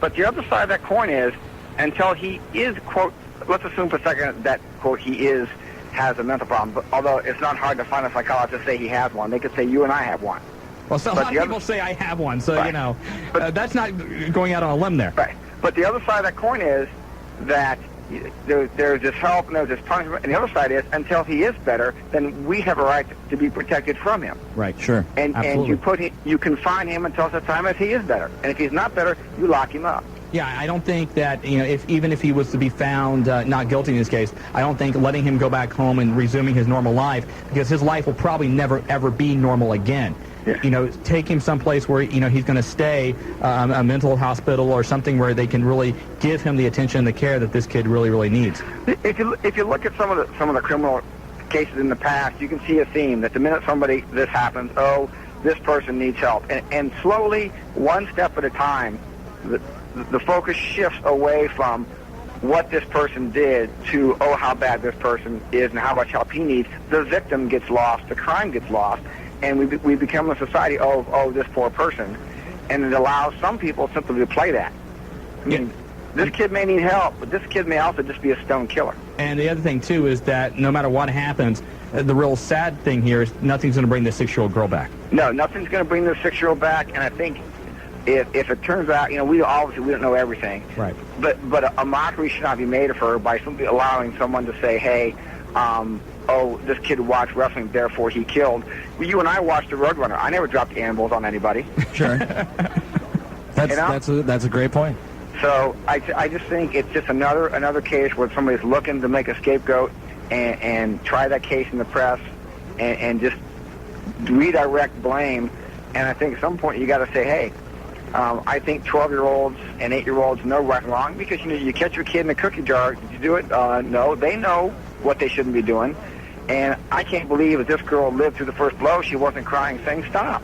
But the other side of that coin is, until he is, quote, let's assume for a second that, quote, has a mental problem. But although it's not hard to find a psychologist to say he has one. They could say you and I have one. Well, so a lot of people say I have one, so, you know, but that's not going out on a limb there. Right. But the other side of that coin is that there's this help and there's this punishment. And the other side is, until he is better, then we have a right to be protected from him. Right, sure. And you confine him until such time as he is better. And if he's not better, you lock him up. Yeah, I don't think that, you know, even if he was to be found not guilty in this case, I don't think letting him go back home and resuming his normal life, because his life will probably never, ever be normal again. Yeah. You know, take him someplace where, you know, he's going to stay, a mental hospital or something where they can really give him the attention and the care that this kid really, really needs. If you look at some of the criminal cases in the past, you can see a theme that the minute this happens, oh, this person needs help. And slowly, one step at a time, the focus shifts away from what this person did to, oh, how bad this person is and how much help he needs. The victim gets lost, the crime gets lost, and we become a society of, oh, this poor person. And it allows some people simply to play that. I mean, this kid may need help, but this kid may also just be a stone killer. And the other thing, too, is that no matter what happens, the real sad thing here is nothing's going to bring this 6-year-old girl back. No, nothing's going to bring this 6-year-old back, and I think if it turns out, you know, we don't know everything. Right. But a mockery should not be made of her by simply allowing someone to say, hey, oh, this kid watched wrestling, therefore he killed. Well, you and I watched The Roadrunner. I never dropped animals on anybody. Sure. That's a great point. So I just think it's just another case where somebody's looking to make a scapegoat and try that case in the press and just redirect blame. And I think at some point you got to say, hey, I think 12-year-olds and 8-year-olds know right and wrong, because, you know, you catch your kid in a cookie jar. Did you do it? No. They know what they shouldn't be doing. And I can't believe that this girl lived through the first blow. She wasn't crying, saying stop.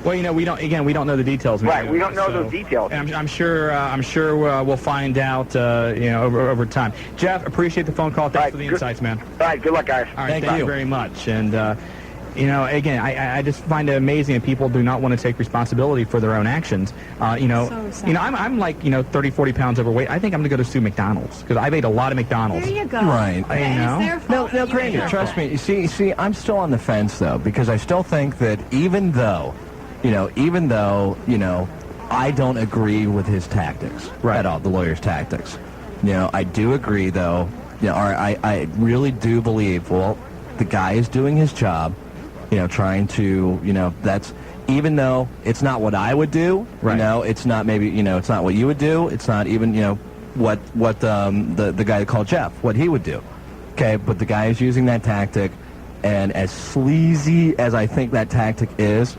Well, you know, we don't know the details. Right, we don't know those details. And I'm sure we'll find out, you know, over time. Jeff, appreciate the phone call. Thanks for the insights, man. All right, good luck, guys. All right, thank you very much. And you know, again, I just find it amazing that people do not want to take responsibility for their own actions. You know, I'm like, you know, 30, 40 pounds overweight. I think I'm going to go to sue McDonald's, because I've ate a lot of McDonald's. There you go. Right. No, Granger, trust me. You see, I'm still on the fence, though, because I still think that even though, you know, I don't agree with his tactics at all, the lawyer's tactics. You know, I do agree, though, you know, or I really do believe, well, the guy is doing his job. You know, trying to, you know, that's, even though it's not what I would do, you know, it's not maybe, you know, it's not what you would do, it's not even, you know, what the guy that called Jeff, what he would do. Okay, but the guy is using that tactic, and as sleazy as I think that tactic is,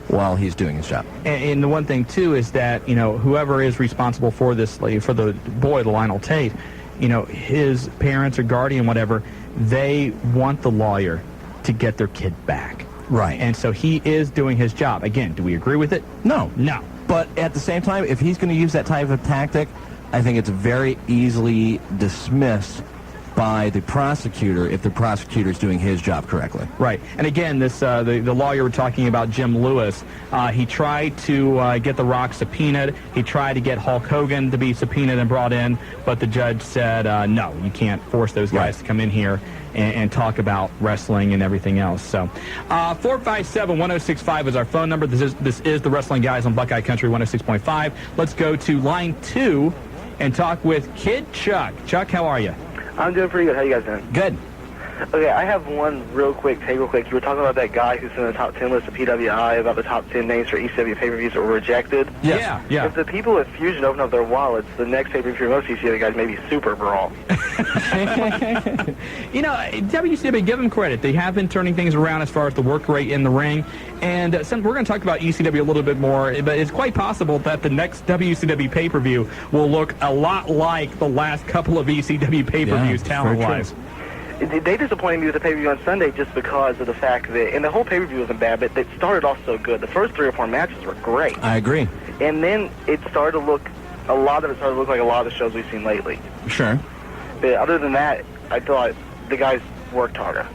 well, he's doing his job. And the one thing, too, is that, you know, whoever is responsible for this, for the boy, the Lionel Tate, you know, his parents or guardian, whatever, they want the lawyer to get their kid back. Right. And so he is doing his job. Again, do we agree with it? No. No. But at the same time, if he's going to use that type of tactic, I think it's very easily dismissed by the prosecutor if the prosecutor is doing his job correctly. Right. And again, this the lawyer we're talking about, Jim Lewis, he tried to get The Rock subpoenaed. He tried to get Hulk Hogan to be subpoenaed and brought in, but the judge said, no, you can't force those guys to come in here and talk about wrestling and everything else. So 457-1065 is our phone number. This is the Wrestling Guys on Buckeye Country 106.5. Let's go to line 2 and talk with Kid Chuck. Chuck, how are you? I'm doing pretty good. How you guys doing? Good. Okay, I have one real quick. You were talking about that guy who's in the top 10 list of PWI, about the top 10 names for ECW pay-per-views that were rejected. Yes. Yeah. If the people at Fusion open up their wallets, the next pay-per-view for most ECW guys may be Super Brawl. You know, WCW, give them credit. They have been turning things around as far as the work rate in the ring. And we're going to talk about ECW a little bit more, but it's quite possible that the next WCW pay-per-view will look a lot like the last couple of ECW pay-per-views talent-wise. They disappointed me with the pay-per-view on Sunday just because of the fact that, and the whole pay-per-view wasn't bad, but it started off so good. The first 3 or 4 matches were great. I agree. And then it started to look, a lot of it started to look like a lot of the shows we've seen lately. Sure. But other than that, I thought the guys worked harder.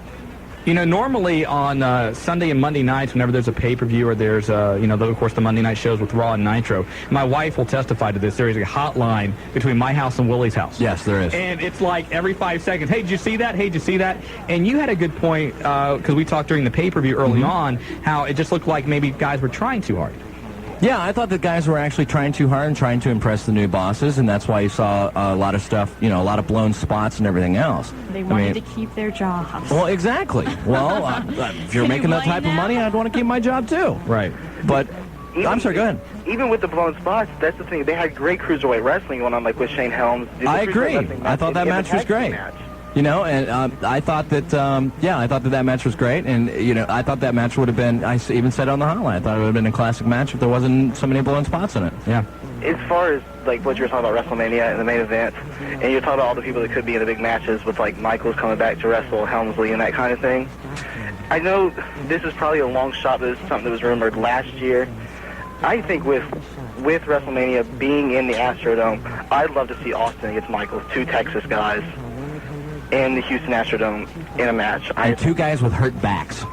You know, normally on Sunday and Monday nights, whenever there's a pay-per-view or there's, of course, the Monday night shows with Raw and Nitro, my wife will testify to this. There is a hotline between my house and Willie's house. Yes, there is. And it's like every 5 seconds, hey, did you see that? Hey, did you see that? And you had a good point, because we talked during the pay-per-view early on, how it just looked like maybe guys were trying too hard. Yeah, I thought the guys were actually trying too hard and trying to impress the new bosses, and that's why you saw a lot of stuff, a lot of blown spots and everything else. They wanted to keep their jobs. Well, exactly. Well, if you're making that type of money, I'd want to keep my job too. Right. But, I'm sorry, go ahead. Even with the blown spots, that's the thing. They had great cruiserweight wrestling going on, like with Shane Helms. I agree. I thought that match was great. And I thought that, I thought that match was great, and, I thought that match would have been, I even said it on the hotline, I thought it would have been a classic match if there wasn't so many blown spots in it. Yeah. As far as, like, what you were talking about WrestleMania and the main event, and you're talking about all the people that could be in the big matches with, like, Michaels coming back to wrestle, Helmsley, and that kind of thing. I know this is probably a long shot, but it's something that was rumored last year. I think with WrestleMania being in the Astrodome, I'd love to see Austin against Michaels, two Texas guys, in the Houston Astrodome in a match. And two guys with hurt backs.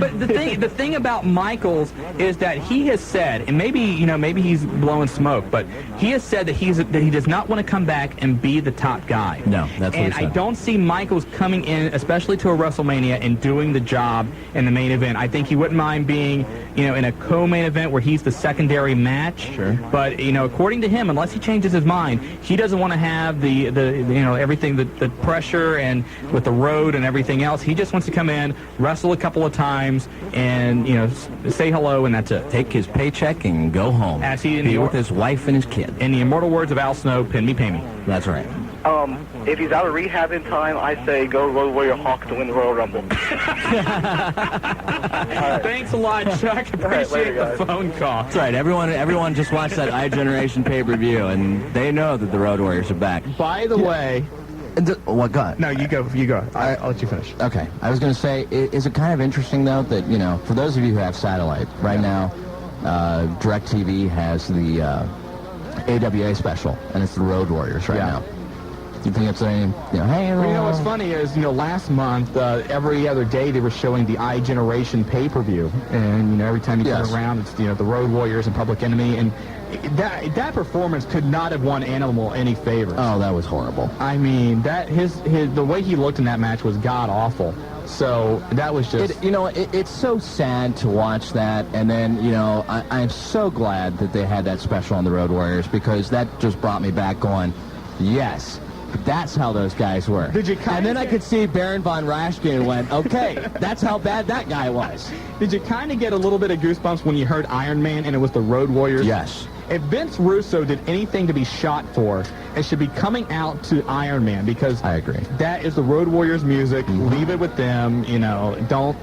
But the thing about Michaels is that he has said, and maybe he's blowing smoke, but he has said that he does not want to come back and be the top guy. No, that's what he said. And I don't see Michaels coming in, especially to a WrestleMania, and doing the job in the main event. I think he wouldn't mind being, in a co-main event where he's the secondary match. Sure. But according to him, unless he changes his mind, he doesn't want to have the everything the pressure and with the road and everything else. He just wants to come in, wrestle a couple of times, and say hello, and that's it. Take his paycheck and go home. As he be with his wife and his kid. In the immortal words of Al Snow, pin me, pay me. That's right. If he's out of rehab in time, I say go Road Warrior Hawk to win the Royal Rumble. Thanks a lot, Chuck. Appreciate the phone call. That's right. Everyone just watched that iGeneration pay-per-view, and they know that the Road Warriors are back. By the way... What, go ahead. No, you go. I'll let you finish. Okay. I was going to say, is it kind of interesting, though, that, for those of you who have satellite, right now, DirecTV has the AWA special, and it's the Road Warriors right now. Do you think it's hey... Well, what's funny is, last month, every other day they were showing the iGeneration pay-per-view. And, every time you turn around, it's, the Road Warriors and Public Enemy. And that performance could not have won Animal any favors. Oh, that was horrible. I mean, the way he looked in that match was god-awful. So that was just... It's so sad to watch that. And then, I'm so glad that they had that special on the Road Warriors, because that just brought me back going, yes... That's how those guys were. And then I could see Baron von Raschke and went, okay, that's how bad that guy was. Did you kind of get a little bit of goosebumps when you heard Iron Man and it was the Road Warriors? Yes. If Vince Russo did anything to be shot for, it should be coming out to Iron Man, because I agree. That is the Road Warriors music. Leave it with them. Don't.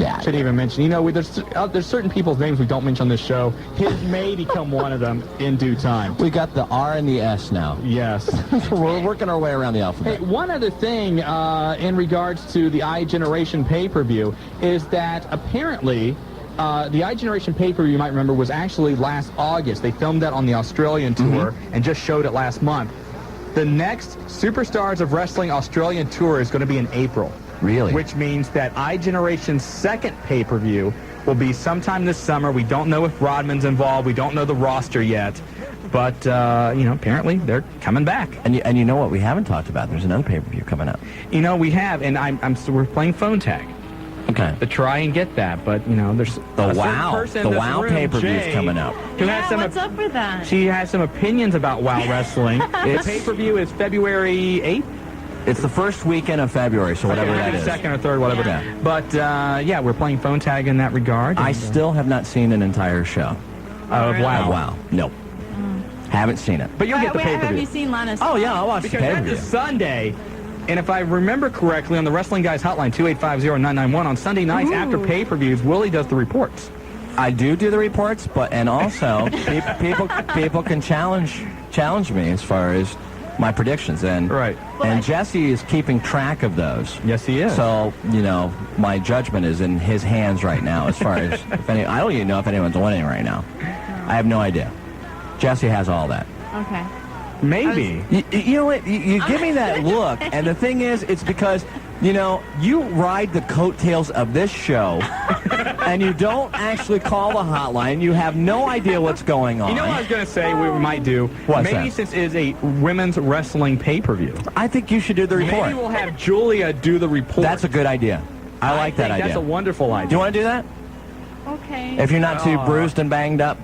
Yeah. Shouldn't even mention. There's certain people's names we don't mention on this show. His may become one of them in due time. We got the R and the S now. Yes. We're working our way around the alphabet. Hey, one other thing in regards to the iGeneration pay-per-view is that apparently the iGeneration pay-per-view, you might remember, was actually last August. They filmed that on the Australian tour and just showed it last month. The next Superstars of Wrestling Australian tour is going to be in April. Really? Which means that iGeneration's second pay-per-view will be sometime this summer. We don't know if Rodman's involved. We don't know the roster yet. But, apparently they're coming back. And you know what we haven't talked about? There's another pay-per-view coming up. We have, and we're playing phone tag. Okay. To try and get that, but, there's the WOW pay-per-view's coming up. What's up with that? She has some opinions about WOW wrestling. The pay-per-view is February 8th. It's the first weekend of February, so whatever that is. Second or third, whatever. Yeah. But, we're playing phone tag in that regard. I still have not seen an entire show. Of WOW. WOW. Nope. Haven't seen it. But you'll get the pay-per-view. Have you seen Lana's? Oh, yeah, I'll watch because the pay-per-view. Because that's a Sunday. And if I remember correctly, on the Wrestling Guys Hotline, 2850991, on Sunday nights after pay-per-views, Willie does the reports. I do the reports, and also people can challenge me as far as my predictions, and Jesse is keeping track of those. Yes, he is. So my judgment is in his hands right now. As far as I don't even know if anyone's winning right now. I have no idea. Jesse has all that. Okay. Maybe. You know what? You give me that look, and the thing is, it's because You know, you ride the coattails of this show, and you don't actually call the hotline. You have no idea what's going on. You know what I was going to say we might do? What's Maybe that? since it is a women's wrestling pay-per-view. I think you should do the report. Maybe we'll have Julia do the report. That's a good idea. I like that think idea. That's a wonderful idea. Do you want to do that? Okay. If you're not too bruised and banged up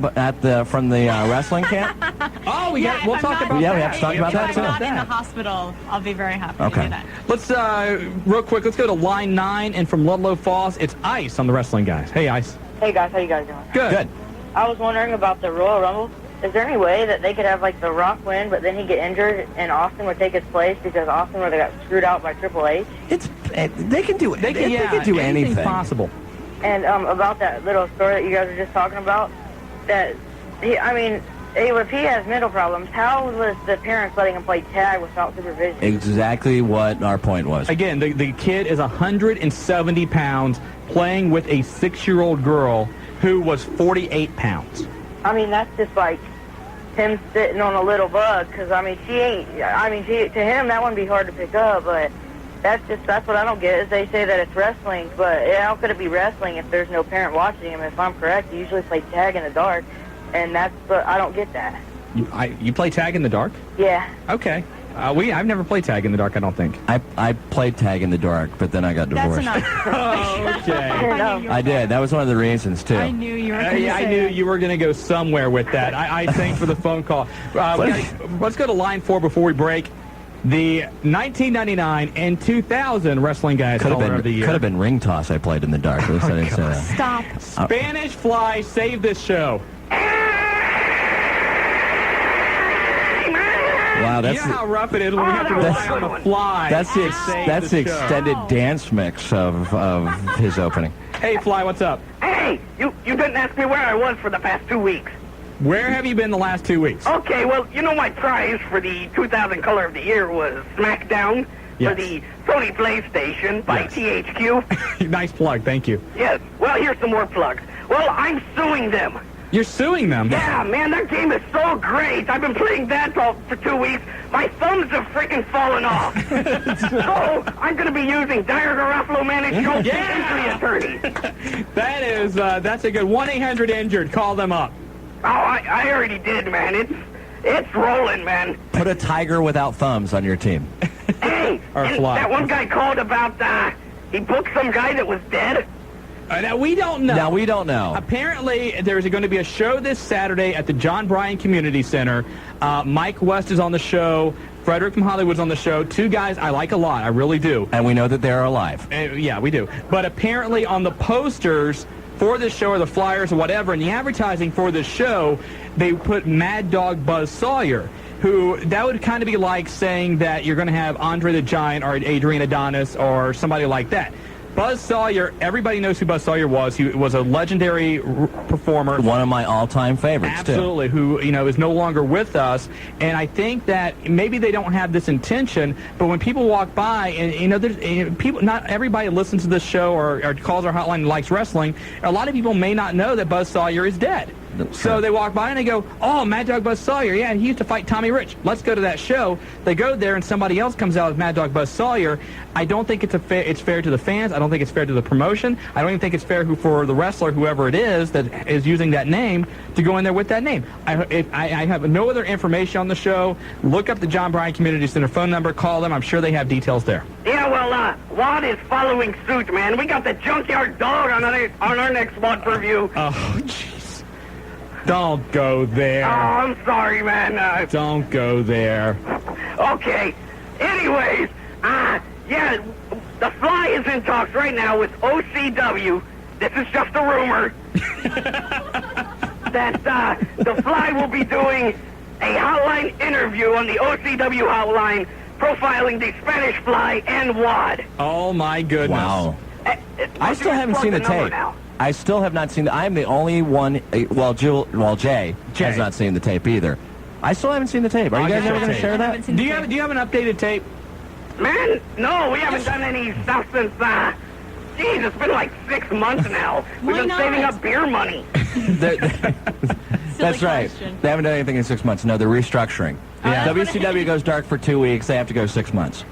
from the wrestling camp? Oh, we'll talk about that. Yeah, we have to talk about that, If too. I'm not in the hospital, I'll be very happy to Okay. do that. Let's, real quick, let's go to line 9, and from Ludlow Falls, it's Ice on the Wrestling Guys. Hey, Ice. Hey guys, how you guys doing? Good. I was wondering about the Royal Rumble. Is there any way that they could have like The Rock win, but then he get injured and Austin would take his place because Austin would have got screwed out by Triple H? They can do They can do anything possible. And about that little story that you guys were just talking about, that if he has mental problems, how was the parents letting him play tag without supervision? Exactly what our point was. Again, the kid is 170 pounds playing with a 6-year-old girl who was 48 pounds. I mean, that's just like him sitting on a little bug, because, to him, that wouldn't be hard to pick up, but that's what I don't get, is they say that it's wrestling, but how could it be wrestling if there's no parent watching him? If I'm correct, you usually play tag in the dark, and I don't get that. You play tag in the dark? Yeah. Okay. I've never played tag in the dark, I don't think. I played tag in the dark, but then I got divorced. That's enough. Okay. I did. That was one of the reasons, too. I knew you were going to say I knew that. you were going to go somewhere with that. I thank for the phone call. Let's go to line 4 before we break. The 1999 and 2000 Wrestling Guys Caller of the Year. Could have been ring toss I played in the dark. At least I didn't say that. Stop. Spanish Fly, save this show. Wow, You know how rough it is when we have to rely on the fly. that's the show. extended dance mix of his opening. Hey, Fly, what's up? Hey, you didn't ask me where I was for the past 2 weeks. Where have you been the last 2 weeks? Okay, well, you know my prize for the 2000 Color of the Year was SmackDown Yes. for the Sony PlayStation by Yes. THQ. Nice plug, thank you. Yes, well, here's some more plugs. Well, I'm suing them. You're suing them. Yeah, man, that game is so great. I've been playing that for 2 weeks. My thumbs have freaking fallen off. So I'm going to be using Darren Drozdov managed injury attorneys. That's a good 1-800-INJURED. Call them up. Oh, I already did, man. It's rolling, man. Put a tiger without thumbs on your team. Hey, Or and fly. that one guy called about, he booked some guy that was dead. Now, we don't know. Now, we don't know. Apparently, there's going to be a show this Saturday at the John Bryan Community Center. Mike West is on the show. Frederick from Hollywood's on the show. 2 guys I like a lot. I really do. And we know that they're alive. Yeah, we do. But apparently on the posters for this show or the flyers or whatever, and the advertising for this show, they put Mad Dog Buzz Sawyer, who that would kind of be like saying that you're going to have Andre the Giant or Adrian Adonis or somebody like that. Buzz Sawyer, everybody knows who Buzz Sawyer was. He was a legendary performer. One of my all-time favorites, Absolutely, who is no longer with us. And I think that maybe they don't have this intention, but when people walk by, and there's people, not everybody listens to this show or calls our hotline and likes wrestling. A lot of people may not know that Buzz Sawyer is dead. So they walk by and they go, oh, Mad Dog Buzz Sawyer, yeah, and he used to fight Tommy Rich. Let's go to that show. They go there and somebody else comes out as Mad Dog Buzz Sawyer. I don't think it's fair to the fans. I don't think it's fair to the promotion. I don't even think it's fair for the wrestler, whoever it is that is using that name, to go in there with that name. I have no other information on the show. Look up the John Bryan Community Center phone number. Call them. I'm sure they have details there. Yeah, well, WAD is following suit, man. We got the Junkyard Dog on our next WAD review. Oh, jeez. Don't go there. Oh, I'm sorry, man. Don't go there. Okay. Anyways, yeah, the Fly is in talks right now with OCW. This is just a rumor. That the Fly will be doing a hotline interview on the OCW hotline profiling the Spanish Fly and WAD. Oh, my goodness. Wow. I still haven't seen the tape. Now. I still have not seen. I'm the only one. Jay has not seen the tape either. I still haven't seen the tape. Are you guys ever going to share that? Do you have an updated tape? Man, no, we haven't done any stuff since, geez, it's been like 6 months now. We've been saving up beer money. That's right. question. They haven't done anything in 6 months. No, they're restructuring. Yeah. WCW goes dark for 2 weeks. They have to go 6 months.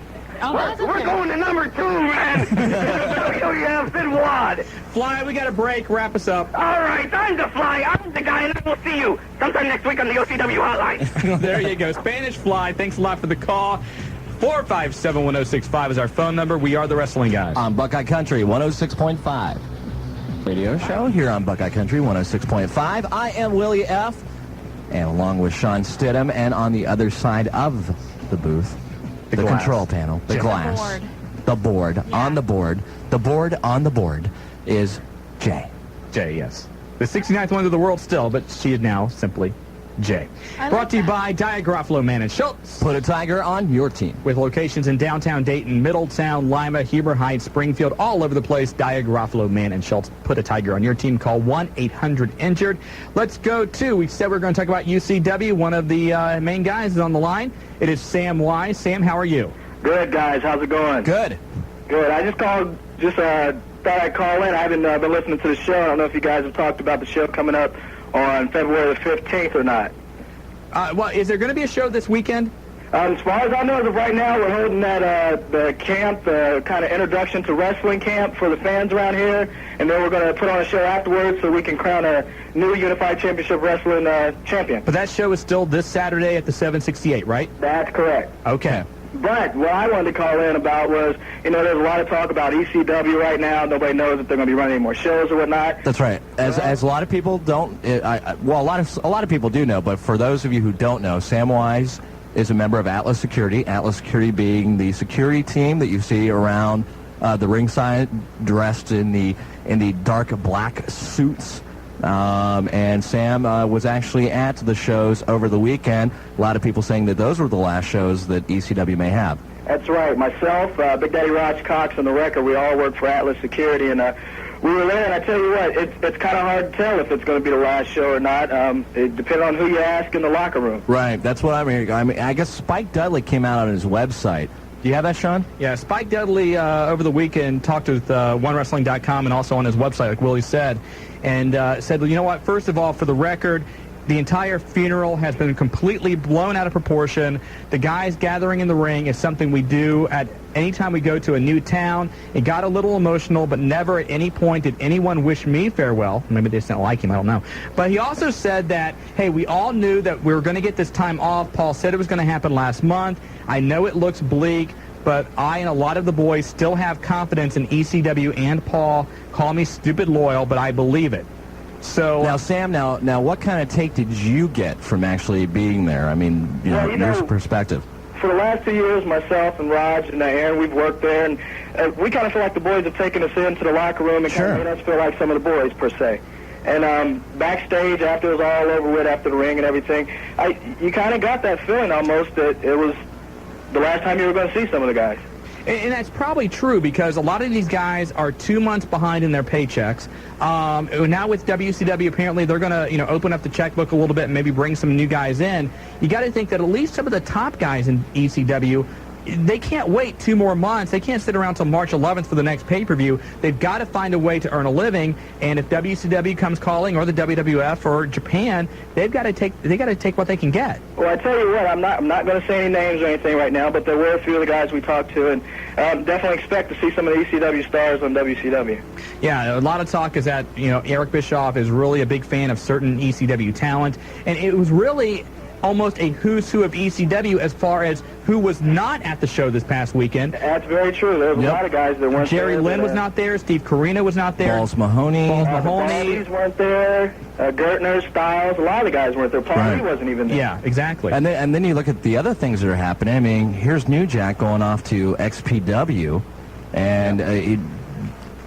Oh, that's We're okay. going to number 2, man. WWF in WAD. Fly, we got a break. Wrap us up. All right, I'm the Fly. I'm the guy, and I will see you sometime next week on the OCW Hotline. There you go. Spanish Fly, thanks a lot for the call. 457-1065 is our phone number. We are the Wrestling Guys. On Buckeye Country 106.5. Radio show here on Buckeye Country 106.5. I am Willie F. And along with Shawn Stidham, and on the other side of the booth, the glass. control panel, the glass, board. the board, Yeah. on the board, the board on the board is Jay. Jay, yes. The 69th one of the world still, but she is now simply Jay. I Brought like to you that. by Diagraflo Man and Schultz. Put a tiger on your team. With locations in downtown Dayton, Middletown, Lima, Heber Heights, Springfield, all over the place. Diagraflo Man and Schultz. Put a tiger on your team. Call 1-800-INJURED. Let's go to, we said we were going to talk about UCW. One of the main guys is on the line. It is Sam Wise. Sam, how are you? Good, guys. How's it going? Good. Good. I just called, thought I'd call in. I haven't been listening to the show. I don't know if you guys have talked about the show coming up on February the 15th or not. Well, is there going to be a show this weekend? As far as I know, as of right now, we're holding that the camp, the kind of introduction to wrestling camp for the fans around here, and then we're going to put on a show afterwards so we can crown a new Unified Championship Wrestling champion. But that show is still this Saturday at the 768, right? That's correct. Okay. But what I wanted to call in about was, there's a lot of talk about ECW right now. Nobody knows if they're going to be running any more shows or whatnot. That's right. As a lot of people don't, a lot of people do know, but for those of you who don't know, Sam Wise is a member of Atlas Security. Atlas Security being the security team that you see around the ringside, dressed in the dark black suits. And Sam was actually at the shows over the weekend. A lot of people saying that those were the last shows that ECW may have. That's right. Myself, Big Daddy Raj Cox, and the Wrecker, we all work for Atlas Security, and we were there, and I tell you what, it's kind of hard to tell if it's going to be the last show or not. It depends on who you ask in the locker room. Right, that's what I'm hearing. I mean, I guess Spike Dudley came out on his website. Do you have that, Shawn? Yeah, Spike Dudley over the weekend talked with OneWrestling.com and also on his website, like Willie said, and said, well, you know what, first of all, for the record, the entire funeral has been completely blown out of proportion. The guys gathering in the ring is something we do at any time we go to a new town. It got a little emotional, but never at any point did anyone wish me farewell. Maybe they just didn't like him, I don't know. But he also said that, hey, we all knew that we were going to get this time off. Paul said it was going to happen last month. I know it looks bleak, but I and a lot of the boys still have confidence in ECW and Paul. Call me stupid loyal, but I believe it. So now, Sam, now what kind of take did you get from actually being there? I mean, your perspective. For the last 2 years, myself and Raj and Aaron, we've worked there, and we kind of feel like the boys have taken us into the locker room and kind of made us feel like some of the boys, per se. And backstage, after it was all over with, after the ring and everything, you kind of got that feeling almost that it was the last time you were going to see some of the guys. And that's probably true because a lot of these guys are 2 months behind in their paychecks. Now with WCW, apparently they're going to open up the checkbook a little bit and maybe bring some new guys in. You got to think that at least some of the top guys in ECW, they can't wait 2 more months. They can't sit around till March 11th for the next pay-per-view. They've got to find a way to earn a living. And if WCW comes calling, or the WWF, or Japan, they got to take what they can get. Well, I tell you what, I'm not going to say any names or anything right now, but there were a few of the guys we talked to, and definitely expect to see some of the ECW stars on WCW. Yeah, a lot of talk is that Eric Bischoff is really a big fan of certain ECW talent, and it was really almost a who's who of ECW as far as who was not at the show this past weekend. That's very true. There was a lot of guys that weren't Jerry there. Lynn was not there. Steve Corino was not there. Balls Mahoney. Balls The Mahoney. Barbies weren't there. Gertner, Styles, a lot of the guys weren't there. Paul Lee wasn't even there. Yeah, exactly. And then you look at the other things that are happening. I mean, here's New Jack going off to XPW and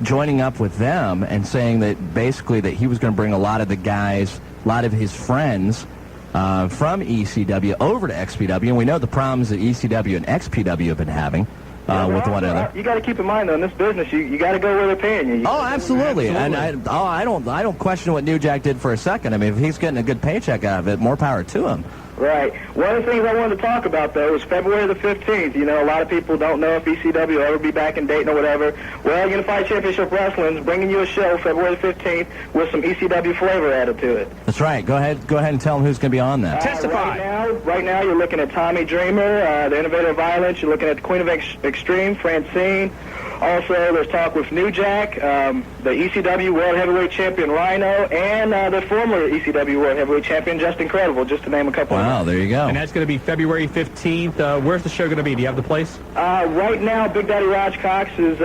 joining up with them and saying that basically that he was going to bring a lot of the guys, a lot of his friends from ECW over to XPW, and we know the problems that ECW and XPW have been having with one another. You got to keep in mind, though, in this business, you got to go where they're paying you. Oh, absolutely. And I don't question what New Jack did for a second. I mean, if he's getting a good paycheck out of it, more power to him. Right. One of the things I wanted to talk about, though, is February the 15th. You know, a lot of people don't know if ECW will ever be back in Dayton or whatever. Well, Unified Championship Wrestling is bringing you a show February the 15th with some ECW flavor added to it. That's right. Go ahead and tell them who's going to be on that. Testify. Right now, you're looking at Tommy Dreamer, the Innovator of Violence. You're looking at the Queen of Extreme, Francine. Also, there's talk with New Jack, the ECW World Heavyweight Champion Rhino, and the former ECW World Heavyweight Champion Just Incredible, just to name a couple. Wow, there you go. And that's going to be February 15th. Where's the show going to be? Do you have the place? Right now, Big Daddy Raj Cox, is,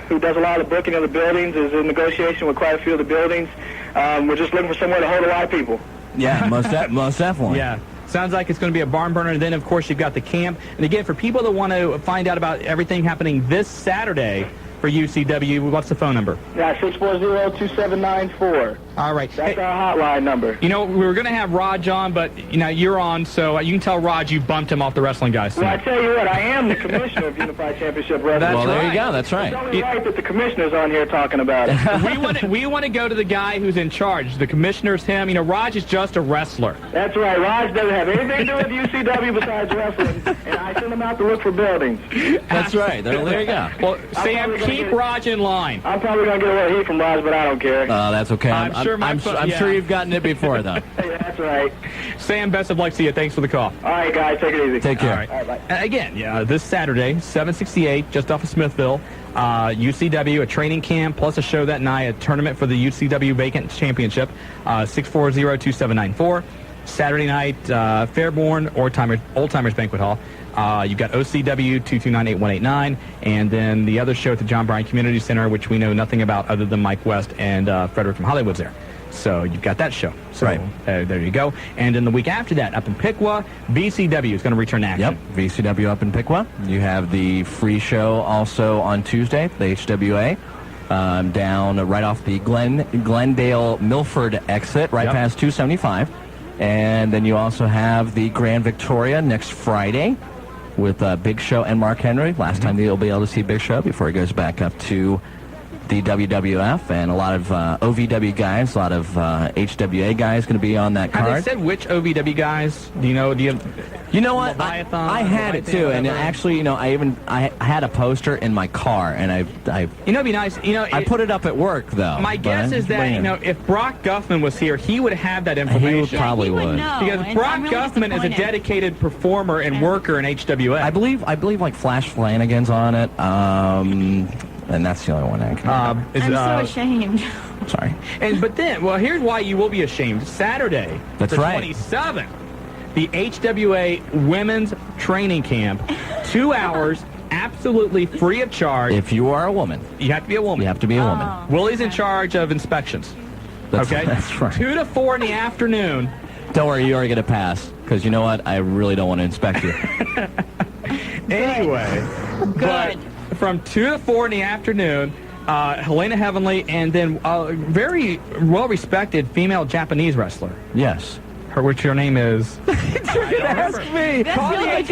who does a lot of booking of the buildings, is in negotiation with quite a few of the buildings. We're just looking for somewhere to hold a lot of people. Yeah, most definitely. Yeah. Sounds like it's going to be a barn burner. And then, of course, you've got the camp. And again, for people that want to find out about everything happening this Saturday for UCW, what's the phone number? Yeah, 640-2794. All right. That's our hotline number. You know, we were going to have Raj on, but, you know, you're on, so you can tell Raj you bumped him off the wrestling guys. Well, I tell you what, I am the commissioner of Unified Championship Wrestling. That's There right. you go. That's right. It's only right that the commissioner's on here talking about it. we want to go to the guy who's in charge. The commissioner's him. You know, Raj is just a wrestler. That's right. Raj doesn't have anything to do with UCW besides wrestling, and I send him out to look for buildings. That's right. There you go. Well, Sam, keep Raj in line. I'm probably going to get a little heat from Raj, but I don't care. That's okay. I'm sure you've gotten it before, though. Yeah, that's right. Sam, best of luck to you. Thanks for the call. All right, guys, take it easy. Take care. All right. All right, bye. Again, this Saturday, 768, just off of Smithville, UCW, a training camp, plus a show that night, a tournament for the UCW Vacant Championship, 640-2794. Saturday night, Fairborn, Old Timers Banquet Hall. You've got OCW 229-8189, and then the other show at the John Bryan Community Center, which we know nothing about other than Mike West and Frederick from Hollywood's there. So you've got that show. So right. There you go. And then the week after that, up in Piqua, VCW is going to return to action. Yep, VCW up in Piqua. You have the free show also on Tuesday, the HWA, down right off the Glendale Milford exit, right past 275. And then you also have the Grand Victoria next Friday with Big Show and Mark Henry. Last time you'll be able to see Big Show before he goes back up to the WWF, and a lot of OVW guys, a lot of HWA guys going to be on that card. Have they said which OVW guys? Do you know? You know what? I had it too, and actually, you know, I had a poster in my car, and I it'd be nice. You know, I put it up at work though. My guess is that you know, if Brock Guffman was here, he would have that information. He probably would. Know, because Brock Guffman is a dedicated performer and worker in HWA. I believe like Flash Flanagan's on it. And that's the only one I can. I'm so ashamed. Sorry. But then, well, here's why you will be ashamed. Saturday, that's the right. 27th, the HWA Women's Training Camp, 2 hours, absolutely free of charge. If you are a woman. You have to be a woman. You have to be a woman. Willie's in charge of inspections. That's right. 2 to 4 in the afternoon. Don't worry, you already get a pass, because you know what? I really don't want to inspect you. Anyway. Good. But from 2 to 4 in the afternoon, Helena Heavenly, and then very well-respected female Japanese wrestler. Yes. Which her name is... Ask me. Call the Real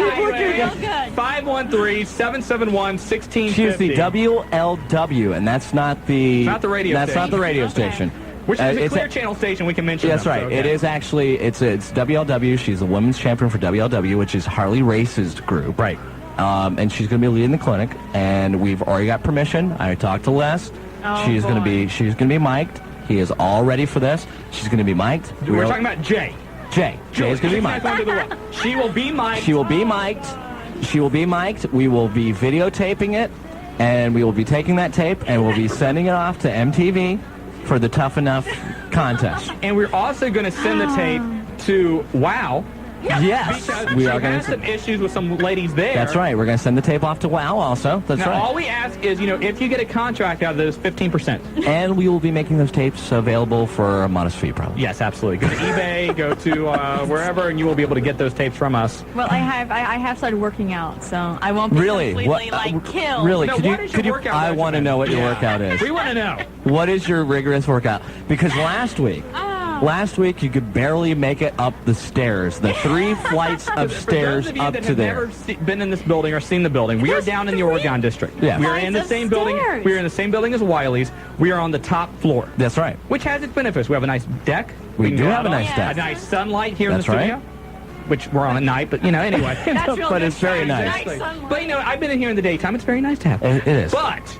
good. 513-771-1650. She's the WLW, and that's not the... Not the radio That's station. not the radio Okay. station. Which is a It's clear channel station we can mention. That's them, right. so, okay. It is actually, it's WLW. She's the women's champion for WLW, which is Harley Race's group. Right. And she's going to be leading the clinic, and we've already got permission. I talked to Les. Oh, she's going to be mic'd. He is all ready for this. She's going to be mic'd. We're talking about Jay. Jay is going to be mic'd. She will be mic'd. She will be mic'd. She will be mic'd. We will be videotaping it, and we will be taking that tape, and we'll be sending it off to MTV for the Tough Enough contest. And we're also going to send the tape to WOW. Yes, Because we she are going has some issues with some ladies there. That's right. We're going to send the tape off to WOW also. That's Now, right. all we ask is, you know, if you get a contract out of those, 15%. And we will be making those tapes available for a modest fee, probably. Yes, absolutely. Go to eBay, go to wherever, and you will be able to get those tapes from us. Well, I have started working out, so I won't be completely killed. Really? No, what is your workout I want to regimen? know what your workout is. We want to know. What is your rigorous workout? Because last week you could barely make it up the stairs, the 3 flights of stairs For those of you up that to have there. never been in this building or seen the building, we are down in the Oregon District. Yeah. We are in the Flights same of building. stairs. We are in the same building as Wiley's. We are on the top floor. That's right. Which has its benefits. We have a nice deck. We can do go have a out nice on. deck. A nice sunlight here That's in the right. studio. which we're on at night, but, anyway. That's real But good it's very sunshine. nice. Nice sunlight. But, I've been in here in the daytime. It's very nice to have It is. But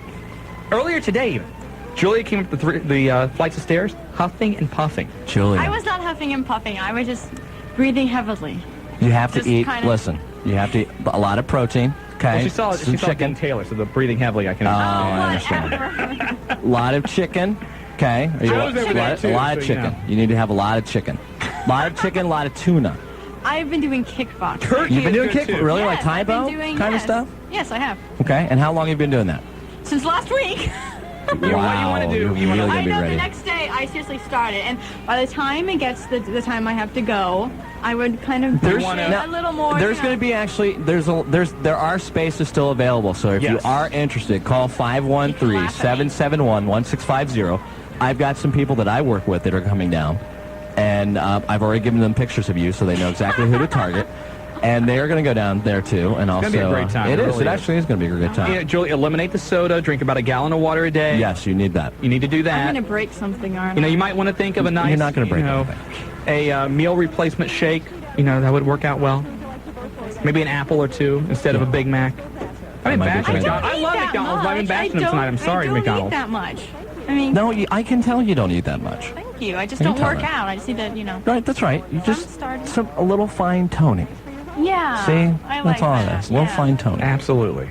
earlier today, even, Julia came up the flights of stairs, huffing and puffing. Julia. I was not huffing and puffing. I was just breathing heavily. You have to Just eat, kind of- listen, you have to eat a lot of protein, okay? Well, she saw Some chicken Taylor, so the breathing heavily, I can I understand. understand. Whatever. A lot of chicken, okay? Joe's over there, too, a lot of so, chicken. You need to have a lot of chicken. A lot of chicken, a lot of tuna. I've been doing kickboxing. Turkey You've been is doing good, kick, too. really, Yes, like Thai I've been bow doing- kind of yes. stuff? Yes, I have. Okay, and how long have you been doing that? Since last week. What do you want to do? You're You wanna- really I gonna be know ready. the next day I seriously started, and by the time it gets the time I have to go, I would kind of There's push it now, a little more. There's going to be actually there are spaces still available. So if you Yes. are interested, call 513-771-1650. I've got some people that I work with that are coming down, and I've already given them pictures of you, so they know exactly who to target. And they are going to go down there too, and also gonna be a great time. It It is. really It is. actually is going to be a good time. Julia, eliminate the soda, drink about a gallon of water a day. Yes, you need that. You need to do I'm that. going to break something, aren't I? You might want to think of a nice, You're not going to break a meal replacement shake. That would work out well. Maybe an apple or two instead of a Big Mac. I mean, might be bashing great. McDonald's. I love McDonald's. I've been bashing them tonight. I'm sorry, I don't McDonald's. eat that much. I mean, No, I can tell you don't eat that much. thank you. I just You don't tell work her. out. I just need to, Right, that's right. You just starting. a little fine toning. Yeah. See, I like that's all that. it is. A little Yeah. fine toning. Absolutely.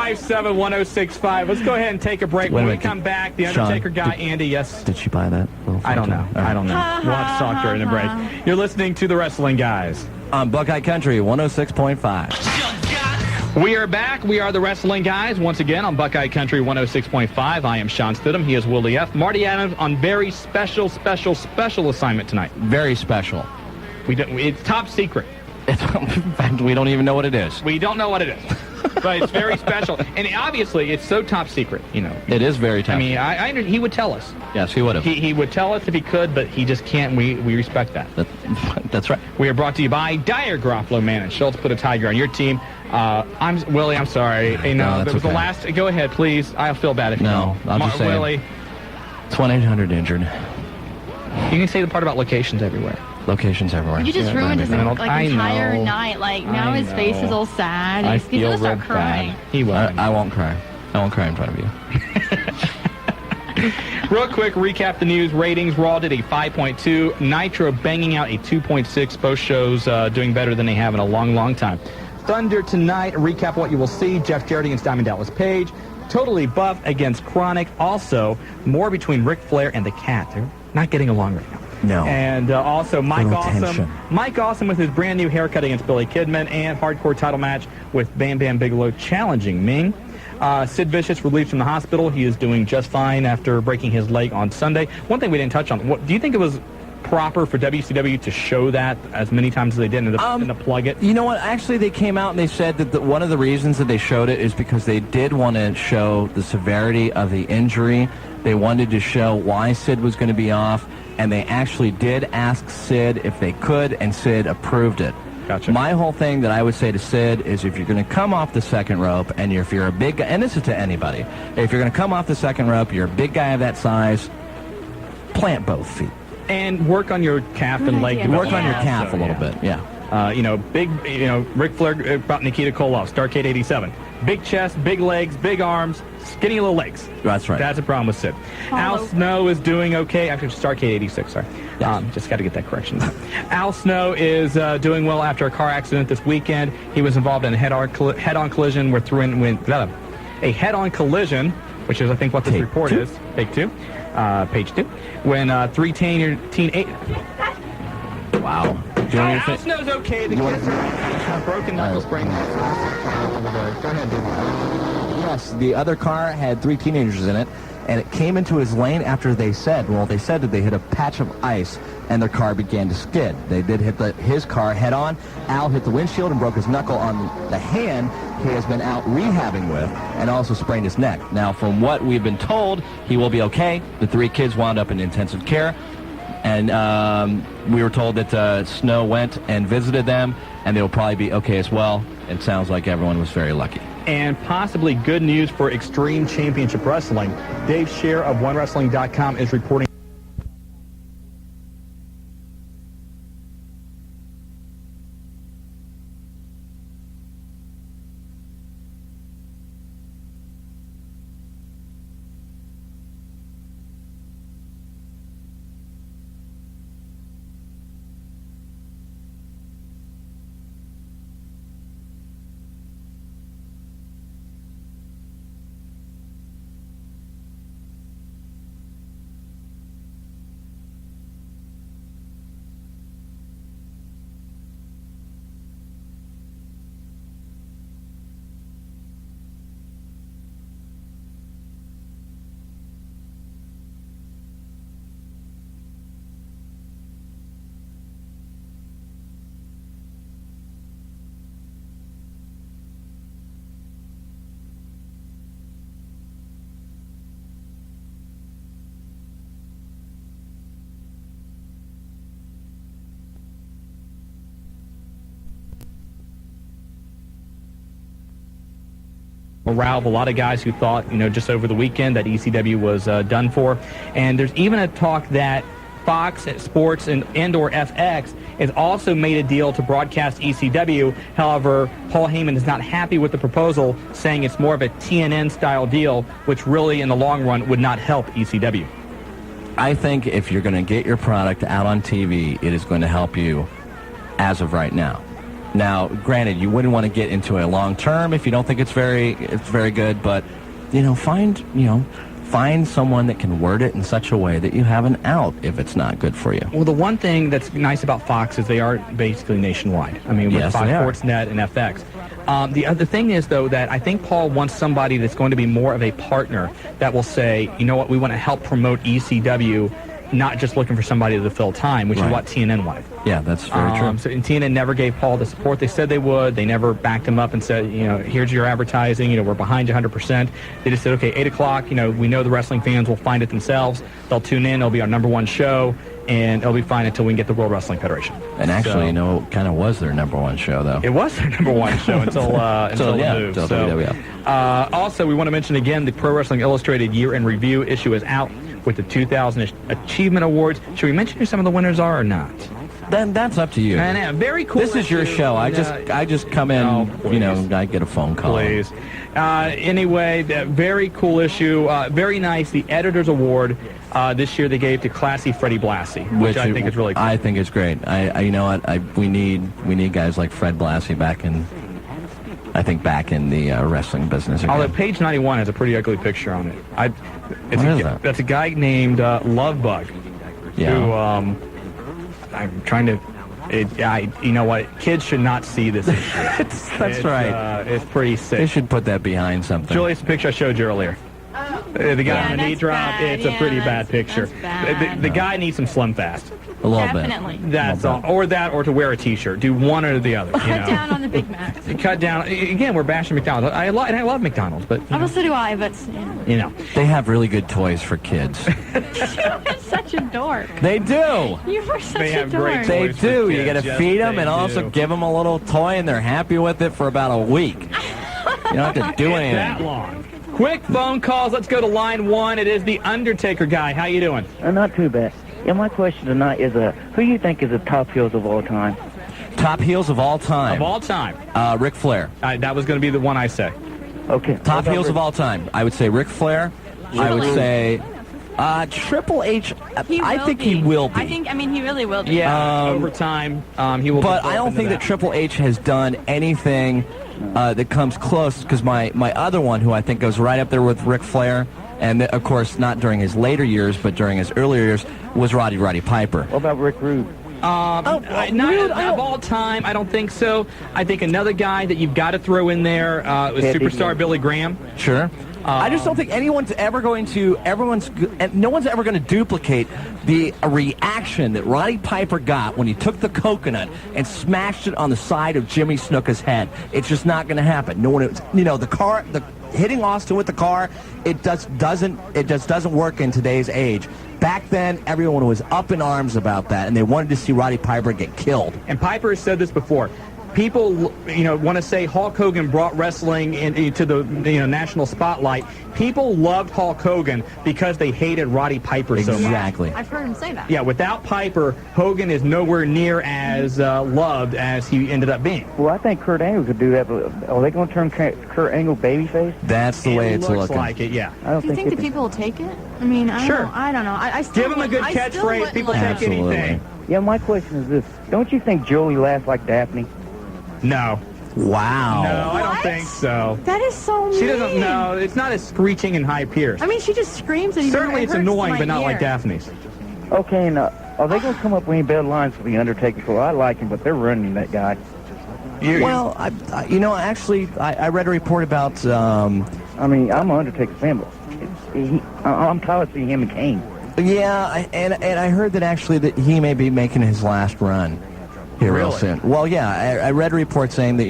457-1065. Let's go ahead and take a break. Wait a When we minute. come back, the Sean, Undertaker guy, Andy, yes. Did she buy that? Little I don't know. fine toning? I don't know. We'll have to talk during the break. You're listening to The Wrestling Guys. On Buckeye Country 106.5. We are back. We are The Wrestling Guys once again on Buckeye Country 106.5. I am Shawn Stidham. He is Willie F. Marty Adams on very special assignment tonight. Very special. It's top secret. In fact, we don't even know what it is. We don't know what it is, but it's very special. And obviously, it's so top secret, It is very tough. I mean, he would tell us. Yes, he would have. He would tell us if he could, but he just can't. We respect that. That's right. We are brought to you by Dyer Garofalo Man and Schultz. Put a Tiger on your team. Willie, I'm sorry. No, that that's was the okay. last. Go ahead, please. I'll feel bad if you No, don't. I'm just saying. Willie, It's 1-800-INJURED. you can say the part about locations everywhere. Locations everywhere. You just ruined his I entire know. night. Now his face is all sad. I He's feel gonna start real crying. bad. He won't. I won't cry. I won't cry in front of you. Real quick, recap the news. Ratings, Raw did a 5.2. Nitro banging out a 2.6. Both shows doing better than they have in a long, long time. Thunder tonight, recap what you will see. Jeff Jarrett against Diamond Dallas Page. Totally Buff against Chronic. Also, more between Ric Flair and the Cat. They're not getting along right now. No. And also Mike Little Awesome. tension. Mike Awesome with his brand new haircut against Billy Kidman, and hardcore title match with Bam Bam Bigelow challenging Ming. Sid Vicious relieved from the hospital. He is doing just fine after breaking his leg on Sunday. One thing we didn't touch on, do you think it was proper for WCW to show that as many times as they did and to plug it? You know what? Actually, they came out and they said that one of the reasons that they showed it is because they did want to show the severity of the injury. They wanted to show why Sid was going to be off, and they actually did ask Sid if they could, and Sid approved it. Gotcha. My whole thing that I would say to Sid is if you're going to come off the second rope, and if you're a big guy, and this is to anybody, if you're going to come off the second rope, you're a big guy of that size, plant both feet. And work on your calf and leg. idea. Work on your Yeah. calf a little bit, yeah. Ric Flair about Nikita Koloff, Starrcade 87. Big chest, big legs, big arms, skinny little legs. That's right. That's a problem with Sid. All Al over. Snow is doing okay. Actually, Starrcade 86, sorry. Yes. Just got to get that correction. Al Snow is doing well after a car accident this weekend. He was involved in a head-on collision where a head-on collision, which is, I think, what this Take report two. is. Take two. Page 2. When three teenagers... Wow. Do you want me to Al Snow's okay. The kids are broken knuckle sprain. Go ahead, dude. Yes, the other car had 3 teenagers in it, and it came into his lane after they said that they hit a patch of ice, and their car began to skid. They did hit his car head on. Al hit the windshield and broke his knuckle on the hand he has been out rehabbing with, and also sprained his neck. Now, from what we've been told, he will be okay. The 3 kids wound up in intensive care. And we were told that Snow went and visited them, and they'll probably be okay as well. It sounds like everyone was very lucky. And possibly good news for Extreme Championship Wrestling. Dave Scheer of OneWrestling.com is reporting morale of a lot of guys who thought, just over the weekend that ECW was done for. And there's even a talk that Fox Sports and or FX has also made a deal to broadcast ECW. However, Paul Heyman is not happy with the proposal, saying it's more of a TNN-style deal, which really, in the long run, would not help ECW. I think if you're going to get your product out on TV, it is going to help you as of right now. Now, granted, you wouldn't want to get into a long term if you don't think it's very good, but find someone that can word it in such a way that you have an out if it's not good for you. Well, the one thing that's nice about Fox is they are basically nationwide. I mean, with Fox Sports Net and FX. The other thing is, though, that I think Paul wants somebody that's going to be more of a partner that will say, you know what, we want to help promote ECW, not just looking for somebody to fill time, which is what TNN wanted. Yeah, that's very true. So, and TNN never gave Paul the support they said they would. They never backed him up and said, here's your advertising, we're behind you 100%. They just said, okay, 8 o'clock, we know the wrestling fans will find it themselves. They'll tune in. It'll be our number one show, and it'll be fine until we can get the World Wrestling Federation. And actually, it kind of was their number one show, though. It was their number one show until it moved. Also, we want to mention again, the Pro Wrestling Illustrated Year-End Review issue is out with the 2000 Achievement Awards. Should we mention who some of the winners are or not? Then that's up to you. Very cool. This is your show. I just come in, I get a phone call. Please. Anyway, very cool issue. Very nice. The Editor's Award this year they gave to Classy Freddie Blassie, which I think is really cool. I think it's great. You know what? We need guys like Fred Blassie back in the wrestling business again. Although page 91 has a pretty ugly picture on it. That's a guy named Lovebug. Yeah. Who, I'm trying to... you know what? Kids should not see this issue. That's right. It's pretty sick. They should put that behind something. Julie, it's the picture I showed you earlier. The guy on the knee drop, it's a pretty bad picture. The guy needs some Slim Fast. A little Definitely. bit. That's all. Or to wear a T-shirt. Do one or the other. Cut down on the Big Macs. Cut down. Again, we're bashing McDonald's. I love McDonald's, but... So do I, but... They have really good toys for kids. You're such a dork. They do. You are such They a have dork. great toys. They do. You got to Yes, feed them they and also do. give them a little toy, and they're happy with it for about a week. You don't have to do anything. That long. Quick phone calls. Let's go to line one. It is the Undertaker guy. How you doing? Not too bad. Yeah, my question tonight is, who you think is the top heels of all time? Top heels of all time. Of all time. Ric Flair. That was going to be the one I say. Okay. Top heels of all time. I would say Ric Flair. I would say Triple H. I think he will be. He really will be. Yeah, over time, he will. But I don't think that Triple H has done anything that comes close, because my other one, who I think goes right up there with Ric Flair, and of course not during his later years, but during his earlier years, was Roddy Piper. What about Rick Rude? Not of all time, I don't think so. I think another guy that you've got to throw in there was superstar Billy Graham. Sure. I just don't think no one's ever going to duplicate the reaction that Roddy Piper got when he took the coconut and smashed it on the side of Jimmy Snuka's head. It's just not going to happen. No one, the hitting Austin with the car, it just doesn't work in today's age. Back then, everyone was up in arms about that, and they wanted to see Roddy Piper get killed. And Piper has said this before. People, want to say Hulk Hogan brought wrestling into the national spotlight. People loved Hulk Hogan because they hated Roddy Piper so much. Exactly. I've heard him say that. Yeah, without Piper, Hogan is nowhere near as loved as he ended up being. Well, I think Kurt Angle could do that, but are they going to turn Kurt Angle babyface? That's the way it's looks looking. Like it, yeah. I don't Do you think the people will take it? I don't know. I still give him a good catchphrase. People take anything. Yeah, my question is this. Don't you think Joey laughs like Daphne? No. Wow. No, I don't think so. That is so mean. She doesn't. No, it's not as screeching and high pierced. She just screams. And certainly it's annoying, but not like Daphne. Daphne's. Okay, now, are they going to come up with any better lines for The Undertaker? So I like him, but they're running that guy. Well, I read a report about... I'm an Undertaker fan, but I'm tired of seeing him and Kane. Yeah, and I heard that actually that he may be making his last run here real soon. Well, yeah, I read a report saying that,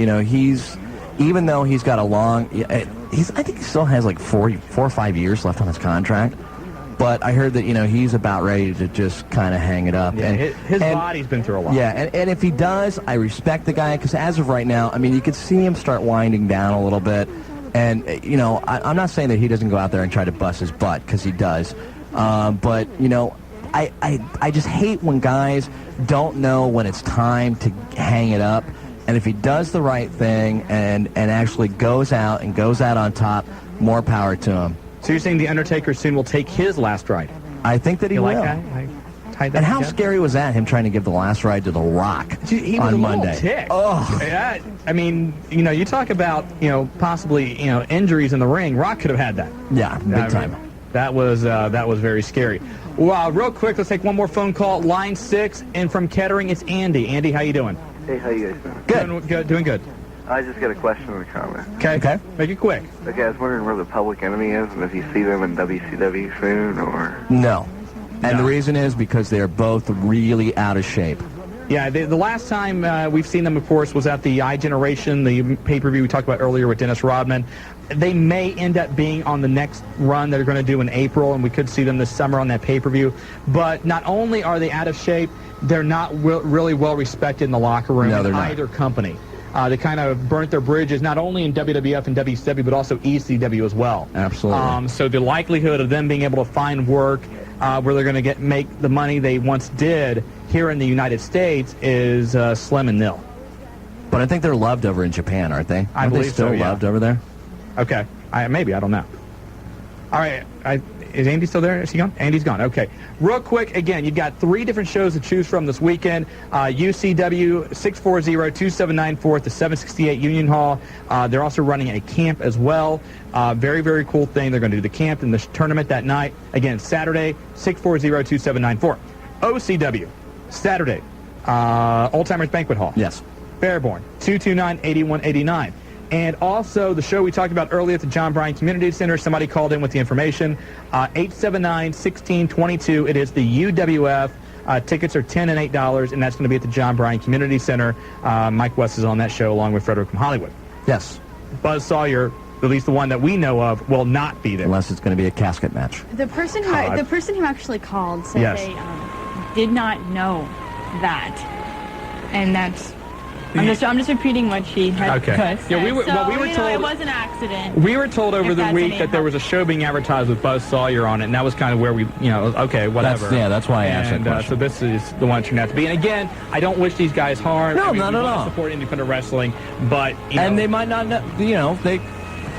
even though he's got a long... I think he still has like 4 or 5 years left on his contract. But I heard that, he's about ready to just kind of hang it up. Yeah, his body's been through a lot. Yeah, and if he does, I respect the guy, because as of right now, you could see him start winding down a little bit. And, you know, I'm not saying that he doesn't go out there and try to bust his butt, because he does. But, you know, I just hate when guys don't know when it's time to hang it up. And if he does the right thing and actually goes out on top, more power to him. So you're saying The Undertaker soon will take his last ride? I think that he will. Like that? And how scary was that, him trying to give the last ride to The Rock he was on a Monday? Little ticked. Oh. Yeah, I mean, you know, you talk about, you know, possibly, you know, injuries in the ring. Rock could have had that. Yeah, big time. That was very scary. Wow, real quick, let's take one more phone call. Line 6, and from Kettering, it's Andy. Andy, how you doing? Hey, how you guys doing? Good. Doing good. I just got a question and a comment. Okay. Make it quick. Okay, I was wondering where the Public Enemy is, and if you see them in WCW soon, or... No. And the reason is because they're both really out of shape. Yeah, the last time we've seen them, of course, was at the iGeneration, the pay-per-view we talked about earlier with Dennis Rodman. They may end up being on the next run they're going to do in April, and we could see them this summer on that pay-per-view. But not only are they out of shape, they're not really well-respected in the locker room in either company. They kind of burnt their bridges, not only in WWF and WCW, but also ECW as well. Absolutely. So the likelihood of them being able to find work where they're going to make the money they once did here in the United States is slim and nil. But I think they're loved over in Japan, aren't they? I believe they still loved over there? Okay. Maybe. I don't know. All right. Is Andy still there? Is he gone? Andy's gone. Okay. Real quick, again, you've got 3 different shows to choose from this weekend. UCW 640-2794 at the 768 Union Hall. They're also running a camp as well. Very, very cool thing. They're going to do the camp and the tournament that night. Again, Saturday, 640-2794. OCW, Saturday, Old Timers Banquet Hall. Yes. Fairborn, 229-8189. And also the show we talked about earlier at the John Bryan Community Center. Somebody called in with the information. 879-1622. It is the UWF. Tickets are $10 and $8, and that's going to be at the John Bryan Community Center. Mike West is on that show along with Frederick from Hollywood. Yes. Buzz Sawyer, at least the one that we know of, will not be there. Unless it's going to be a casket match. The person who actually called said they did not know that, and that's. I'm just repeating what she had said. Yeah, we were told it was an accident. We were told over the week that there was a show being advertised with Buzz Sawyer on it, and that was kind of where we, okay, whatever. That's why I asked that question. So this is the one it turned out to be. And again, I don't wish these guys harm. No, we not at all. Support independent wrestling, but and they might not know.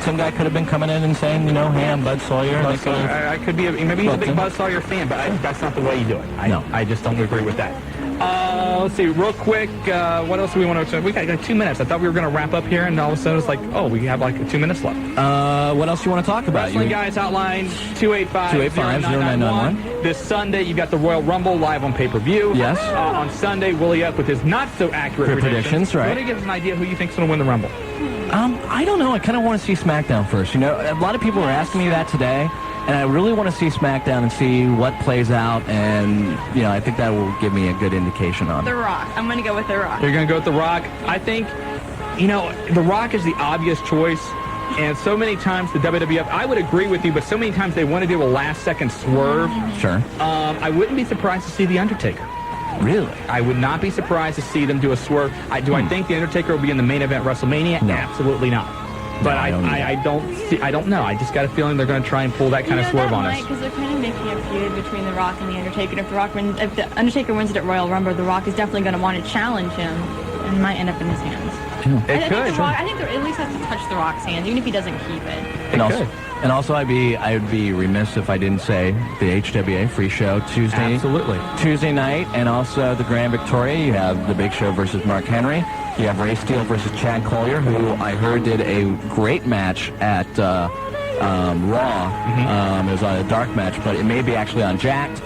Some guy could have been coming in and saying, hey, I'm Buzz Sawyer. I could be. Maybe he's a big Buzz Sawyer fan, but that's not the way you do it. I just don't agree with that. Let's see, real quick, what else do we want to... We got 2 minutes. I thought we were going to wrap up here, and all of a sudden it's like, we have like 2 minutes left. What else do you want to talk about? Wrestling Guys Hotline, 285-0991. This Sunday, you've got the Royal Rumble live on pay-per-view. Yes. On Sunday, Willie up with his not-so-accurate predictions. Right. You want to give us an idea who you think's going to win the Rumble? I don't know. I kind of want to see SmackDown first. A lot of people were asking me that today. And I really want to see SmackDown and see what plays out, and, I think that will give me a good indication on it. The Rock. I'm going to go with The Rock. You're going to go with The Rock? I think, The Rock is the obvious choice, and so many times the WWF, I would agree with you, but so many times they want to do a last-second swerve. Sure. I wouldn't be surprised to see The Undertaker. Really? I would not be surprised to see them do a swerve. I think The Undertaker will be in the main event WrestleMania? No. Absolutely not. But I don't know. I just got a feeling they're going to try and pull that kind of swerve on us. Because they're kind of making a feud between The Rock and The Undertaker. And if The Undertaker wins it at Royal Rumble, The Rock is definitely going to want to challenge him, and might end up in his hands. It could. I think they at least have to touch The Rock's hands, even if he doesn't keep it. And also, I'd be remiss if I didn't say the HWA free show Tuesday night, and also the Grand Victoria. You have the Big Show versus Mark Henry. You have Ray Steele versus Chad Collier, who I heard did a great match at Raw. It was on a dark match, but it may be actually on Jacked.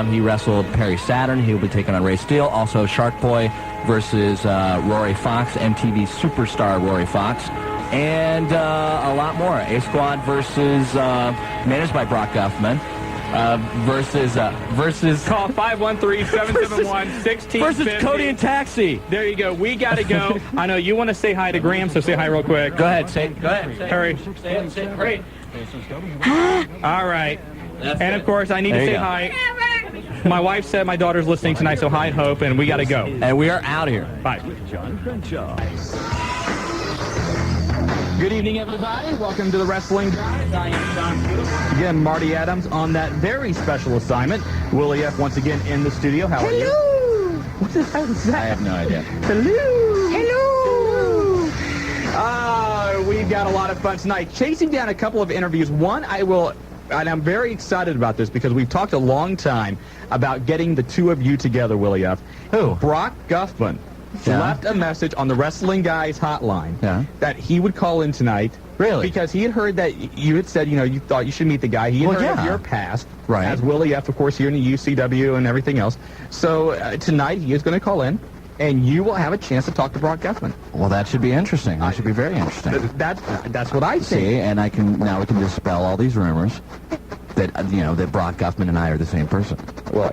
He wrestled Perry Saturn. He'll be taking on Ray Steele. Also, Shark Boy versus Rory Fox, MTV superstar Rory Fox. And a lot more. A-Squad versus managed by Brock Guffman. Versus call 513-771-1650 versus Cody and Taxi. There you go. We got to go. I know you want to say hi to Graham, so say hi real quick. Go ahead. Hurry. Great. All right. And of course, I need to say hi. My wife said my daughter's listening tonight, so hi, Hope, and we got to go. And we are out here. Bye. John Crenshaw. Good evening, everybody. Welcome to the Wrestling Guys. I am Shawn. Again, Marty Adams on that very special assignment. Willie F. once again in the studio. How are you? Hello. What the hell is that? I have no idea. Hello. Hello. We've got a lot of fun tonight. Chasing down a couple of interviews. One, and I'm very excited about this because we've talked a long time about getting the two of you together, Willie F. Who? Brock Guffman. Yeah. Left a message on the Wrestling Guys hotline that he would call in tonight. Really? Because he had heard that you had said, you thought you should meet the guy. He had heard of your past, as Willie F., of course, here in the UCW and everything else. So tonight he is going to call in, and you will have a chance to talk to Brock Guffman. Well, that should be interesting. That should be very interesting. That's what I think. See, and now we can dispel all these rumors that that Brock Guffman and I are the same person. Well,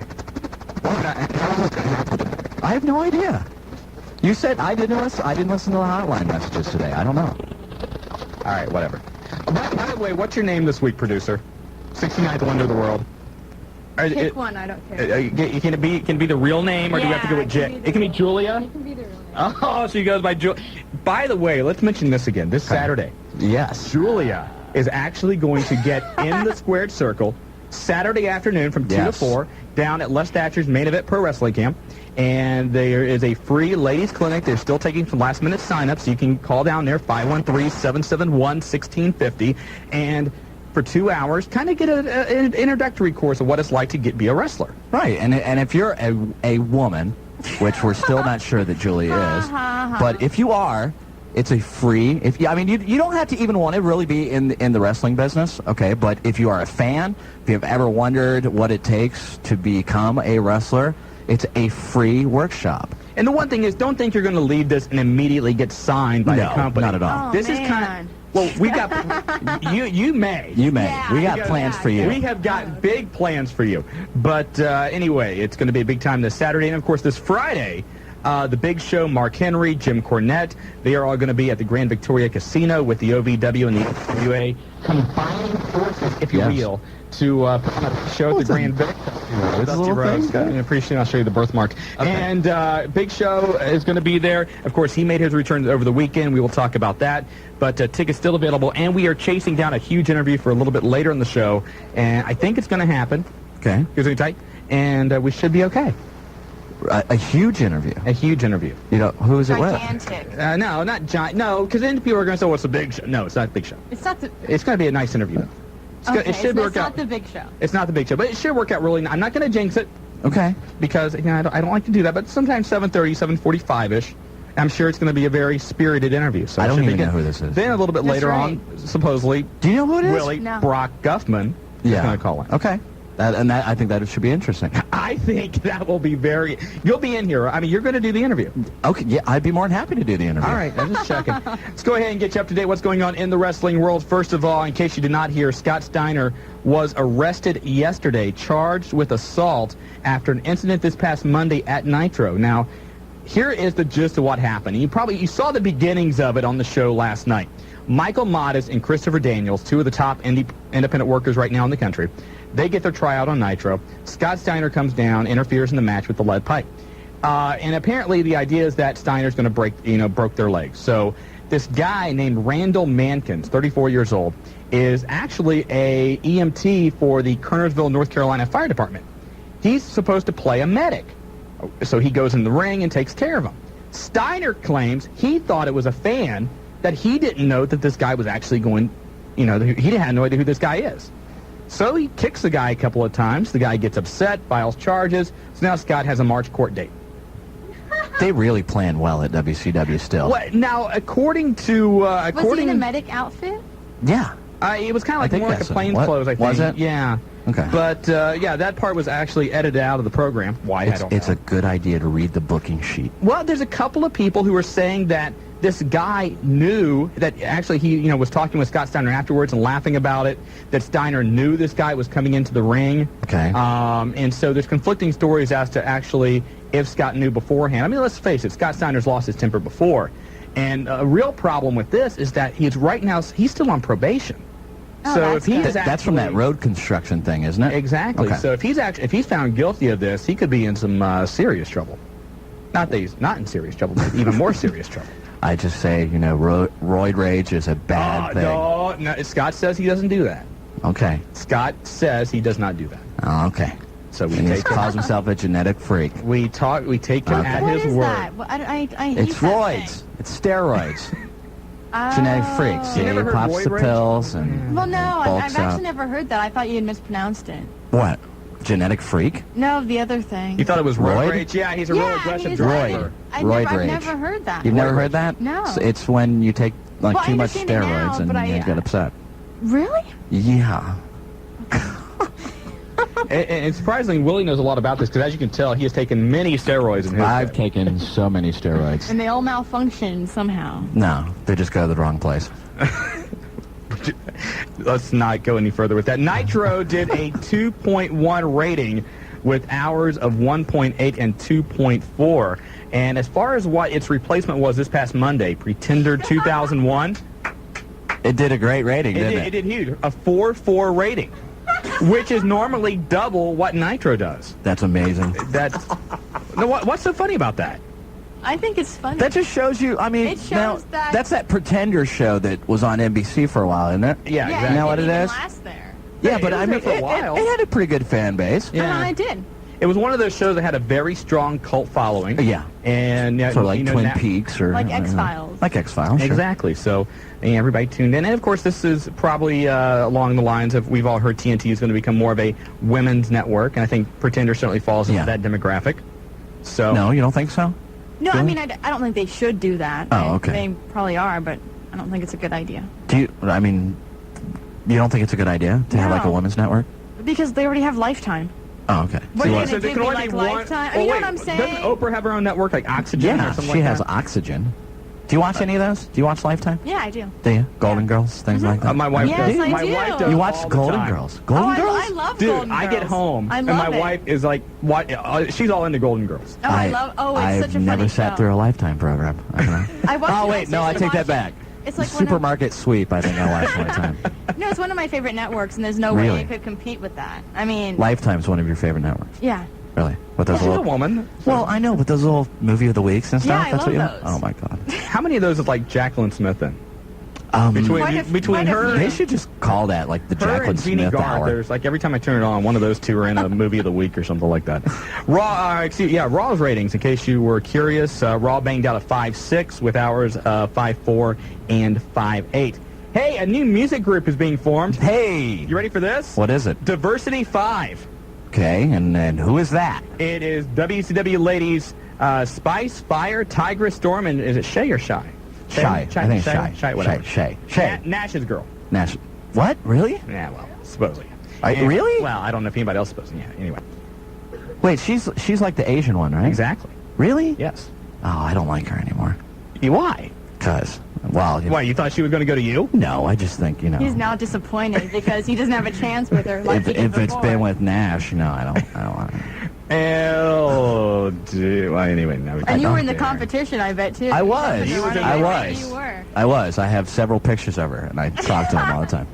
I have no idea. You said I didn't listen to the hotline messages today. I don't know. All right, whatever. By the way, what's your name this week, producer? 69th wonder of the world. Pick one, I don't care. Can it be the real name, or do we have to go with J? It can be Julia? It can be the real name. Oh, so he goes by Julia. By the way, let's mention this again. This Saturday. Yes. Julia is actually going to get in the squared circle Saturday afternoon from 2 to 4 down at Les Thatcher's Main Event Pro Wrestling Camp. And there is a free ladies clinic. They're still taking some last-minute sign-ups. So you can call down there, 513-771-1650. And for 2 hours, kind of get an introductory course of what it's like to be a wrestler. Right. And if you're a woman, which we're still not sure that Julia is, but if you are, it's a free. You don't have to even want to really be in the wrestling business, okay? But if you are a fan, if you've ever wondered what it takes to become a wrestler, it's a free workshop. And the one thing is, don't think you're going to leave this and immediately get signed by the company. Not at all. This is kind of... Well, we got... you may. You may. Yeah, we got plans for you. We have got big plans for you. But anyway, it's going to be a big time this Saturday. And, of course, this Friday... the Big Show, Mark Henry, Jim Cornette, they are all going to be at the Grand Victoria Casino with the OVW and the NWA combining forces, if you will, to put on a show at the Grand Vic. Dusty Rhodes. I appreciate it. I'll show you the birthmark. Okay. And Big Show is going to be there. Of course, he made his return over the weekend. We will talk about that. But tickets still available. And we are chasing down a huge interview for a little bit later in the show. And I think it's going to happen. Okay. Here's me tight. And we should be okay. A huge interview. A huge interview. Who is it with? Gigantic. No, not giant. No, because then people are going to say, "What's the Big Show?" No, it's not the Big Show. It's not the... It's going to be a nice interview, though. It's not the Big Show. It's not the Big Show, but it should work out really. I'm not going to jinx it. Okay. Because I don't like to do that, but sometimes 7:30, 7:45-ish. I'm sure it's going to be a very spirited interview. So I don't even know who this is. Then a little bit later on, supposedly, do you know who it is? Willie Brock Guffman is going to call in. Okay. I think that should be interesting. I think that will be very... You'll be in here. I mean, you're going to do the interview. Okay, yeah, I'd be more than happy to do the interview. All right, I'm just checking. Let's go ahead and get you up to date what's going on in the wrestling world. First of all, in case you did not hear, Scott Steiner was arrested yesterday, charged with assault after an incident this past Monday at Nitro. Now, here is the gist of what happened. You saw the beginnings of it on the show last night. Michael Modest and Christopher Daniels, two of the top independent workers right now in the country, they get their tryout on Nitro. Scott Steiner comes down, interferes in the match with the lead pipe. And apparently the idea is that Steiner's going to broke their legs. So this guy named Randall Mankins, 34 years old, is actually a EMT for the Kernersville, North Carolina Fire Department. He's supposed to play a medic. So he goes in the ring and takes care of him. Steiner claims he thought it was a fan, that he didn't know that this guy was actually going, he had no idea who this guy is. So he kicks the guy a couple of times. The guy gets upset, files charges. So now Scott has a March court date. They really plan well at WCW still. Well, now, according to... was he in a medic outfit? Yeah. It was kind of like more like a plainclothes, I think. Was it? Yeah. Okay. But, that part was actually edited out of the program. Why, I don't know. It's a good idea to read the booking sheet. Well, there's a couple of people who are saying that this guy knew that actually he, was talking with Scott Steiner afterwards and laughing about it, that Steiner knew this guy was coming into the ring. Okay. And so there's conflicting stories as to actually if Scott knew beforehand. I mean, let's face it, Scott Steiner's lost his temper before. And a real problem with this is that he's still on probation. Oh, so if he's that's from that road construction thing, isn't it? Exactly. Okay. So if he's found guilty of this, he could be in some serious trouble. Not that he's not in serious trouble, but even more serious trouble. I just say, roid rage is a bad thing. No, Scott says he doesn't do that. Okay. Scott says he does not do that. Oh, okay. So he calls himself a genetic freak. We take him at his word. What is that? I hate It's that roids. thing. It's steroids. Genetic freaks. You Yeah, never he heard pops roid the rage? pills and Well, no, I've bulks actually up. never heard that. I thought you had mispronounced it. What? Genetic freak? No, the other thing. You thought it was Roid? roid rage? Yeah, he's a real aggressive driver. I've Roid rage. never heard that. You've never heard that? No. So it's when you take Well, I too much understand it now, steroids but and you get upset. Really? Yeah. And surprisingly, Willie knows a lot about this because, as you can tell, he has taken many steroids in his I've day. taken so many steroids. And they all malfunction somehow. No, they just go to the wrong place. Let's not go any further with that. Nitro did a 2.1 rating with hours of 1.8 and 2.4. And as far as what its replacement was this past Monday, Pretender 2001, it did a great rating, didn't it? It did huge. A 4.4 rating, which is normally double what Nitro does. That's amazing. What's so funny about that? I think it's funny. That just shows you, it shows that... that's that Pretender show that was on NBC for a while, isn't it? Yeah, exactly. You know what it is? Last there. Yeah, but I mean, for a while. it had a pretty good fan base. Yeah. I did. It was one of those shows that had a very strong cult following. Yeah. And sort of like Twin Peaks or... Like X-Files. Like X-Files, sure. Exactly. So everybody tuned in. And, of course, this is probably along the lines of we've all heard TNT is going to become more of a women's network. And I think Pretender certainly falls into that demographic. So No, you don't think so? No, I mean, I don't think they should do that. Oh, okay. They probably are, but I don't think it's a good idea. You don't think it's a good idea to have like a No. women's network? Because they already have Lifetime. Oh, okay. What are you So going to there give can me, only like, be one- Lifetime? You know what I'm saying? Doesn't Oprah have her own network, like Oxygen or Yeah, something she like has that? Oxygen. Do you watch any of those? Do you watch Lifetime? Yeah, I do. Do you? Golden Girls, things like that? My wife Yes, does. I My do. wife does You watch all the Golden time. Girls? Golden Girls? I love Dude, Golden Girls. I get home, I and love my it. wife is like, "What?" She's all into Golden Girls. Oh, I love. Oh, it's such a funny never sat show. through a Lifetime program. I don't know. I watched Oh, it. wait, no, I take that back. It's like one of, Supermarket Sweep, I think I watched Lifetime. no, it's one of my favorite networks, and there's no Really? way it could compete with that. I mean, Lifetime's one of your favorite networks. yeah. Really? With those She's a little... woman. Well, I know, but those little movie of the weeks and stuff. Yeah, I that's what love you those. Oh my god. How many of those is like Jacqueline Smith in? Between quite a her, few. They should just call that like the her Jacqueline and Jeannie Smith Garth, hour. there's like every time I turn it on, one of those two are in a movie of the week or something like that. Raw's ratings, in case you were curious, Raw banged out a 5.6 with hours 5.4 and 5.8. Hey, a new music group is being formed. Hey! You ready for this? What is it? Diversity 5. Okay, and who is that? It is WCW ladies Spice, Fire, Tigress, Storm, and is it Shay or Shy? Shy. I think Shy. Shy, whatever. Shay. Nash's girl. Nash. What? Really? Yeah, well, supposedly. Really? Well, I don't know if anybody else supposed. Yeah, anyway. Wait, she's like the Asian one, right? Exactly. Really? Yes. Oh, I don't like her anymore. Why? Because, well... Why, you thought she was going to go to you? No, I just think, He's now disappointed because he doesn't have a chance with her. Like he did if it's before. been with Nash, no, I don't want it. Oh, dude. Well, anyway. No, And you were in the competition, I bet, too. I was. You were in I the- was. You were. I was. I have several pictures of her, and I talk to them all the time.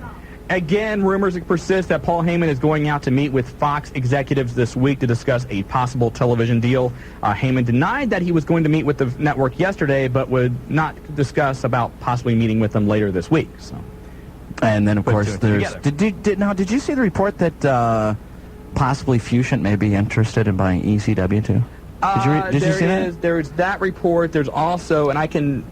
Again, rumors persist that Paul Heyman is going out to meet with Fox executives this week to discuss a possible television deal. Heyman denied that he was going to meet with the network yesterday, but would not discuss about possibly meeting with them later this week. So, and then, of Put course, two and two there's... together. Did you see the report that possibly Fusion may be interested in buying ECW, too? Did you see that? There's that report. There's also, and I can't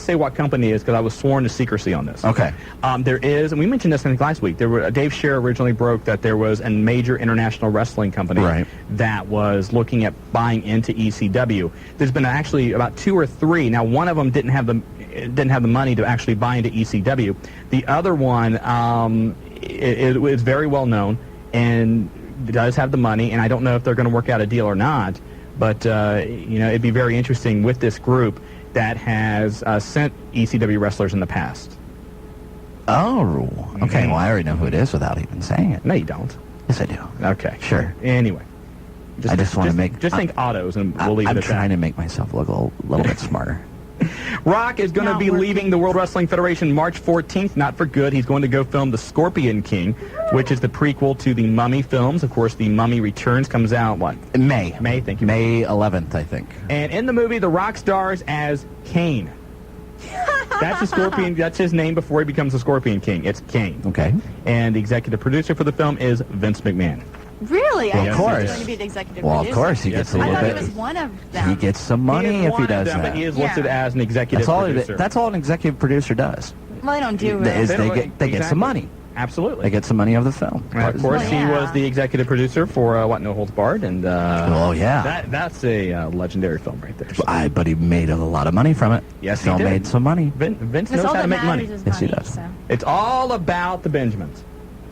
say what company it is because I was sworn to secrecy on this. Okay. There is, and we mentioned this I think last week. Dave Scherer originally broke that there was a major international wrestling company that was looking at buying into ECW. There's been actually about 2 or 3. Now, one of them didn't have the money to actually buy into ECW. The other one is very well known and does have the money, and I don't know if they're going to work out a deal or not. But it'd be very interesting with this group that has sent ECW wrestlers in the past. Oh, okay. Well, I already know who it is without even saying it. No, you don't. Yes, I do. Okay. Sure. Anyway. I just want to make... Just think autos, and we'll leave it at that. I'm trying to make myself look a little bit smarter. Rock is going to be leaving the World Wrestling Federation March 14th, not for good. He's going to go film The Scorpion King, which is the prequel to the Mummy films. Of course, The Mummy Returns comes out, what? May. May, thank you. May 11th, I think. And in the movie, The Rock stars as Kane. That's the Scorpion. That's his name before he becomes the Scorpion King. It's Kane. Okay. And the executive producer for the film is Vince McMahon. Really? Well, I of thought he course. was going to be the executive Well, producer. of course, he gets a little I thought bit. he was one of them. He gets some money if he does them, that. But he is listed as an executive producer. That's all an executive producer does. Well, they don't do Is it. they get some money. Absolutely. They get some money of the film. And of course, he was the executive producer for What No Holds Barred, and oh yeah, that's a legendary film right there. So. But he made a lot of money from it. Yes, film he did. made some money. Vince knows how to make money. Yes, he does. So. It's all about the Benjamins.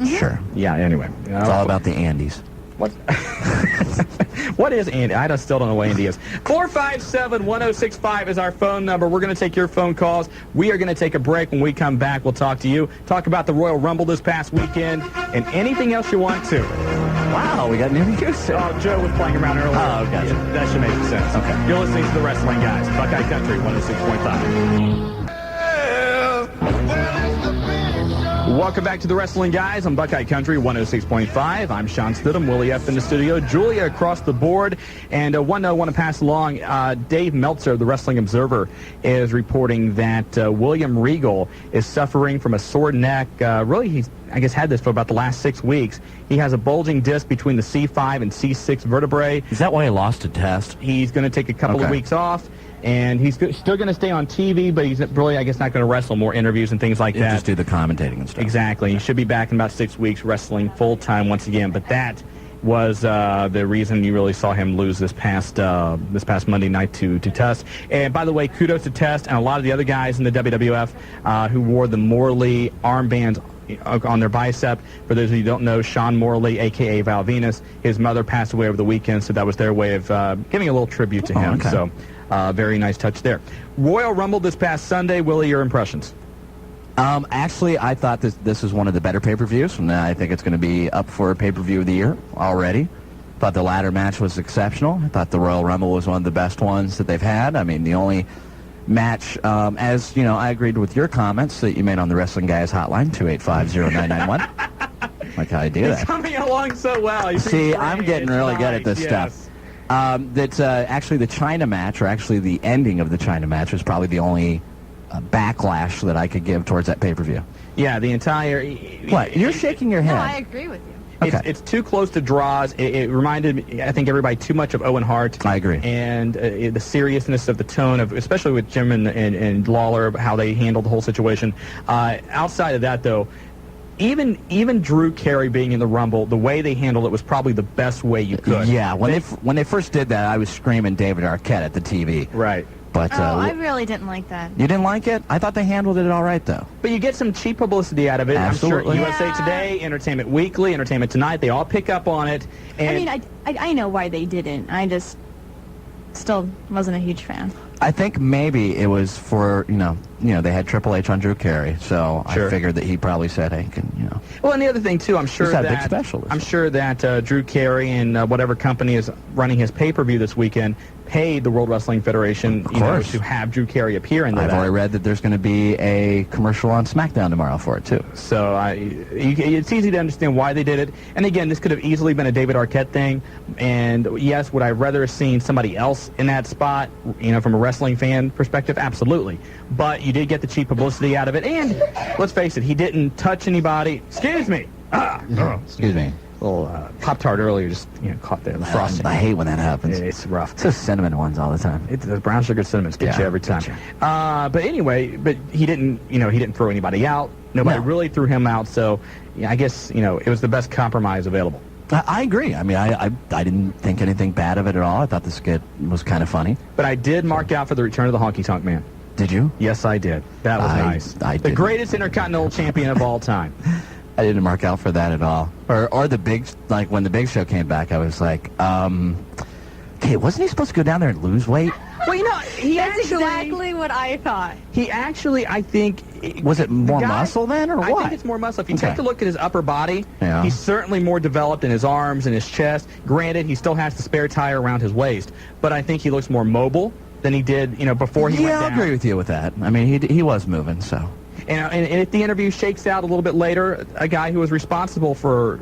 Sure. Yeah. Anyway, it's all about the Andes. What? What is Andy? I still don't know what Andy is. 457-1065 is our phone number. We're going to take your phone calls. We are going to take a break. When we come back, we'll talk to you. Talk about the Royal Rumble this past weekend and anything else you want to. Wow, we got new music. Oh, Joe was playing around earlier. Oh, gotcha. Yeah, that should make sense. Okay. You're listening to The Wrestling Guys, Buckeye Country 106.5. Welcome back to The Wrestling Guys on Buckeye Country 106.5. I'm Shawn Stidham, Willie F. in the studio, Julia across the board. And one note I want to pass along, Dave Meltzer, the Wrestling Observer, is reporting that William Regal is suffering from a sore neck. Really, he's, I guess, had this for about the last 6 weeks. He has a bulging disc between the C5 and C6 vertebrae. Is that why he lost a test? He's going to take a couple of weeks off. And he's still going to stay on TV, but he's really, I guess, not going to wrestle. More interviews and things like that. Just do the commentating and stuff. Exactly. He should be back in about 6 weeks wrestling full-time once again. But that was the reason you really saw him lose this past Monday night to Test. And by the way, kudos to Test and a lot of the other guys in the WWF who wore the Morley armbands on their bicep. For those of you who don't know, Shawn Morley, a.k.a. Val Venus, his mother passed away over the weekend, so that was their way of giving a little tribute to him. Okay. So very nice touch there. Royal Rumble this past Sunday. Willie, your impressions? Actually, I thought this was one of the better pay-per-views, and I think it's going to be up for pay-per-view of the year already. Thought the ladder match was exceptional. I thought the Royal Rumble was one of the best ones that they've had. I mean, the only match, as you know, I agreed with your comments that you made on the Wrestling Guys hotline, 285-0991. Like how I do that. It's coming along so well. See, I'm getting really good at this stuff. That's actually the China match, or actually the ending of the China match, was probably the only backlash that I could give towards that pay-per-view. Yeah, the entire... What? You're shaking your head. No, I agree with you. Okay. It's too close to draws. It reminded, I think, everybody too much of Owen Hart. I agree. And the seriousness of the tone of, especially with Jim and Lawler, how they handled the whole situation. Outside of that, though, even Drew Carey being in the Rumble, the way they handled it was probably the best way you could. Yeah, when they first did that, I was screaming David Arquette at the TV. Right. But I really didn't like that. You didn't like it? I thought they handled it all right, though. But you get some cheap publicity out of it. Absolutely. I'm sure USA Today, Entertainment Weekly, Entertainment Tonight, they all pick up on it. And I mean, I know why they didn't. I just still wasn't a huge fan. I think maybe it was for, you know, they had Triple H on Drew Carey, so Sure. I figured that he probably said, hey, Well, and the other thing, too, I'm sure He's got a big that specialist. I'm sure that Drew Carey and whatever company is running his pay-per-view this weekend paid the World Wrestling Federation to have Drew Carey appear in that. I've already read that there's going to be a commercial on SmackDown tomorrow for it, too. So it's easy to understand why they did it. And again, this could have easily been a David Arquette thing. And yes, would I rather have seen somebody else in that spot, from a wrestling fan perspective? Absolutely. But you did get the cheap publicity out of it. And let's face it, he didn't touch anybody. Excuse me. Excuse me. Little Pop-Tart earlier just caught the frosting. I hate when that happens. It's rough. It's those cinnamon ones all the time. The brown sugar cinnamons get you every time. But anyway, he didn't throw anybody out. Nobody really threw him out. So I guess it was the best compromise available. I agree. I mean, I didn't think anything bad of it at all. I thought the skit was kind of funny. But I did mark out for the return of the Honky Tonk Man. Did you? Yes, I did. That was nice. The greatest Intercontinental Champion of all time. I didn't mark out for that at all. Or the big, like when the Big Show came back, I was like, okay, wasn't he supposed to go down there and lose weight? Well, That's exactly what I thought. He actually, I think... Was it more muscle then, or what? I think it's more muscle. If you take a look at his upper body, Yeah. he's certainly more developed in his arms and his chest. Granted, he still has the spare tire around his waist, but I think he looks more mobile. than he did, before he went down. Yeah, I agree with you with that. I mean, he was moving, so. And if the interview shakes out a little bit later, a guy who was responsible for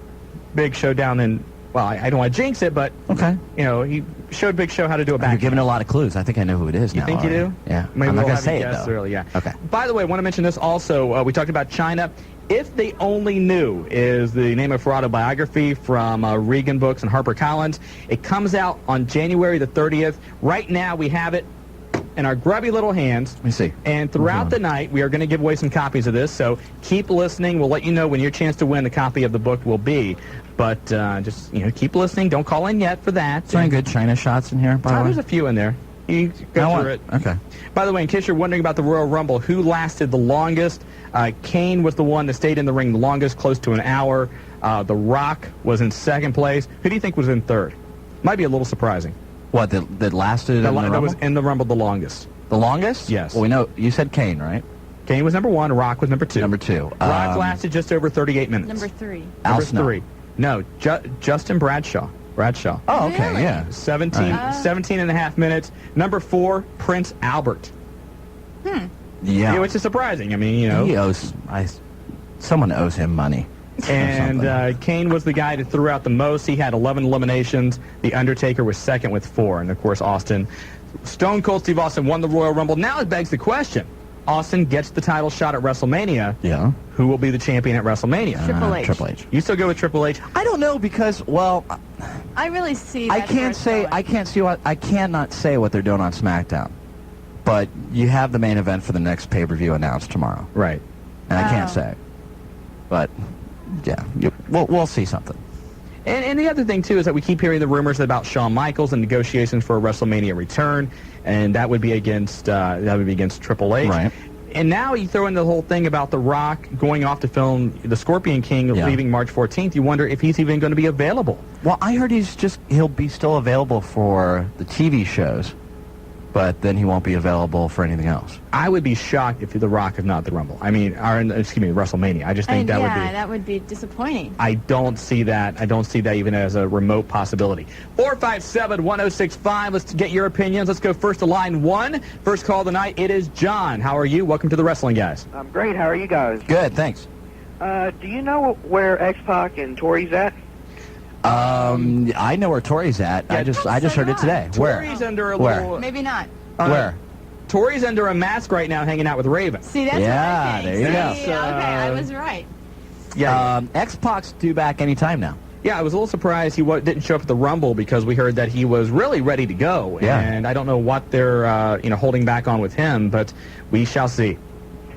Big Show down in, well, I don't want to jinx it, but, okay. He showed Big Show how to do a back. You're giving a lot of clues. I think I know who it is now. You think you do? Yeah. Maybe I'm not we'll going to have say you it, guess though. early, yeah. Okay. By the way, I want to mention this also. We talked about China. If They Only Knew is the name of her autobiography from Regan Books and HarperCollins. It comes out on January the 30th. Right now, we have it in our grubby little hands. Let me see. And throughout the night, we are going to give away some copies of this. So keep listening. We'll let you know when your chance to win a copy of the book will be. But just, keep listening. Don't call in yet for that. Is there any good China shots in here, by the way? There's a few in there. You go through it. Okay. By the way, in case you're wondering about the Royal Rumble, who lasted the longest? Kane was the one that stayed in the ring the longest, close to an hour. The Rock was in second place. Who do you think was in third? Might be a little surprising. What, that lasted in the Rumble? That was in the Rumble the longest. The longest? Yes. Well, we know, you said Kane, right? Kane was number 1, Rock was number 2. Number 2. Rock lasted just over 38 minutes. Number 3. Number 3. No, Justin Bradshaw. Oh, okay, Really? yeah. 17 and a half minutes. Number 4, Prince Albert. Yeah. Which is surprising. I mean, He owes, someone owes him money. And Kane was the guy that threw out the most. He had 11 eliminations. The Undertaker was second with 4. And, of course, Stone Cold Steve Austin won the Royal Rumble. Now it begs the question. Austin gets the title shot at WrestleMania. Yeah. Who will be the champion at WrestleMania? Triple H. Triple H. You still go with Triple H? I don't know because, well, I really see. I cannot say what they're doing on SmackDown. But you have the main event for the next pay-per-view announced tomorrow. Right. And I can't say. But, yeah, we'll see something. And the other thing, too, is that we keep hearing the rumors about Shawn Michaels and negotiations for a WrestleMania return, and that would be against Triple H. Right. And now you throw in the whole thing about The Rock going off to film The Scorpion King, leaving March 14th. You wonder if he's even going to be available. Well, I heard he'll be still available for the TV shows, but then he won't be available for anything else. I would be shocked if The Rock is not the Rumble. I mean, WrestleMania. I just think that would be disappointing. I don't see that. I don't see that even as a remote possibility. 457-1065. Let's get your opinions. Let's go first to line 1. First call of the night. It is John. How are you? Welcome to the Wrestling Guys. I'm great. How are you guys? Good, thanks. Do you know where X-Pac and Tori's at? I know where Tori's at. Yeah, I just heard it today. Tori's under a little... Maybe not. Where? Tori's under a mask right now hanging out with Raven. See, that's what I think. there you go. See, okay, I was right. Yeah. X-Pac's due back anytime now. Yeah, I was a little surprised he didn't show up at the Rumble because we heard that he was really ready to go. Yeah. And I don't know what they're holding back on with him, but we shall see.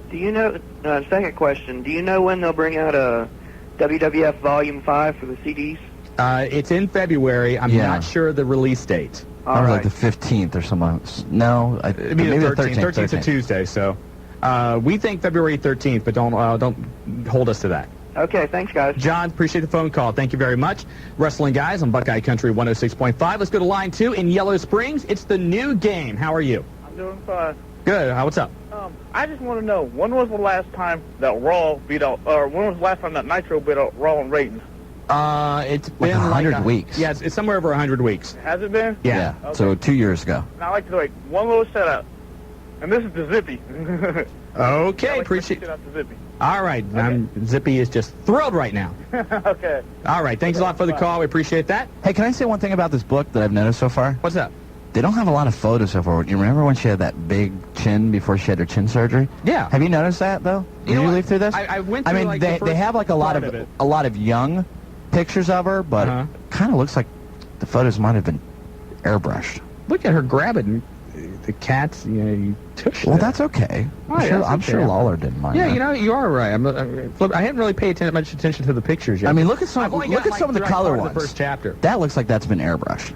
Do you know, second question, do you know when they'll bring out a WWF Volume 5 for the CDs? It's in February. I'm not sure the release date. All right. Like the 15th or something. No, maybe the 13th. 13th is Tuesday, so we think February 13th, but don't hold us to that. Okay, thanks, guys. John, appreciate the phone call. Thank you very much. Wrestling Guys on Buckeye Country 106.5. Let's go to line 2 in Yellow Springs. It's the new game. How are you? I'm doing fine. Good. What's up? I just want to know, when was the last time that Raw beat out, or when was the last time that Nitro beat out Raw in ratings? It's been 100 weeks. Yeah, it's somewhere over 100 weeks. Has it been? Yeah. Okay. So 2 years ago. Now I like to do one little shout out, and this is to Zippy. Okay, appreciate it. Zippy. All right, Okay. Zippy is just thrilled right now. Okay. All right, thanks a lot for the call. We appreciate that. Hey, can I say one thing about this book that I've noticed so far? What's up? They don't have a lot of photos so far. You remember when she had that big chin before she had her chin surgery? Yeah. Have you noticed that though? Did you leaf through this? I went through. I mean, they have like a lot of young pictures of her, but it kind of looks like the photos might have been airbrushed. Look at her grabbing the cats. You tush. Well, that's okay. I'm sure Lawler didn't mind. Yeah, you are right. I hadn't really paid much attention to the pictures yet. I mean, look at some of the color ones. The first chapter. That looks like that's been airbrushed.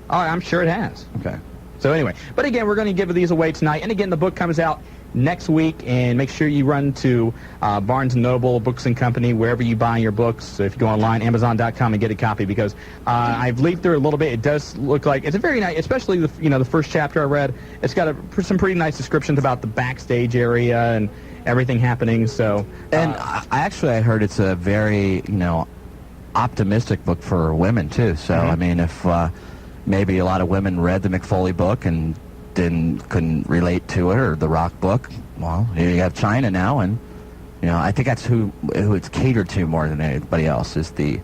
Oh, I'm sure it has. Okay. So anyway, but again, we're going to give these away tonight. And again, the book comes out next week, and make sure you run to Barnes & Noble, Books & Company, wherever you buy your books. So if you go online, Amazon.com, and get a copy, because I've leafed through it a little bit. It does look like it's a very nice, especially the first chapter I read. It's got some pretty nice descriptions about the backstage area and everything happening. So and I heard it's a very optimistic book for women too. So I mean, if maybe a lot of women read the McFoley book and couldn't relate to it, or the Rock book. Well, here you have China now, and I think that's who it's catered to more than anybody else is the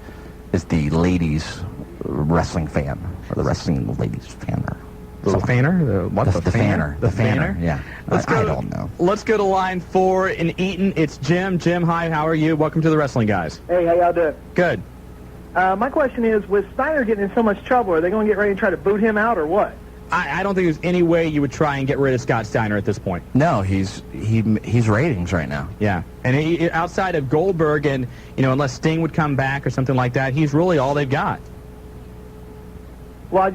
ladies wrestling fan, or the wrestling ladies fanner. The fanner? The fanner. The fanner, yeah. I don't know. Let's go to line 4 in Eaton. It's Jim. Jim, hi, how are you? Welcome to the Wrestling Guys. Hey, how y'all doing? Good. My question is, with Steiner getting in so much trouble, are they going to get ready to try to boot him out, or what? I don't think there's any way you would try and get rid of Scott Steiner at this point. No, he's ratings right now. Yeah, and outside of Goldberg, and unless Sting would come back or something like that, he's really all they've got. Well,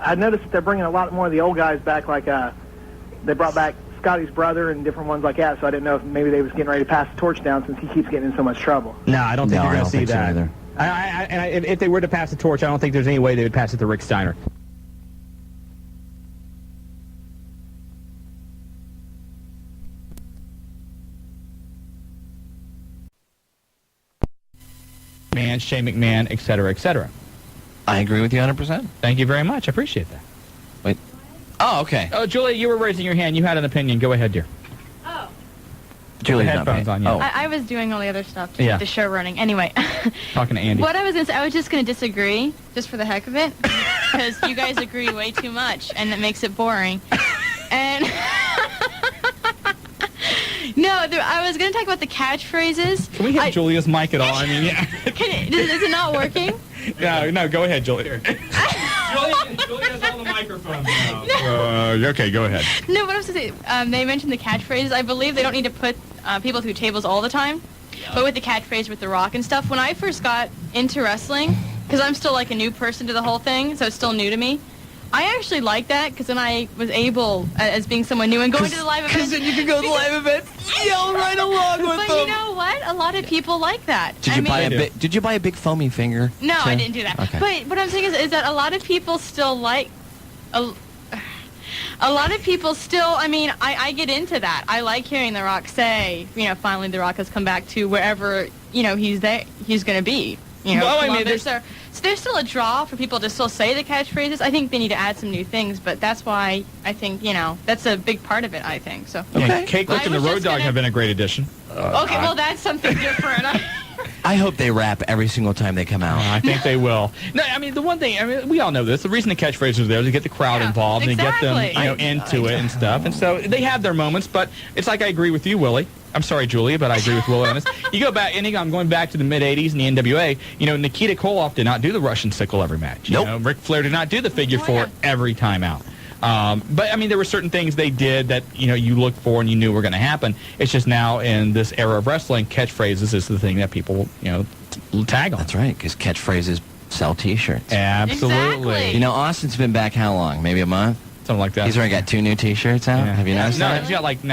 I noticed that they're bringing a lot more of the old guys back, like they brought back Scotty's brother and different ones like that, so I didn't know if maybe they was getting ready to pass the torch down since he keeps getting in so much trouble. No, I don't think you're going to see that. So either. If they were to pass the torch, I don't think there's any way they would pass it to Rick Steiner. Shane McMahon, et cetera, et cetera. I agree with you 100%. Thank you very much. I appreciate that. Wait. Oh, okay. Oh, Julia, you were raising your hand. You had an opinion. Go ahead, dear. Oh. Julie's headphones on. Oh. I was doing all the other stuff to keep the show running. Anyway. Talking to Andy. What I was going to say, I was just going to disagree, just for the heck of it, because you guys agree way too much, and it makes it boring. And... No, I was going to talk about the catchphrases. Can we hit Julia's mic at all? I mean, yeah. Is it not working? No, go ahead, Julia. Julia's on the microphone now. Okay, go ahead. No, what I was going to say, they mentioned the catchphrases. I believe they don't need to put people through tables all the time. But with the catchphrase with The Rock and stuff, when I first got into wrestling, because I'm still like a new person to the whole thing, so it's still new to me, I actually like that because then I was able, as being someone new and going to the live events. Because then you can go to the live events, yell right along with them. But you know what? A lot of people like that. Did you buy a big foamy finger? No, I didn't do that. Okay. But what I'm saying is that a lot of people still like... A lot of people still, I mean, I get into that. I like hearing The Rock say, finally The Rock has come back to wherever, he's going to be. Well, I mean, so there's still a draw for people to still say the catchphrases. I think they need to add some new things, but that's why I think, that's a big part of it, I think. So. Okay. Cake Lick and the Road Dogg have been a great addition. Okay, well, that's something different. I hope they rap every single time they come out. I think they will. No, I mean, the one thing, we all know this. The reason the catchphrase is there is to get the crowd involved and get them, into it and stuff. And so they have their moments, but it's like I agree with you, Willie. I'm sorry, Julia, but I agree with Willie on this. You go back, and I'm going back to the mid-'80s and the NWA. Nikita Koloff did not do the Russian sickle every match. Nope. Ric Flair did not do the figure four every time out. But, I mean, there were certain things they did that, you looked for and you knew were going to happen. It's just now in this era of wrestling, catchphrases is the thing that people, tag on. That's right, because catchphrases sell T-shirts. Absolutely. Exactly. Austin's been back how long? Maybe a month? Something like that. He's already got 2 new T-shirts out. Yeah. Have you noticed that? He's got like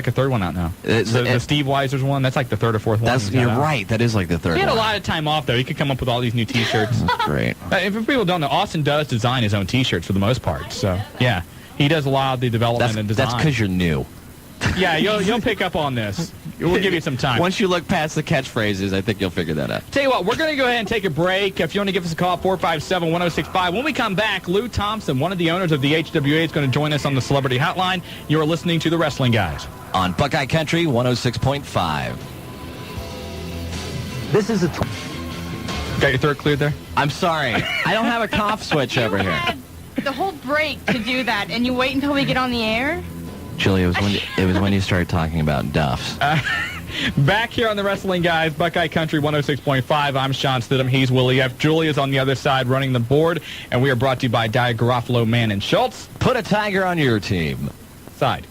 a third one out now. The Steve Weisers one, that's like the third or fourth one. You're right. That is like the third one. He had a lot of time off, though. He could come up with all these new T-shirts. That's great. If people don't know, Austin does design his own T-shirts for the most part. So, yeah. He does a lot of the development and design. That's because you're new. Yeah, you'll pick up on this. We'll give you some time. Once you look past the catchphrases, I think you'll figure that out. Tell you what, we're going to go ahead and take a break. If you want to give us a call, 457-1065. When we come back, Lou Thompson, one of the owners of the HWA, is going to join us on the Celebrity Hotline. You are listening to The Wrestling Guys. On Buckeye Country 106.5. This is Got your throat cleared there? I'm sorry. I don't have a cough switch over here. Had the whole break to do that, and you wait until we get on the air? Julia, it was when you started talking about Duffs. Back here on the Wrestling Guys, Buckeye Country 106.5. I'm Shawn Stidham. He's Willie F. Julia's on the other side running the board, and we are brought to you by Dyer Garofalo, Mann, and Schultz. Put a tiger on your team. Side.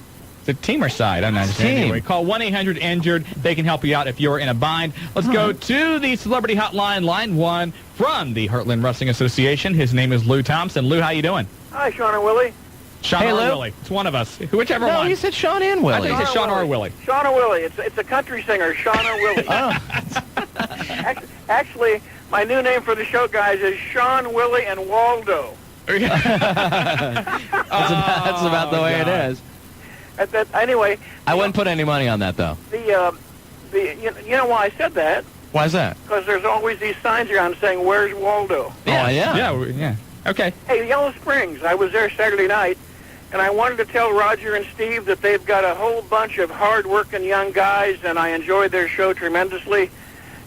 Is it team or side? I'm not sure. Anyway, call 1-800-INJURED. They can help you out if you're in a bind. Let's go to the Celebrity Hotline, line 1, from the Heartland Wrestling Association. His name is Lou Thompson. Lou, how you doing? Hi, Shawn and Willie. Shawn or Willie. It's one of us. Whichever one. No, you said Shawn and Willie. I think it's Shawn or Willie. Shawn or Willie. It's a country singer, Shawn or Willie. Actually, my new name for the show, guys, is Shawn, Willie, and Waldo. That's about the way it is. Anyway. I wouldn't put any money on that, though. You know why I said that? Why is that? Because there's always these signs around saying, "Where's Waldo?" Yeah. Yeah. Okay. Hey, Yellow Springs. I was there Saturday night, And I wanted to tell Roger and Steve that they've got a whole bunch of hard-working young guys, and I enjoy their show tremendously.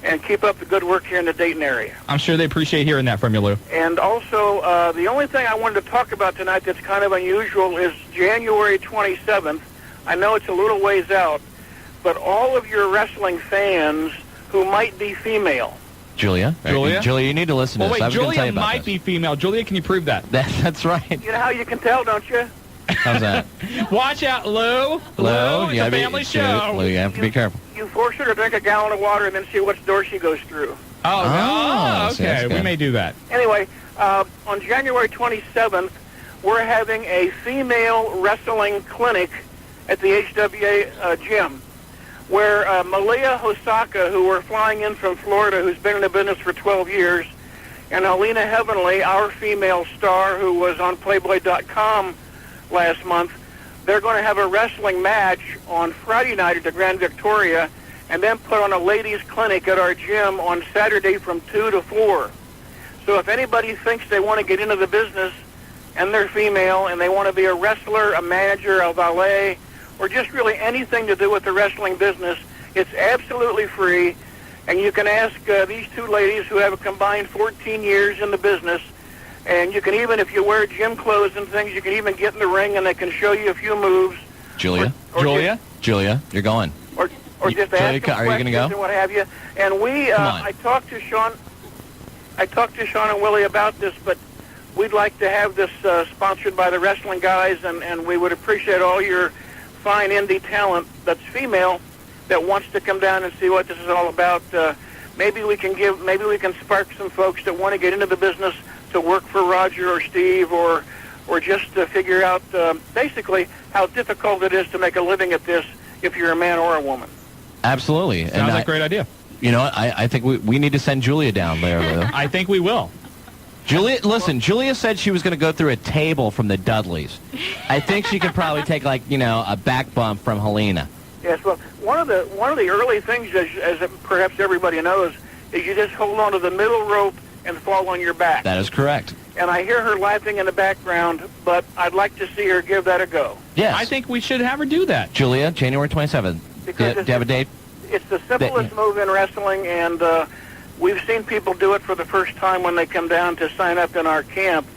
And keep up the good work here in the Dayton area. I'm sure they appreciate hearing that from you, Lou. And also, the only thing I wanted to talk about tonight that's kind of unusual is January 27th. I know it's a little ways out, but all of your wrestling fans who might be female. Julia, you need to listen to this. Wait, I was gonna tell Julia you about might this. be female. Julia, can you prove that? That's right. You know how you can tell, don't you? How's that? Watch out, Lou. Lou, it's a family show. Lou, you have to be careful. You force her to drink a gallon of water and then see which door she goes through. Okay. We may do that. Anyway, on January 27th, we're having a female wrestling clinic at the HWA gym, where Malia Hosaka, who we're flying in from Florida, who's been in the business for 12 years, and Helena Heavenly, our female star who was on Playboy.com last month, they're going to have a wrestling match on Friday night at the Grand Victoria, and then put on a ladies' clinic at our gym on Saturday from 2 to 4. So if anybody thinks they want to get into the business and they're female and they want to be a wrestler, a manager, a valet, or just really anything to do with the wrestling business, it's absolutely free. And you can ask these two ladies who have a combined 14 years in the business. And you can even, if you wear gym clothes and things, you can even get in the ring and they can show you a few moves. Julia, you're going. Or just ask them are you going to go? and what have you. And I talked to Shawn and Willie about this, but we'd like to have this sponsored by the wrestling guys, and we would appreciate all your fine indie talent that's female that wants to come down and see what this is all about. Maybe we can spark some folks that want to get into the business to work for Roger or Steve, or just to figure out basically how difficult it is to make a living at this if you're a man or a woman. Absolutely. Sounds like a great idea. You know what? I think we need to send Julia down there, Lou. I think we will. Julia said she was going to go through a table from the Dudleys. I think she could probably take, a back bump from Helena. Yes, well, one of the early things, as perhaps everybody knows, is you just hold on to the middle rope and fall on your back. That is correct. And I hear her laughing in the background, but I'd like to see her give that a go. Yes. I think we should have her do that. Julia, January 27th. Do you have a date? It's the simplest move in wrestling, and we've seen people do it for the first time when they come down to sign up in our camp.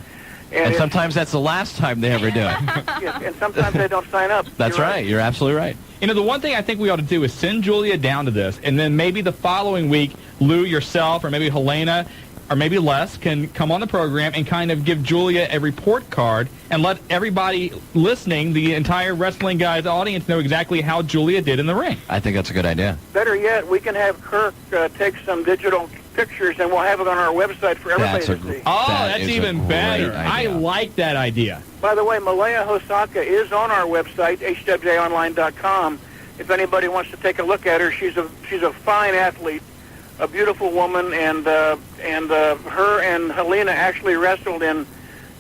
And sometimes that's the last time they ever do it. Yes, and sometimes they don't sign up. That's right. You're absolutely right. You know, the one thing I think we ought to do is send Julia down to this, and then maybe the following week, Lou, yourself, or maybe Helena, or maybe Les can come on the program and kind of give Julia a report card and let everybody listening, the entire Wrestling Guys audience, know exactly how Julia did in the ring. I think that's a good idea. Better yet, we can have Kirk take some digital pictures, and we'll have it on our website for everybody to see. That's even better. I like that idea. By the way, Malia Hosaka is on our website, hwaonline.com. If anybody wants to take a look at her, she's a fine athlete, a beautiful woman, and her and Helena actually wrestled in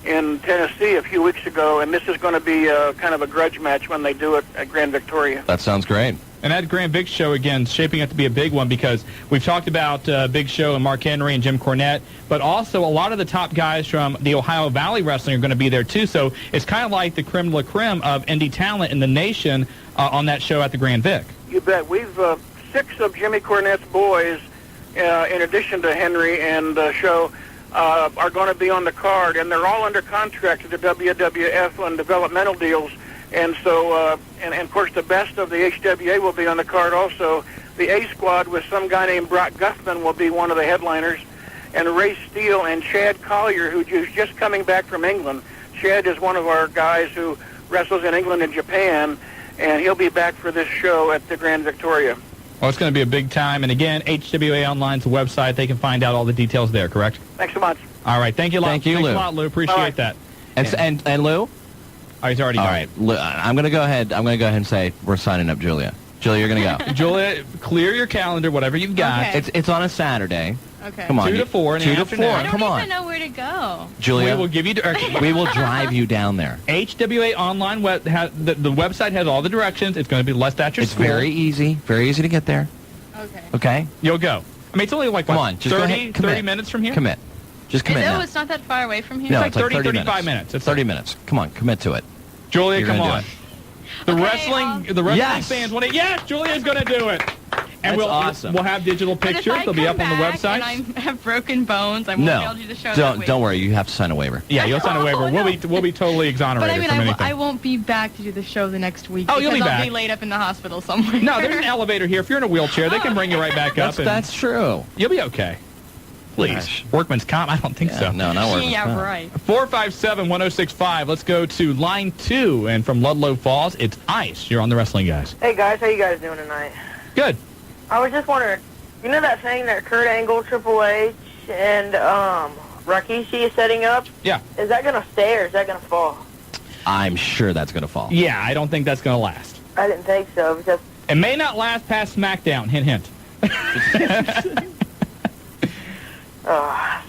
Tennessee a few weeks ago, and this is going to be kind of a grudge match when they do it at Grand Victoria. That sounds great. And that Grand Vic show, again, shaping up to be a big one because we've talked about Big Show and Mark Henry and Jim Cornette, but also a lot of the top guys from the Ohio Valley Wrestling are going to be there, too. So it's kind of like the creme de la creme of indie talent in the nation on that show at the Grand Vic. You bet. We've 6 of Jimmy Cornette's boys, in addition to Henry and Show, are going to be on the card, and they're all under contract to the WWF on developmental deals. And so, and of course, the best of the HWA will be on the card also. The A Squad with some guy named Brock Guffman will be one of the headliners. And Ray Steele and Chad Collier, who's just coming back from England. Chad is one of our guys who wrestles in England and Japan, and he'll be back for this show at the Grand Victoria. Well, it's going to be a big time. And again, HWA Online's website. They can find out all the details there, correct? Thanks so much. All right. Thank you a lot. Thank you, Thanks Lou. a lot, Lou. Appreciate that. And Lou? Oh, he's already gone. All right. I'm going to go ahead and say we're signing up Julia. Julia, you're going to go. Julia, clear your calendar, whatever you've got. Okay. It's on a Saturday. Okay. Come on. 2 to 4 in the afternoon. I don't Come on. even know where to go. Julia, we will give you we will drive you down there. HWA Online, the website has all the directions. It's going to be Les Thatcher It's School. very easy to get there. Okay. Okay? You'll go. I mean, it's only like, Come what, on, just go 30, ahead. 30 minutes from here? Commit. Just commit now. It's not that far away from here? No, It's like 30, 35 minutes. It's 30 minutes. Come on, commit to it. Julia, You're come gonna on. do The wrestling Yes! fans want it. Yes, Julia's going to do it. And That's awesome. We'll have digital But if pictures. I They'll be come up on the back website. and I have broken bones, I won't be able to do the show that week. Don't worry. You have to sign a waiver. Yeah, you'll sign a waiver. Oh, no. We'll be totally But exonerated I mean, from anything. I won't be back to do the show the next week. Oh, you'll be because I'll back. be laid up in the hospital somewhere. No, there's an elevator here. If you're in a wheelchair, they can bring you right back up. That's true. You'll be okay. Please. Gosh. Workman's comp? I don't think so. No, not workman's Yeah, comp. right. 457-1065. Let's go to line 2. And from Ludlow Falls, it's Ice. You're on the Wrestling Guys. Hey guys, how you guys doing tonight? Good. I was just wondering, you know that thing that Kurt Angle, Triple H, and Rikishi is setting up? Yeah. Is that gonna stay or is that gonna fall? I'm sure that's going to fall. Yeah, I don't think that's going to last. I didn't think so because It may not last past SmackDown. Hint, hint.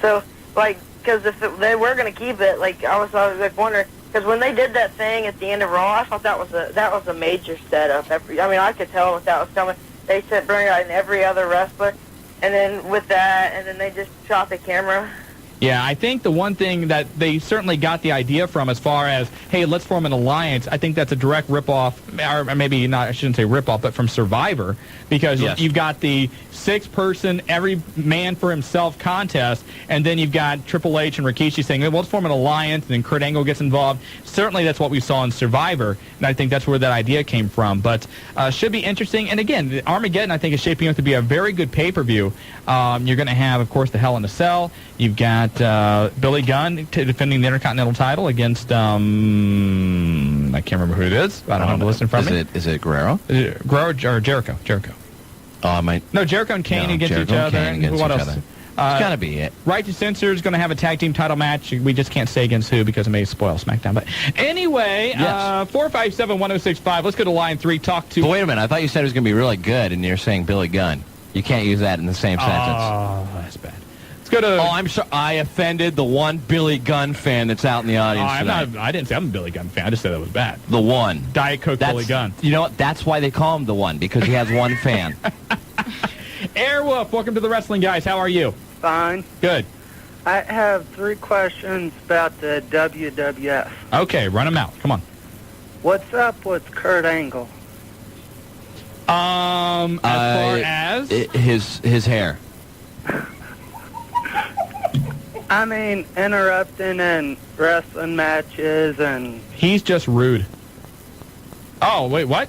so like because if they were gonna keep it, like I was like wondering because when they did that thing at the end of Raw, I thought that was a major setup. I mean, I could tell what that was coming. They said bring out every other wrestler, and then with that, and then they just shot the camera. Yeah, I think the one thing that they certainly got the idea from as far as, hey, let's form an alliance, I think that's a direct ripoff, or maybe not, I shouldn't say ripoff, but from Survivor, because you've got the 6-person, every man for himself contest, and then you've got Triple H and Rikishi saying, well, let's form an alliance, and then Kurt Angle gets involved. Certainly that's what we saw in Survivor, and I think that's where that idea came from. But should be interesting. And again, Armageddon, I think, is shaping up to be a very good pay-per-view. You're going to have, of course, the Hell in a Cell. You've got Billy Gunn defending the Intercontinental title against, I can't remember who it is. I don't have the list in front of me. Is it Guerrero? Guerrero or Jericho? Jericho. Oh, I might. No, Jericho and Kane against each other. And what else? It's got to be it. Right to Censor is going to have a tag team title match. We just can't say against who because it may spoil SmackDown. But anyway, 457-1065. Let's go to line 3. Talk to. But wait a minute. I thought you said it was going to be really good, and you're saying Billy Gunn. You can't use that in the same sentence. Oh, that's bad. Let's go to. Oh, I'm sorry. I offended the one Billy Gunn fan that's out in the audience tonight. I didn't say I'm a Billy Gunn fan. I just said that was bad. The one. Diet Coke Billy Gunn. You know what? That's why they call him the one, because he has one fan. Airwolf, welcome to the Wrestling Guys. How are you? Fine. Good. I have 3 questions about the WWF. Okay, run them out. Come on. What's up with Kurt Angle? As far as his hair. I mean, interrupting in wrestling matches and... He's just rude. Oh, wait, what?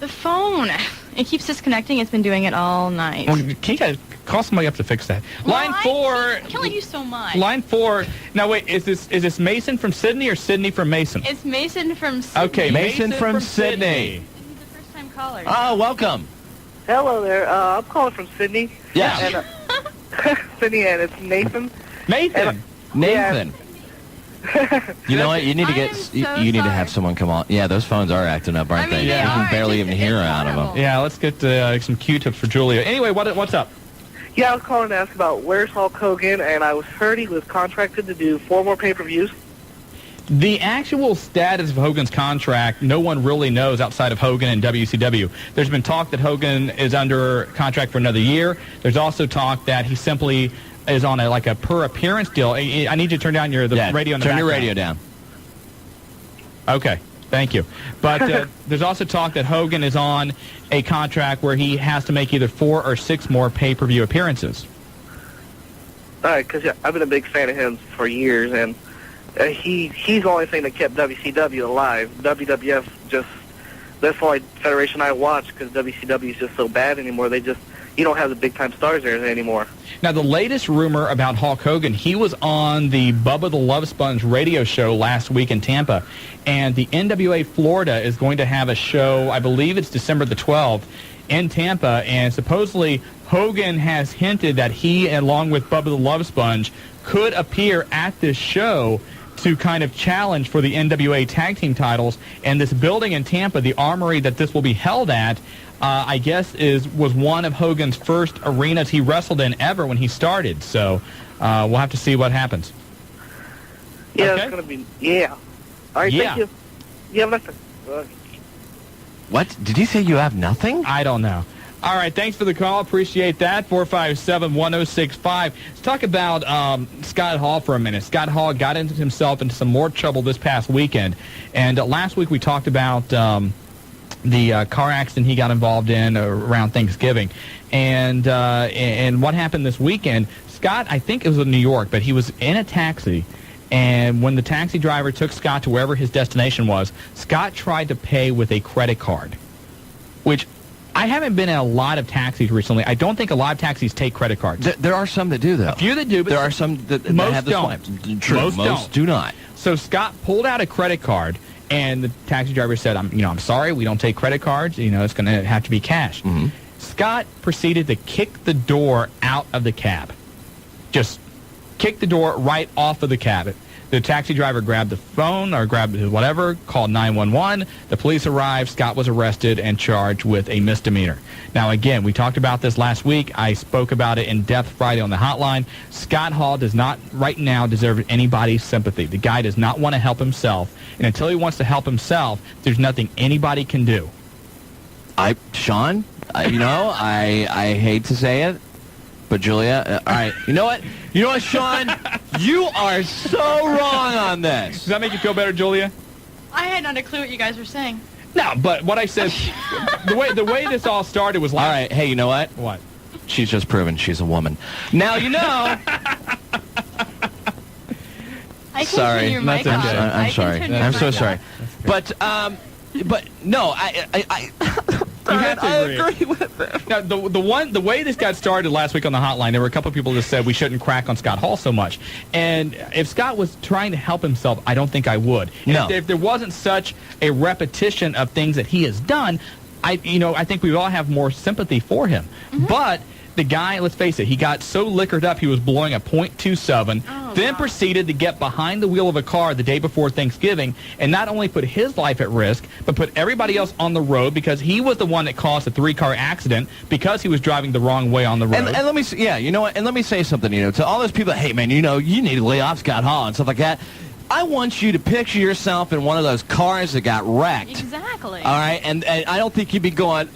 The phone. It keeps disconnecting. It's been doing it all night. Well, can you guys call somebody up to fix that? Line 4. I can only do so much. Line 4. Now, wait, is this Mason from Sydney or Sydney from Mason? It's Mason from Sydney. Okay, Mason from Sydney. He's a first-time caller. Oh, welcome. Hello there. I'm calling from Sydney. Yeah. And, Sydney, and it's Nathan. Nathan. Nathan. You know what? You need to get. You need to have someone come on. Yeah, those phones are acting up, aren't they? You can barely even hear out of them. Yeah, let's get some Q-tips for Julia. Anyway, what's up? Yeah, I was calling to ask about where's Hulk Hogan, and I heard he was contracted to do 4 more pay-per-views. The actual status of Hogan's contract, no one really knows outside of Hogan and WCW. There's been talk that Hogan is under contract for another year. There's also talk that he simply is on a per appearance deal. I need you to turn down the radio in the background. Turn your radio down. Okay, thank you. But there's also talk that Hogan is on a contract where he has to make either 4 or 6 more pay-per-view appearances. All right, because I've been a big fan of him for years, and he's the only thing that kept WCW alive. WWF that's the only federation I watch because WCW is just so bad anymore. You don't have the big-time stars there anymore. Now, the latest rumor about Hulk Hogan, he was on the Bubba the Love Sponge radio show last week in Tampa, and the NWA Florida is going to have a show, I believe it's December the 12th, in Tampa, and supposedly Hogan has hinted that he, along with Bubba the Love Sponge, could appear at this show to kind of challenge for the NWA tag team titles. And this building in Tampa, the Armory that this will be held at, I guess was one of Hogan's first arenas he wrestled in ever when he started. So we'll have to see what happens. Yeah, okay? It's going to be, yeah. All right, Yeah. thank you. You have nothing. What? Did you say you have nothing? I don't know. All right, thanks for the call. Appreciate that. 457-1065. Let's talk about Scott Hall for a minute. Scott Hall got himself into some more trouble this past weekend. And last week we talked about the car accident he got involved in around Thanksgiving. And what happened this weekend, Scott, I think it was in New York, but he was in a taxi. And when the taxi driver took Scott to wherever his destination was, Scott tried to pay with a credit card, which I haven't been in a lot of taxis recently. I don't think a lot of taxis take credit cards. There are some that do, though. A few that do, but there are some that most have the don't. swipe. True, most do not. So Scott pulled out a credit card, and the taxi driver said, "I'm sorry, we don't take credit cards. It's going to have to be cash." Mm-hmm. Scott proceeded to kick the door out of the cab. Just kicked the door right off of the cab. The taxi driver grabbed the phone or grabbed whatever, called 911. The police arrived. Scott was arrested and charged with a misdemeanor. Now, again, we talked about this last week. I spoke about it in depth Friday on the hotline. Scott Hall does not right now deserve anybody's sympathy. The guy does not want to help himself. And until he wants to help himself, there's nothing anybody can do. Shawn, I hate to say it, but Julia, all right, you know what, Shawn, you are so wrong on this. Does that make you feel better, Julia? I had not a clue what you guys were saying. No, but what I said, the way this all started was all right, hey, you know what? What? She's just proven she's a woman. Now, I sorry. Your mic off. I'm sorry. I'm so sorry. But no, You have to agree with him. Now, the way this got started last week on the hotline, there were a couple of people that said we shouldn't crack on Scott Hall so much. And if Scott was trying to help himself, I don't think I would. No. If there wasn't such a repetition of things that he has done, I think we all have more sympathy for him. Mm-hmm. But the guy, let's face it, he got so liquored up he was blowing a .27, then proceeded to get behind the wheel of a car the day before Thanksgiving and not only put his life at risk, but put everybody else on the road because he was the one that caused a 3-car accident because he was driving the wrong way on the road. And let me, and let me say something, to all those people that, hey, man, you need to lay off Scott Hall and stuff like that. I want you to picture yourself in one of those cars that got wrecked. Exactly. All right, and I don't think you'd be going,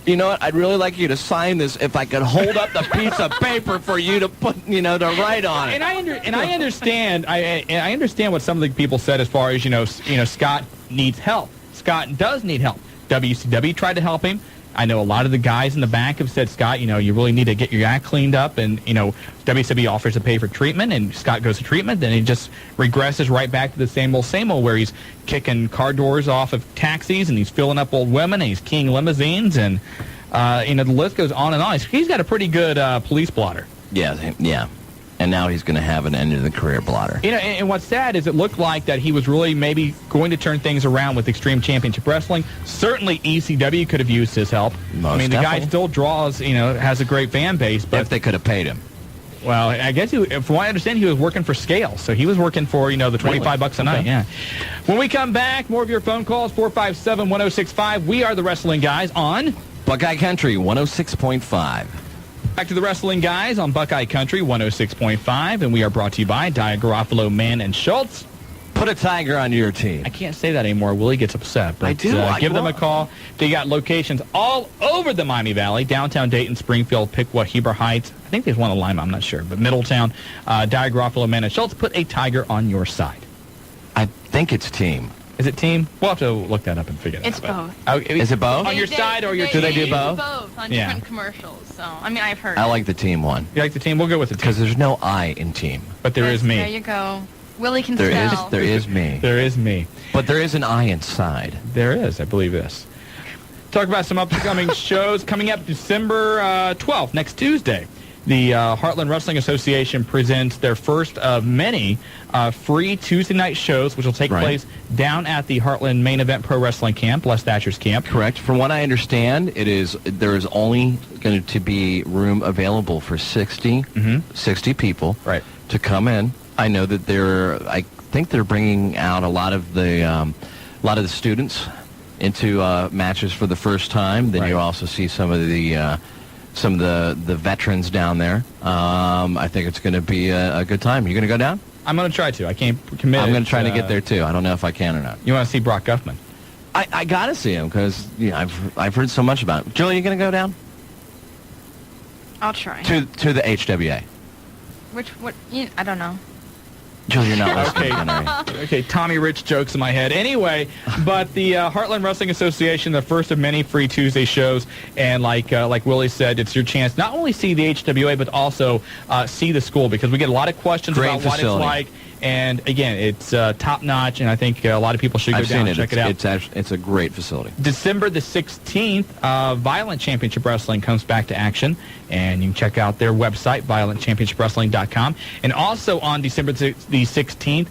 you know what? I'd really like you to sign this if I could hold up the piece of paper for you to put, to write on it. And I understand. I understand what some of the people said as far as Scott needs help. Scott does need help. WCW tried to help him. I know a lot of the guys in the back have said, Scott, you really need to get your act cleaned up. And, WCW offers to pay for treatment, and Scott goes to treatment. Then he just regresses right back to the same old, where he's kicking car doors off of taxis, and he's filling up old women, and he's keying limousines, and, the list goes on and on. He's got a pretty good police blotter. Yeah. And now he's going to have an end-of-the-career blotter. And what's sad is it looked like that he was really maybe going to turn things around with Extreme Championship Wrestling. Certainly ECW could have used his help. Most the guy still draws, has a great fan base. But if they could have paid him. Well, I guess, from what I understand, he was working for Scale. So he was working for, the $25 a night. Yeah. When we come back, more of your phone calls, 457-1065. We are the Wrestling Guys on Buckeye Country 106.5. Back to the Wrestling Guys on Buckeye Country 106.5, and we are brought to you by Dia Garofalo, Mann, and Schultz. Put a tiger on your team. I can't say that anymore. Willie gets upset. But, I do. Give them a call. They got locations all over the Miami Valley, downtown Dayton, Springfield, Piqua, Heber Heights. I think there's one in Lima, I'm not sure. But Middletown, Dia Garofalo, Mann, and Schultz. Put a tiger on your side. I think it's team. Is it team? We'll have to look that up and figure that out. It's both. Oh, is it both? On your side or your team? Do they do both? Both on different commercials. So, I've heard I like the team one. You like the team? We'll go with the team. Because there's no I in team. But there is me. There you go. Willie can There spell. is me. There is me. But there is an I inside. There is, I believe this. Talk about some upcoming shows. Coming up December 12th, next Tuesday. The Heartland Wrestling Association presents their first of many free Tuesday night shows, which will take place down at the Heartland Main Event Pro Wrestling Camp, Les Thatcher's camp. Correct. From what I understand, there is only going to be room available for 60 people to come in. I know that I think they're bringing out a lot of the students into matches for the first time. Then you also see some of the veterans down there. I think it's going to be a good time. You going to go down? I'm going to try to. I can't commit. I'm going to try to get there, too. I don't know if I can or not. You want to see Brock Guffman? I got to see him because I've heard so much about him. Julie, you going to go down? I'll try. To the HWA. I don't know. Julie, you're not listening. Okay, Tommy Rich jokes in my head. Anyway, but the Heartland Wrestling Association, the first of many free Tuesday shows, and like Willie said, it's your chance not only see the HWA, but also see the school, because we get a lot of questions about what it's like. And again, it's top-notch, and I think a lot of people should go down and check it out. It's a great facility. December the 16th, Violent Championship Wrestling comes back to action, and you can check out their website, violentchampionshipwrestling.com. And also on December the 16th,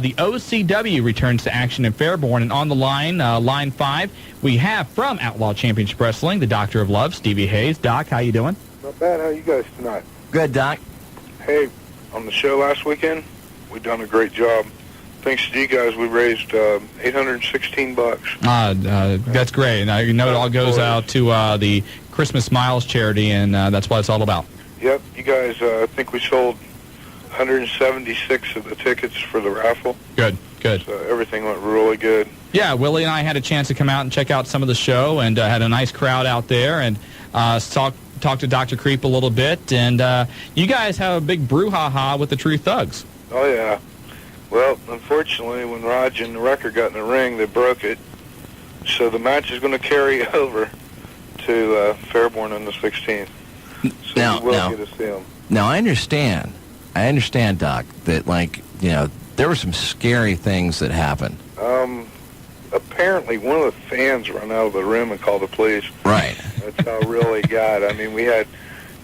the OCW returns to action in Fairborn. And on the line, line 5, we have from Outlaw Championship Wrestling, the Doctor of Love, Stevie Hayes. Doc, how you doing? Not bad. How you guys tonight? Good, Doc. Hey, on the show last weekend, we done a great job. Thanks to you guys, we raised $816. That's great. And I know it all goes out to the Christmas Smiles charity, and that's what it's all about. Yep, you guys, I think we sold 176 of the tickets for the raffle. Good. So everything went really good. Yeah, Willie and I had a chance to come out and check out some of the show, and had a nice crowd out there, and talk to Dr. Creep a little bit. And you guys have a big brouhaha with the True Thugs. Oh, yeah. Well, unfortunately, when Raj and the Wrecker got in the ring, they broke it. So the match is going to carry over to Fairborn on the 16th. So you will get to see them. Now, I understand, Doc, that, there were some scary things that happened. Apparently, one of the fans ran out of the room and called the police. Right. That's how real it got. I mean, we had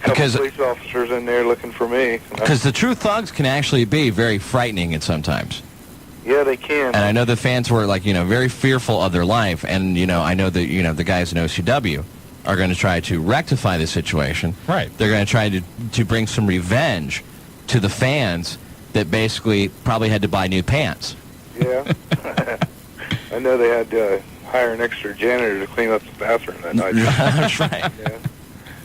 a couple police officers in there looking for me. Because the True Thugs can actually be very frightening at sometimes. Yeah, they can. And I know the fans were, very fearful of their life. And, I know that, the guys in OCW are going to try to rectify the situation. Right. They're going to try to bring some revenge to the fans that basically probably had to buy new pants. Yeah. I know they had to hire an extra janitor to clean up the bathroom that night. That's right. Yeah.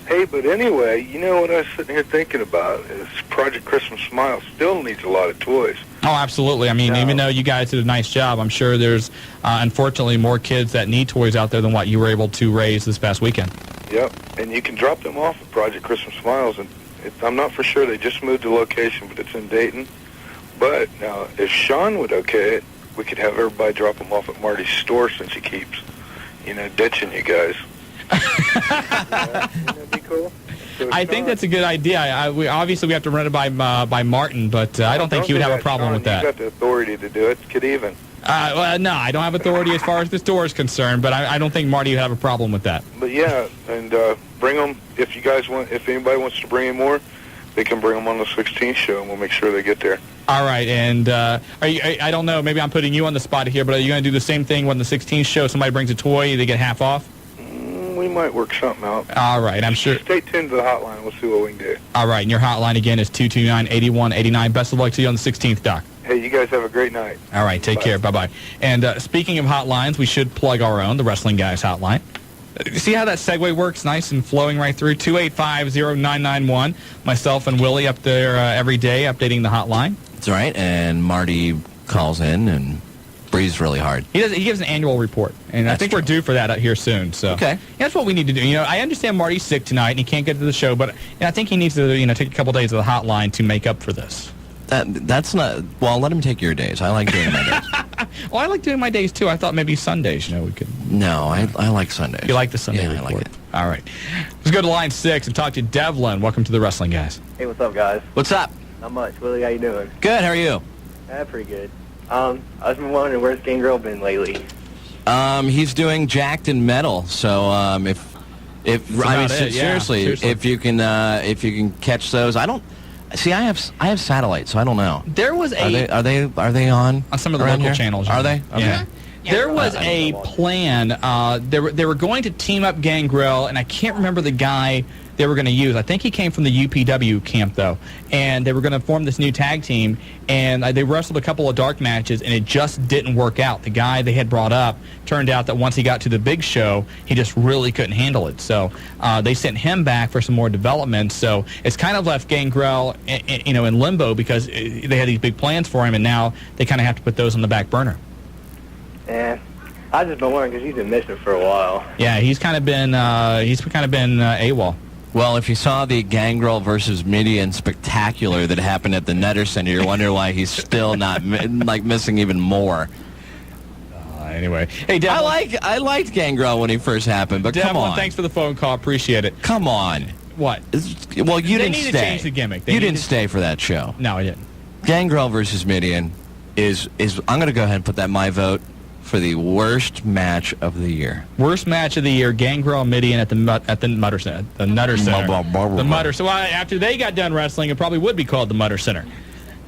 Hey, but anyway, you know what I was sitting here thinking about is Project Christmas Smile still needs a lot of toys. Oh, absolutely. I mean, even though you guys did a nice job, I'm sure there's, unfortunately, more kids that need toys out there than what you were able to raise this past weekend. Yep, and you can drop them off at Project Christmas Smiles, and I'm not for sure. They just moved the location, but it's in Dayton. But now, if Shawn would okay it, we could have everybody drop them off at Marty's store since he keeps, ditching you guys. Wouldn't that be cool? So I think that's a good idea. We have to run it by Martin, but I don't think he would have a problem with that. You got the authority to do it. Could even. Well, no, I don't have authority as far as the store is concerned, but I don't think Marty would have a problem with that. But yeah, and bring them if you guys want. If anybody wants to bring in more, they can bring them on the 16th show, and we'll make sure they get there. All right, and I don't know, maybe I'm putting you on the spot here, but are you going to do the same thing when the 16th show, somebody brings a toy, they get half off? We might work something out. All right, I'm sure. Stay tuned to the hotline. We'll see what we can do. All right, and your hotline again is 229-8189. Best of luck to you on the 16th, Doc. Hey, you guys have a great night. All right, take care. Bye-bye. And speaking of hotlines, we should plug our own, the Wrestling Guys hotline. See how that segue works? Nice and flowing right through. 285-0991. Myself and Willie up there every day updating the hotline. That's right, and Marty calls in and breathes really hard. He gives an annual report, and I think we're due for that out here soon. So okay, that's what we need to do. I understand Marty's sick tonight and he can't get to the show, but I think he needs to take a couple days of the hotline to make up for this. That's not. Well, let him take your days. I like doing my days. Well, I like doing my days too. I thought maybe Sundays. We could. No, I like Sundays. You like the Sunday report? I like it. All right, let's go to line 6 and talk to Devlin. Welcome to the Wrestling Guys. Hey, what's up, guys? What's up? Not much. Willie, how you doing? Good. How are you? Pretty good. I was wondering, where's Gangrel been lately? He's doing Jacked and Metal. So seriously, if you can catch those, I don't. See, I have satellite, so I don't know. There was are they on some of the local channels? Are they? Okay. Yeah. There was a plan. They were going to team up Gangrel, and I can't remember the guy they were going to use. I think he came from the UPW camp, though. And they were going to form this new tag team, and they wrestled a couple of dark matches, and it just didn't work out. The guy they had brought up turned out that once he got to the big show, he just really couldn't handle it. So they sent him back for some more development. So it's kind of left Gangrel in limbo because they had these big plans for him, and now they kind of have to put those on the back burner. Yeah. I've just been wondering because he's been missing for a while. Yeah, he's kind of been AWOL. Well, if you saw the Gangrel versus Midian spectacular that happened at the Nutter Center, you're wondering why he's still not missing even more. Anyway, hey, Devlin. I liked Gangrel when he first happened, but Devlin, come on. Thanks for the phone call. Appreciate it. Come on. What? Well, you didn't need stay. to change the gimmick. You didn't stay for that show. No, I didn't. Gangrel versus Midian is I'm going to go ahead and put that my vote for the worst match of the year. Worst match of the year, Gangrel and Midian at the Nutter Center. The Nutter Center. The Nutter. So after they got done wrestling, it probably would be called the Nutter Center.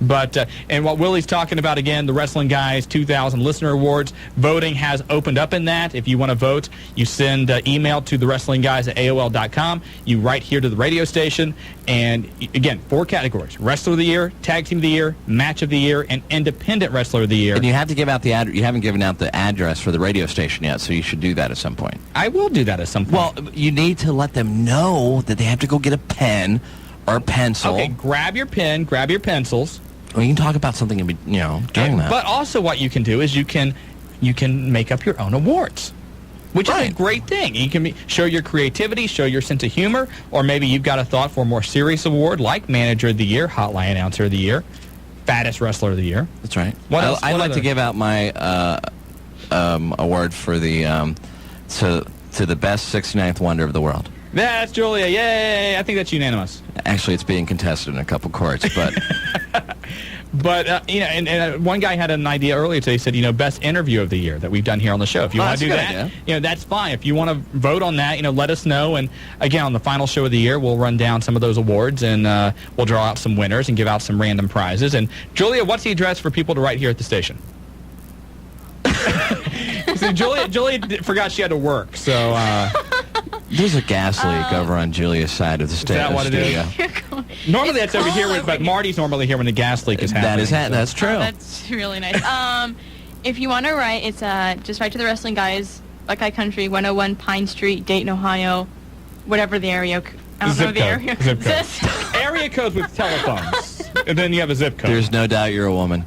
But, and what Willie's talking about again, the Wrestling Guys 2000 Listener Awards, voting has opened up in that. If you want to vote, you send email to thewrestlingguys@AOL.com. You write here to the radio station. And, again, 4 categories. Wrestler of the Year, Tag Team of the Year, Match of the Year, and Independent Wrestler of the Year. And you have to give out the address. You haven't given out the address for the radio station yet, so you should do that at some point. I will do that at some point. Well, you need to let them know that they have to go get a pen or a pencil. Okay, grab your pen, grab your pencils. Well, you can talk about something, during that. But also what you can do is you can make up your own awards, which is a great thing. You can show your creativity, show your sense of humor, or maybe you've got a thought for a more serious award like Manager of the Year, Hotline Announcer of the Year, Fattest Wrestler of the Year. That's right. What else? I'd like to give out my award for the to the best 69th wonder of the world. That's Julia. Yay! I think that's unanimous. Actually, it's being contested in a couple courts, but... But, and one guy had an idea earlier today. He said, best interview of the year that we've done here on the show. If you want to do that, that's fine. If you want to vote on that, let us know. And, again, on the final show of the year, we'll run down some of those awards, and we'll draw out some winners and give out some random prizes. And, Julia, what's the address for people to write here at the station? So Julia forgot she had to work, so... There's a gas leak over on Julia's side of the studio. Is that what it is? Normally that's over here, but Marty's normally here when the gas leak is happening. That's true. That's really nice. If you want to write, it's just write to the Wrestling Guys, Buckeye Country, 101 Pine Street, Dayton, Ohio, whatever the area. I don't know the area. Zip code. Area codes with telephones, and then you have a zip code. There's no doubt you're a woman.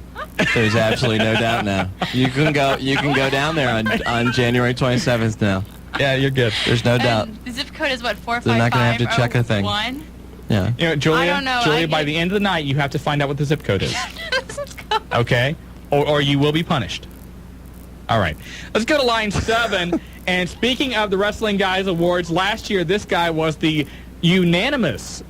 There's absolutely no doubt now. You can go down there on January 27th now. Yeah, you're good. There's no doubt. The zip code is what, 455? They're not going to have to check a thing. Yeah. Julia, I don't know. Julia, by the end of the night, you have to find out what the zip code is. Okay? Or you will be punished. All right. Let's go to line 7. And speaking of the Wrestling Guys Awards, last year this guy was the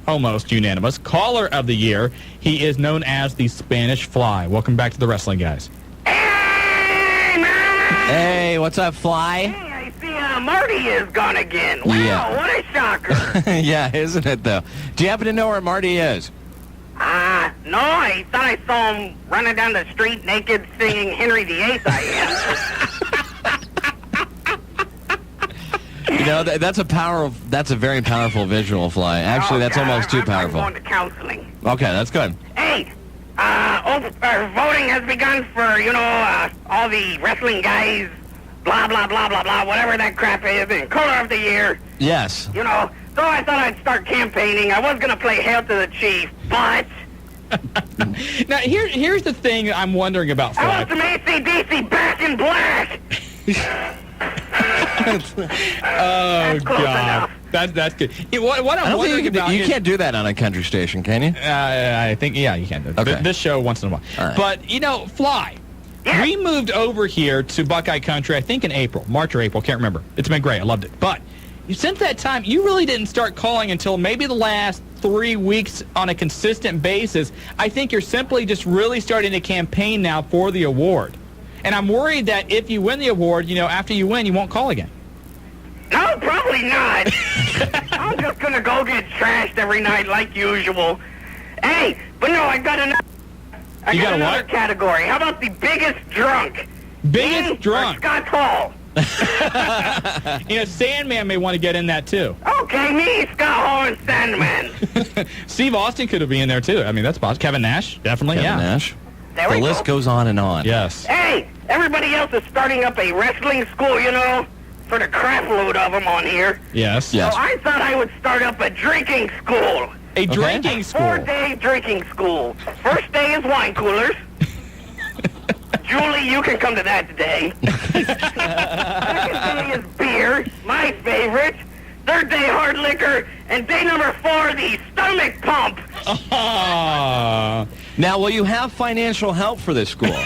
almost unanimous, caller of the year. He is known as the Spanish Fly. Welcome back to the Wrestling Guys. Hey, man! Hey, what's up, Fly? Hey, I see Marty is gone again. Wow, Yeah. what a shocker. Yeah, isn't it, though? Do you happen to know where Marty is? No, I thought I saw him running down the street naked singing Henry VIII I am. That's a very powerful visual, Fly. Actually, that's almost too powerful. I'm going to counseling. Okay, that's good. Hey, voting has begun for, all the Wrestling Guys, blah, blah, blah, blah, blah, whatever that crap is, and Caller of the Year. Yes. So I thought I'd start campaigning. I was going to play Hail to the Chief, but... Now, here's the thing I'm wondering about, Fly. I want some AC/DC Back in Black. Oh, God. That's good. What I'm wondering about... You can't do that on a country station, can you? I think, yeah, you can do it. Okay. This show once in a while. Right. But, Fly, we moved over here to Buckeye Country, I think in April. March or April, can't remember. It's been great. I loved it. But since that time, you really didn't start calling until maybe the last 3 weeks on a consistent basis. I think you're simply just really starting to campaign now for the award. And I'm worried that if you win the award, after you win, you won't call again. No, probably not. I'm just going to go get trashed every night like usual. Hey, but no, I got another category. How about the biggest drunk? Biggest drunk? Scott Hall. Sandman may want to get in that, too. Okay, me, Scott Hall, and Sandman. Steve Austin could have been in there, too. I mean, that's possible. Kevin Nash, definitely, Kevin Nash. There the we list go. goes on and on. Yes. Hey, everybody else is starting up a wrestling school, for the crap load of them on here. Yes. So I thought I would start up a drinking school. A drinking school? 4-day drinking school. First day is wine coolers. Julie, you can come to that today. Second day is beer, my favorite. Third day, hard liquor. And day number 4, the stomach pump. Now, will you have financial help for this school?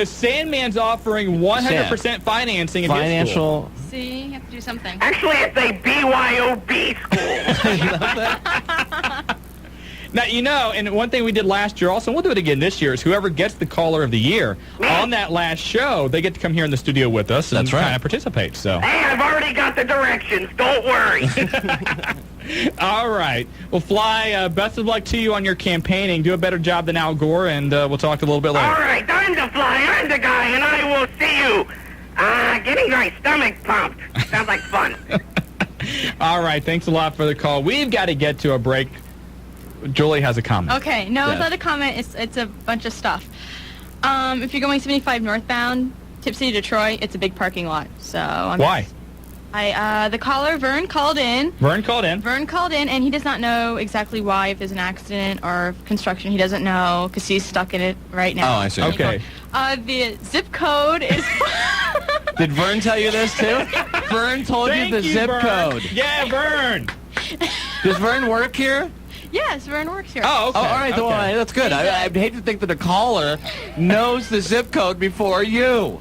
Sandman's offering 100% financing at his school. See, you have to do something. Actually, it's a BYOB school. Now, and one thing we did last year also, and we'll do it again this year, is whoever gets the Caller of the Year on that last show, they get to come here in the studio with us and kind of participate. So. Hey, I've already got the directions. Don't worry. All right. Well, Fly, best of luck to you on your campaigning. Do a better job than Al Gore, and we'll talk a little bit later. All right, I'm the Fly. I'm the guy, and I will see you. Getting my stomach pumped. Sounds like fun. All right. Thanks a lot for the call. We've got to get to a break. Julie has a comment. Okay, no, it's not a comment. It's a bunch of stuff. If you're going 75 northbound, Tip City, Detroit, it's a big parking lot. So why? The caller, Vern, called in. Vern called in, and he does not know exactly why, if there's an accident or construction. He doesn't know because he's stuck in it right now. Oh, I see. Okay. The zip code is... Did Vern tell you this, too? Vern told you the zip code. Yeah, Vern. Does Vern work here? Yes, Vern works here. Oh, okay. All right, well, that's good. I'd hate to think that a caller knows the zip code before you.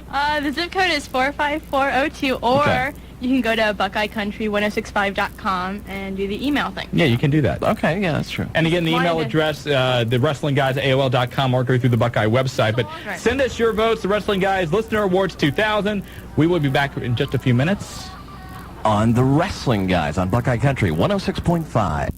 The zip code is 45402, or you can go to BuckeyeCountry1065.com and do the email thing. Yeah, you can do that. Okay, yeah, that's true. And again, the email address, the Wrestling Guys at AOL.com, or go through the Buckeye website. But send us your votes, the Wrestling Guys Listener Awards 2000. We will be back in just a few minutes. On the Wrestling Guys on Buckeye Country 106.5.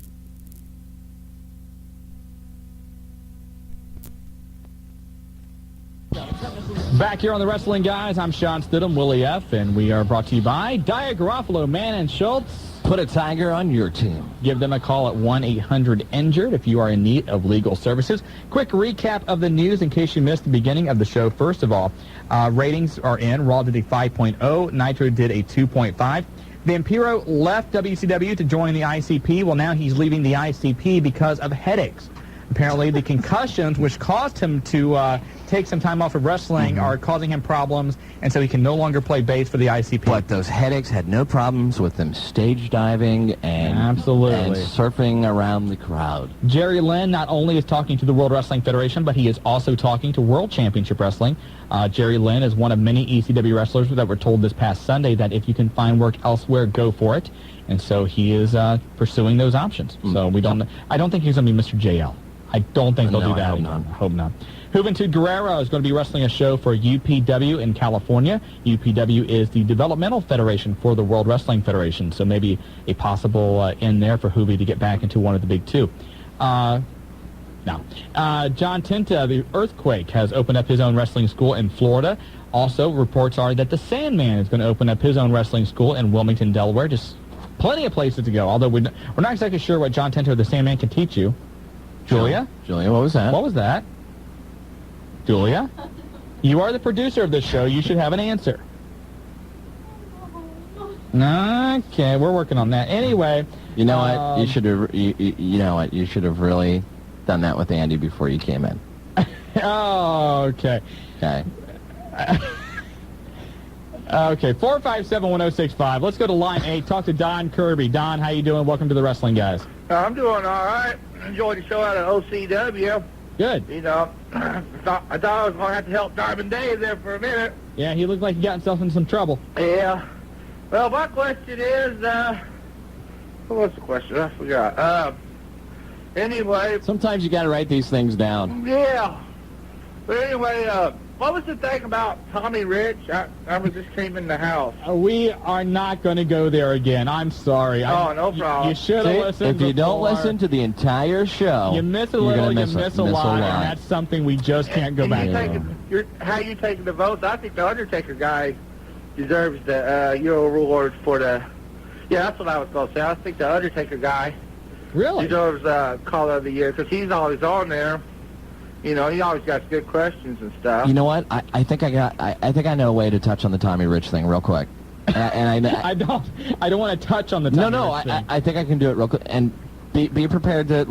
Back here on the Wrestling Guys, I'm Shawn Stidham, Willie F., and we are brought to you by Dia Garofalo, Mann and Schultz. Put a Tiger on your team. Give them a call at 1-800-INJURED if you are in need of legal services. Quick recap of the news in case you missed the beginning of the show. First of all, ratings are in. Raw did a 5.0. Nitro did a 2.5. Vampiro left WCW to join the ICP. Well, now he's leaving the ICP because of headaches. Apparently, the concussions, which caused him to take some time off of wrestling, are causing him problems, and so he can no longer play bass for the ICP. But those headaches had no problems with them stage diving and surfing around the crowd. Jerry Lynn not only is talking to the World Wrestling Federation, but he is also talking to World Championship Wrestling. Jerry Lynn is one of many ECW wrestlers that were told this past Sunday that if you can find work elsewhere, go for it. And so he is pursuing those options. So I don't think he's going to be Mr. JL. I don't think they'll do that. I hope not. Juventud Guerrero is going to be wrestling a show for UPW in California. UPW is the developmental federation for the World Wrestling Federation, so maybe a possible in there for Juvi to get back into one of the big two. John Tinta, the Earthquake, has opened up his own wrestling school in Florida. Also, reports are that the Sandman is going to open up his own wrestling school in Wilmington, Delaware. Just plenty of places to go, although we're not exactly sure what John Tinta or the Sandman can teach you. Julia, what was that? What was that? Julia, you are the producer of this show. You should have an answer. Okay, we're working on that. Anyway, you know what? You should have. You know what? You should have really done that with Andy before you came in. Oh, okay. Okay. Okay, 457-1065. Let's go to line 8. Talk to Don Kirby. Don, how you doing? Welcome to the Wrestling Guys. I'm doing all right. Enjoyed the show out at OCW. Good. You know, I thought I was going to have to help Diamond Dave there for a minute. Yeah, he looked like he got himself in some trouble. Yeah. Well, my question is, what was the question? I forgot. Anyway. Sometimes you got to write these things down. Yeah. But anyway, what was the thing about Tommy Rich? I just came in the house. We are not going to go there again. I'm sorry. Oh, no problem. You should have listened If you don't listen to the entire show, you miss a little, you miss a lot, and that's something we just can't go back to. How you taking the votes? I think the Undertaker guy deserves the Euro Awards for the... Yeah, that's what I was going to say. I think the Undertaker guy deserves Caller of the Year because he's always on there. You know, he always got good questions and stuff. You know what? I think I know a way to touch on the Tommy Rich thing real quick. And I don't want to touch on the Tommy Rich thing. I think I can do it real quick. And be prepared to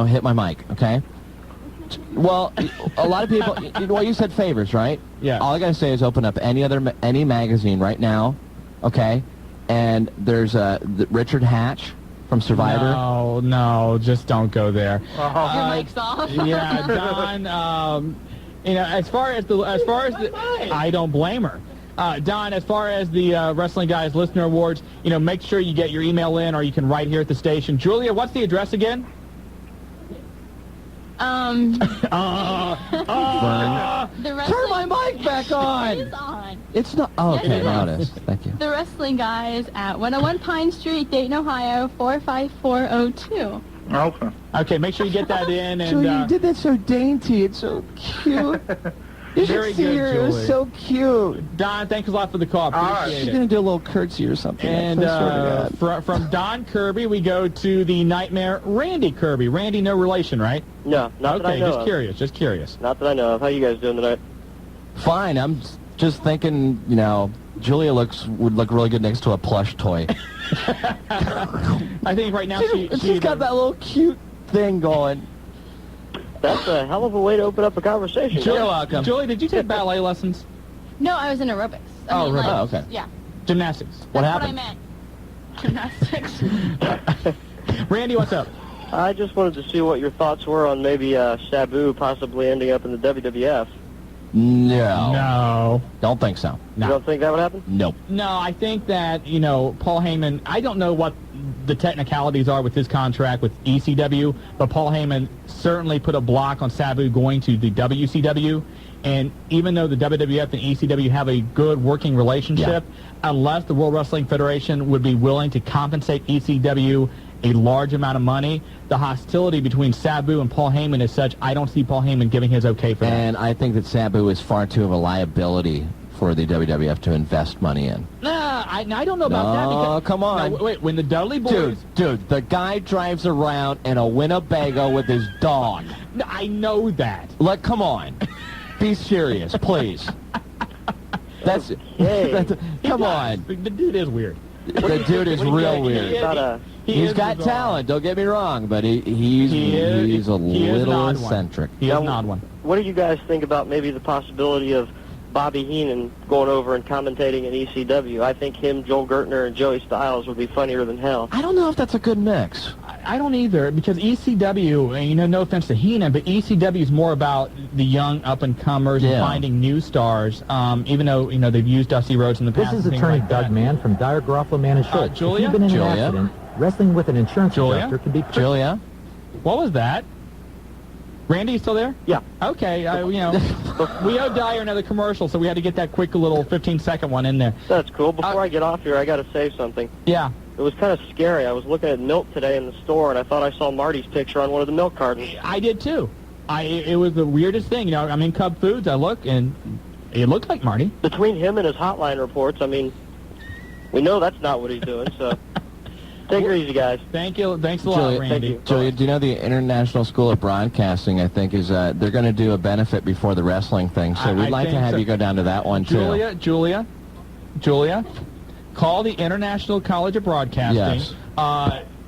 hit my mic, okay? Well, a lot of people. Well, you said favors, right? Yeah. All I gotta say is open up any magazine right now, okay? And there's Richard Hatch from Survivor. No, just don't go there. Your mic's off. Yeah, Don. As far as the, I don't blame her. Don, as far as the Wrestling Guys Listener Awards, make sure you get your email in, or you can write here at the station. Julia, what's the address again? Turn my mic back on. It is on. It's not. Oh, Yes, okay, it now is. it is. Thank you. The Wrestling Guys at 101 Pine Street, Dayton, Ohio, 45402. Okay. Okay, make sure you get that in. And Julie, you did that so dainty. It's so cute. You should Very see good, her. It was Julie. so cute. Don, thanks a lot for the call. Appreciate She's it. going to do a little curtsy or something. And I swear to God. from Don Kirby, we go to the Nightmare Randy Kirby. Randy, no relation, right? No, not that I Okay, know just of. curious, just curious. Not that I know of. How you guys doing tonight? Fine. I'm just thinking, Julia would look really good next to a plush toy. I think right now she's got that little cute thing going. That's a hell of a way to open up a conversation. Julie, welcome. Julie, did you take ballet lessons? No, I was in aerobics. Okay. Yeah. Gymnastics. That's what I meant. Gymnastics. Randy, what's up? I just wanted to see what your thoughts were on maybe Sabu possibly ending up in the WWF. No. Don't think so. You don't think that would happen? Nope. No, I think that, Paul Heyman, I don't know what the technicalities are with his contract with ECW, but Paul Heyman certainly put a block on Sabu going to the WCW. And even though the WWF and ECW have a good working relationship, unless the World Wrestling Federation would be willing to compensate ECW a large amount of money, the hostility between Sabu and Paul Heyman is such, I don't see Paul Heyman giving his okay for that. And I think that Sabu is far too of a liability for the WWF to invest money in. I don't know about that. Oh, come on. No, wait, when the Dudley Boys... Dude, the guy drives around in a Winnebago with his dog. I know that. Come on. Be serious, please. Come on. The dude is weird. The dude is real weird. He's got bizarre. talent, don't get me wrong, but he's a little eccentric. He is an odd one. What do you guys think about maybe the possibility of Bobby Heenan going over and commentating in ECW? I think him, Joel Gertner, and Joey Styles would be funnier than hell. I don't know if that's a good mix. I don't either, because ECW, no offense to Heenan, but ECW is more about the young up-and-comers and finding new stars, even though, they've used Dusty Rhodes in the past. This is attorney Doug Mann from Dyer, Garofalo, Mann & Schultz. Julia? If you've been in an accident, wrestling with an insurance adjuster can be... Julia? What was that? Randy, you still there? Yeah. Okay, we owe Dyer another commercial, so we had to get that quick little 15-second one in there. That's cool. Before I get off here, I got to say something. Yeah. It was kind of scary. I was looking at milk today in the store, and I thought I saw Marty's picture on one of the milk cartons. I did, too. It was the weirdest thing. I'm in Cub Foods. I look, and it looked like Marty. Between him and his hotline reports, we know that's not what he's doing, so... Take it easy, guys. Thank you. Thanks a lot, Randy. Julia, do you know the International School of Broadcasting, I think, is they're going to do a benefit before the wrestling thing, so we'd like to have you go down to that one, too. Julia, call the International College of Broadcasting. Yes.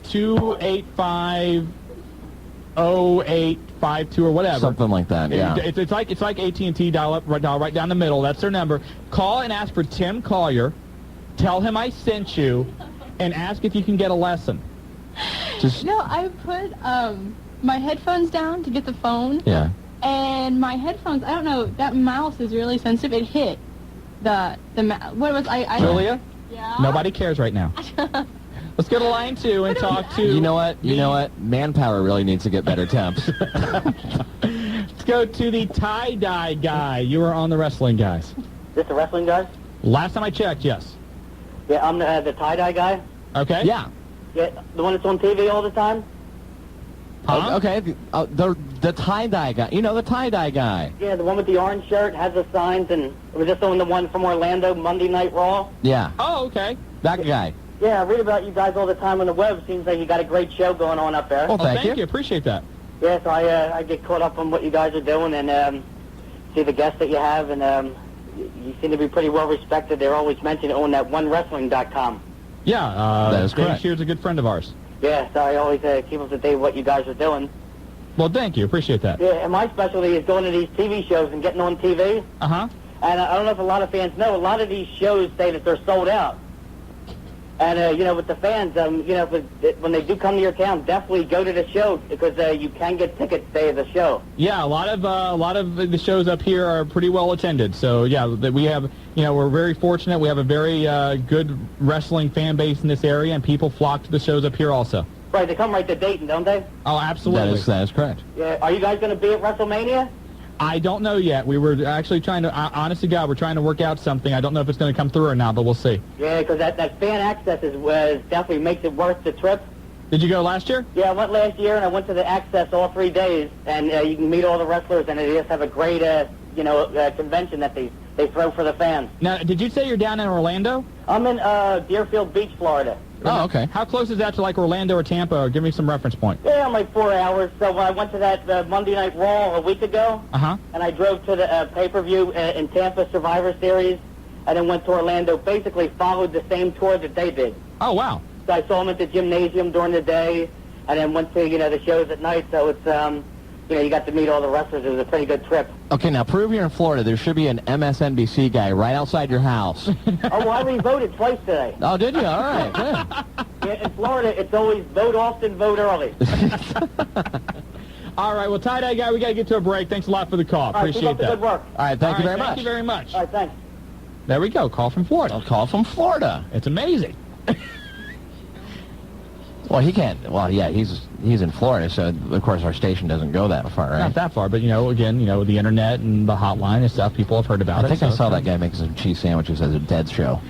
285-0852 or whatever. Something like that, yeah. It's like AT&T dial right down the middle. That's their number. Call and ask for Tim Collier. Tell him I sent you. And ask if you can get a lesson. No, I put my headphones down to get the phone. Yeah. And my headphones, I don't know, that mouse is really sensitive. It hit the what was I Julia? Yeah. Nobody cares right now. Let's go to line 2 and talk to... You know what? Manpower really needs to get better temps. Let's go to the tie-dye guy. You were on the Wrestling Guys. This the Wrestling Guys? Last time I checked, yes. Yeah, I'm the tie-dye guy. Okay. Yeah. Yeah, the one that's on TV all the time? Huh? Okay, the tie-dye guy. The tie-dye guy. Yeah, the one with the orange shirt, has the signs, and it was just on the one from Orlando, Monday Night Raw. Yeah. Oh, okay. That guy. Yeah, I read about you guys all the time on the web. Seems like you got a great show going on up there. Well, thank you. Appreciate that. Yeah, so I get caught up on what you guys are doing and see the guests that you have, and you seem to be pretty well respected. They're always mentioned on that OneWrestling.com. Yeah, that is Dave correct. Shear's a good friend of ours. Yeah, so I always keep up to date with what you guys are doing. Well, thank you. Appreciate that. Yeah, and my specialty is going to these TV shows and getting on TV. Uh-huh. And I don't know if a lot of fans know, a lot of these shows say that they're sold out. And, you know, with the fans, you know, when they do come to your town, definitely go to the show because you can get tickets day of the show. Yeah, a lot of the shows up here are pretty well attended. So, yeah, we have, you know, we're very fortunate. We have a very good wrestling fan base in this area, and people flock to the shows up here also. Right, they come right to Dayton, don't they? Oh, absolutely. That is correct. Yeah. Are you guys going to be at WrestleMania? I don't know yet. We were actually trying to, honest to God, we're trying to work out something. I don't know if it's going to come through or not, but we'll see. Yeah, because that fan access definitely makes it worth the trip. Did you go last year? Yeah, I went last year, and I went to the access all 3 days, and you can meet all the wrestlers, and they just have a great, you know, convention that they throw for the fans. Now, did you say you're down in Orlando? I'm in Deerfield Beach, Florida. Oh, okay. How close is that to, like, Orlando or Tampa? Or give me some reference point. Yeah, I'm like 4 hours. So I went to that Monday Night Raw a week ago, and I drove to the pay-per-view in Tampa Survivor Series, and then went to Orlando, basically followed the same tour that they did. Oh, wow. So I saw them at the gymnasium during the day, and then went to, you know, the shows at night. So it's, you know, you got to meet all the wrestlers. It was a pretty good trip. Okay, now prove you're in Florida. There should be an MSNBC guy right outside your house. Oh, well, I re-voted twice today. Oh, did you? All right, good. Yeah, in Florida, it's always vote often, vote early. All right, well, tie-dye guy, we got to get to a break. Thanks a lot for the call. All right, Appreciate keep up the that. good work. All right, thank you very much. Thank you very much. All right, thanks. There we go. Call from Florida. A call from Florida. It's amazing. Well, he can't. Well, yeah, he's in Florida, so of course our station doesn't go that far, right? Not that far, but, you know, again, you know, the internet and the hotline and stuff, people have heard about it. I think I saw that guy making some cheese sandwiches at a Dead show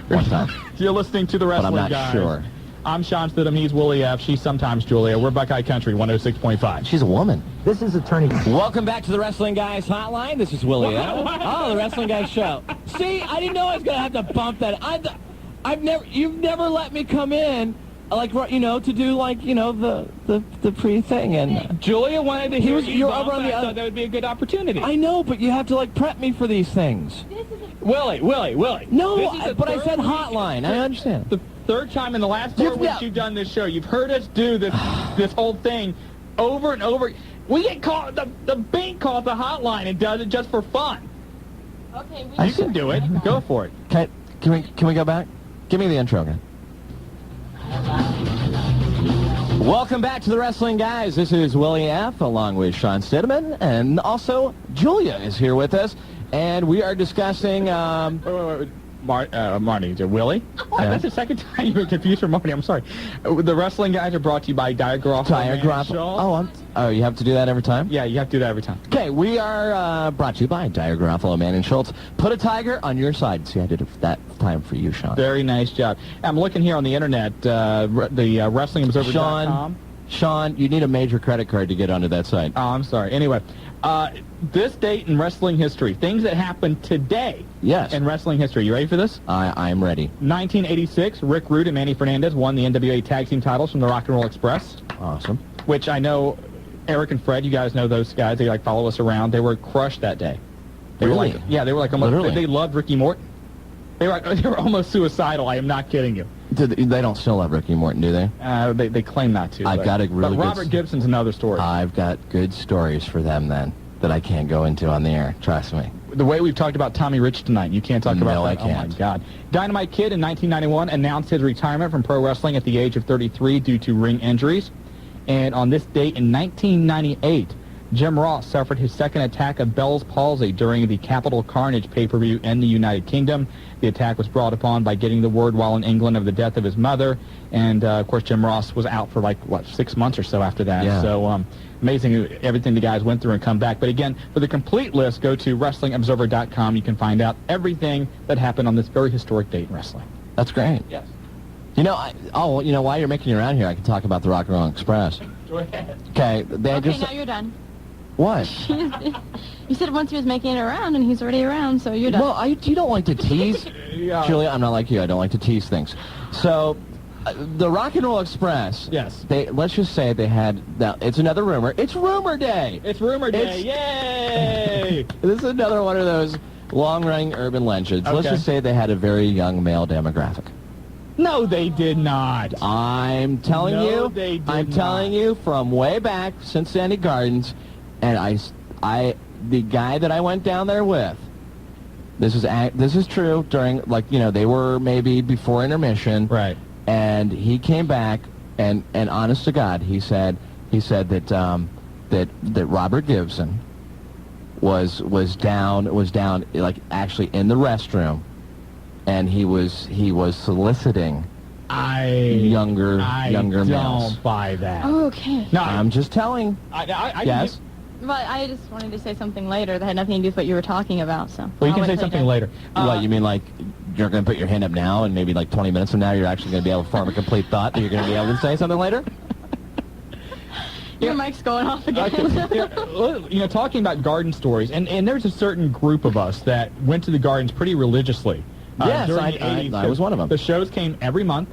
one time. You're listening to the Wrestling But I'm not Guys. sure. I'm Shawn Stidham. He's Willie F. She's sometimes Julia. We're Buckeye Country 106.5. She's a woman. This is attorney. Welcome back to the Wrestling Guys Hotline. This is Willie F. Oh, the Wrestling Guys show. See, I didn't know I was going to have to bump that. You've never let me come in, like, you know, to do, like, you know, the pre-thing. And Julia wanted to hear you you're bump. over on the I other. thought that would be a good opportunity. I know, but you have to, like, prep me for these things. Willie. No, but I said hotline. I understand. The third time in the last 4 weeks you've done this show. You've heard us do this whole thing over and over. We get called, the bank calls the hotline and does it just for fun. Okay, you can do it. Go for it. Can we go back? Give me the intro again. Welcome back to the Wrestling Guys. This is Willie F. along with Shawn Stidham, and also Julia is here with us, and we are discussing. Wait. Marty, is it Willie? Yeah. That's the second time you were confused for Marty. I'm sorry. The Wrestling Guys are brought to you by Oh, you have to do that every time? Yeah, you have to do that every time. Okay, we are brought to you by Dyer Garofalo, Mann & Schultz. Put a tiger on your side. See, I did it that time for you, Shawn. Very nice job. I'm looking here on the internet, the WrestlingObserver.com. Shawn, you need a major credit card to get onto that site. Oh, I'm sorry. Anyway, this date in wrestling history, things that happened today in wrestling history. You ready for this? I'm ready. 1986, Rick Rude and Manny Fernandez won the NWA Tag Team titles from the Rock and Roll Express. Awesome. Which I know Eric and Fred, you guys know those guys. They, like, follow us around. They were crushed that day. They really? were like, yeah, they were like almost, literally. They loved Ricky Morton. They were almost suicidal. I am not kidding you. They don't still love Ricky Morton, do they? They claim not to. I've got a really But Robert Gibson's another story. I've got good stories for them then that I can't go into on the air. Trust me. The way we've talked about Tommy Rich tonight, you can't talk about that. No, I can't. Oh, my God. Dynamite Kid in 1991 announced his retirement from pro wrestling at the age of 33 due to ring injuries. And on this date in 1998, Jim Ross suffered his second attack of Bell's palsy during the Capital Carnage pay-per-view in the United Kingdom. The attack was brought upon by getting the word while in England of the death of his mother. And, of course, Jim Ross was out for, 6 months or so after that. Yeah. So, amazing everything the guys went through and come back. But, again, for the complete list, go to WrestlingObserver.com. You can find out everything that happened on this very historic date in wrestling. That's great. Yes. You know, while you're making it around here, I can talk about the Rock and Roll Express. Go ahead. Okay. Now you're done. What? You said once he was making it around, and he's already around, so you're done. Well, you don't like to tease. Julia, I'm not like you. I don't like to tease things. So, the Rock and Roll Express. Yes. Let's just say they had. Now, it's another rumor. It's Rumor Day. It's Rumor Day. Yay! This is another one of those long-running urban legends. Okay. Let's just say they had a very young male demographic. No, they did not. I'm telling No, they did I'm telling you from way back, Cincinnati Gardens, and the guy that I went down there with, this is true during, like, you know, they were maybe before intermission. Right. And he came back, and honest to God, he said that that Robert Gibson was down like actually in the restroom, and he was soliciting younger males. Don't buy that. Oh, okay. No, I'm just telling. Yes. Well, I just wanted to say something later that had nothing to do with what you were talking about. So. Well, you can say something later. What, you mean like you're going to put your hand up now, and maybe like 20 minutes from now you're actually going to be able to form a complete thought that you're going to be able to say something later? Your mic's going off again. You know, talking about garden stories, and there's a certain group of us that went to the gardens pretty religiously. Yes, during the 80s, I was one of them. The shows came every month.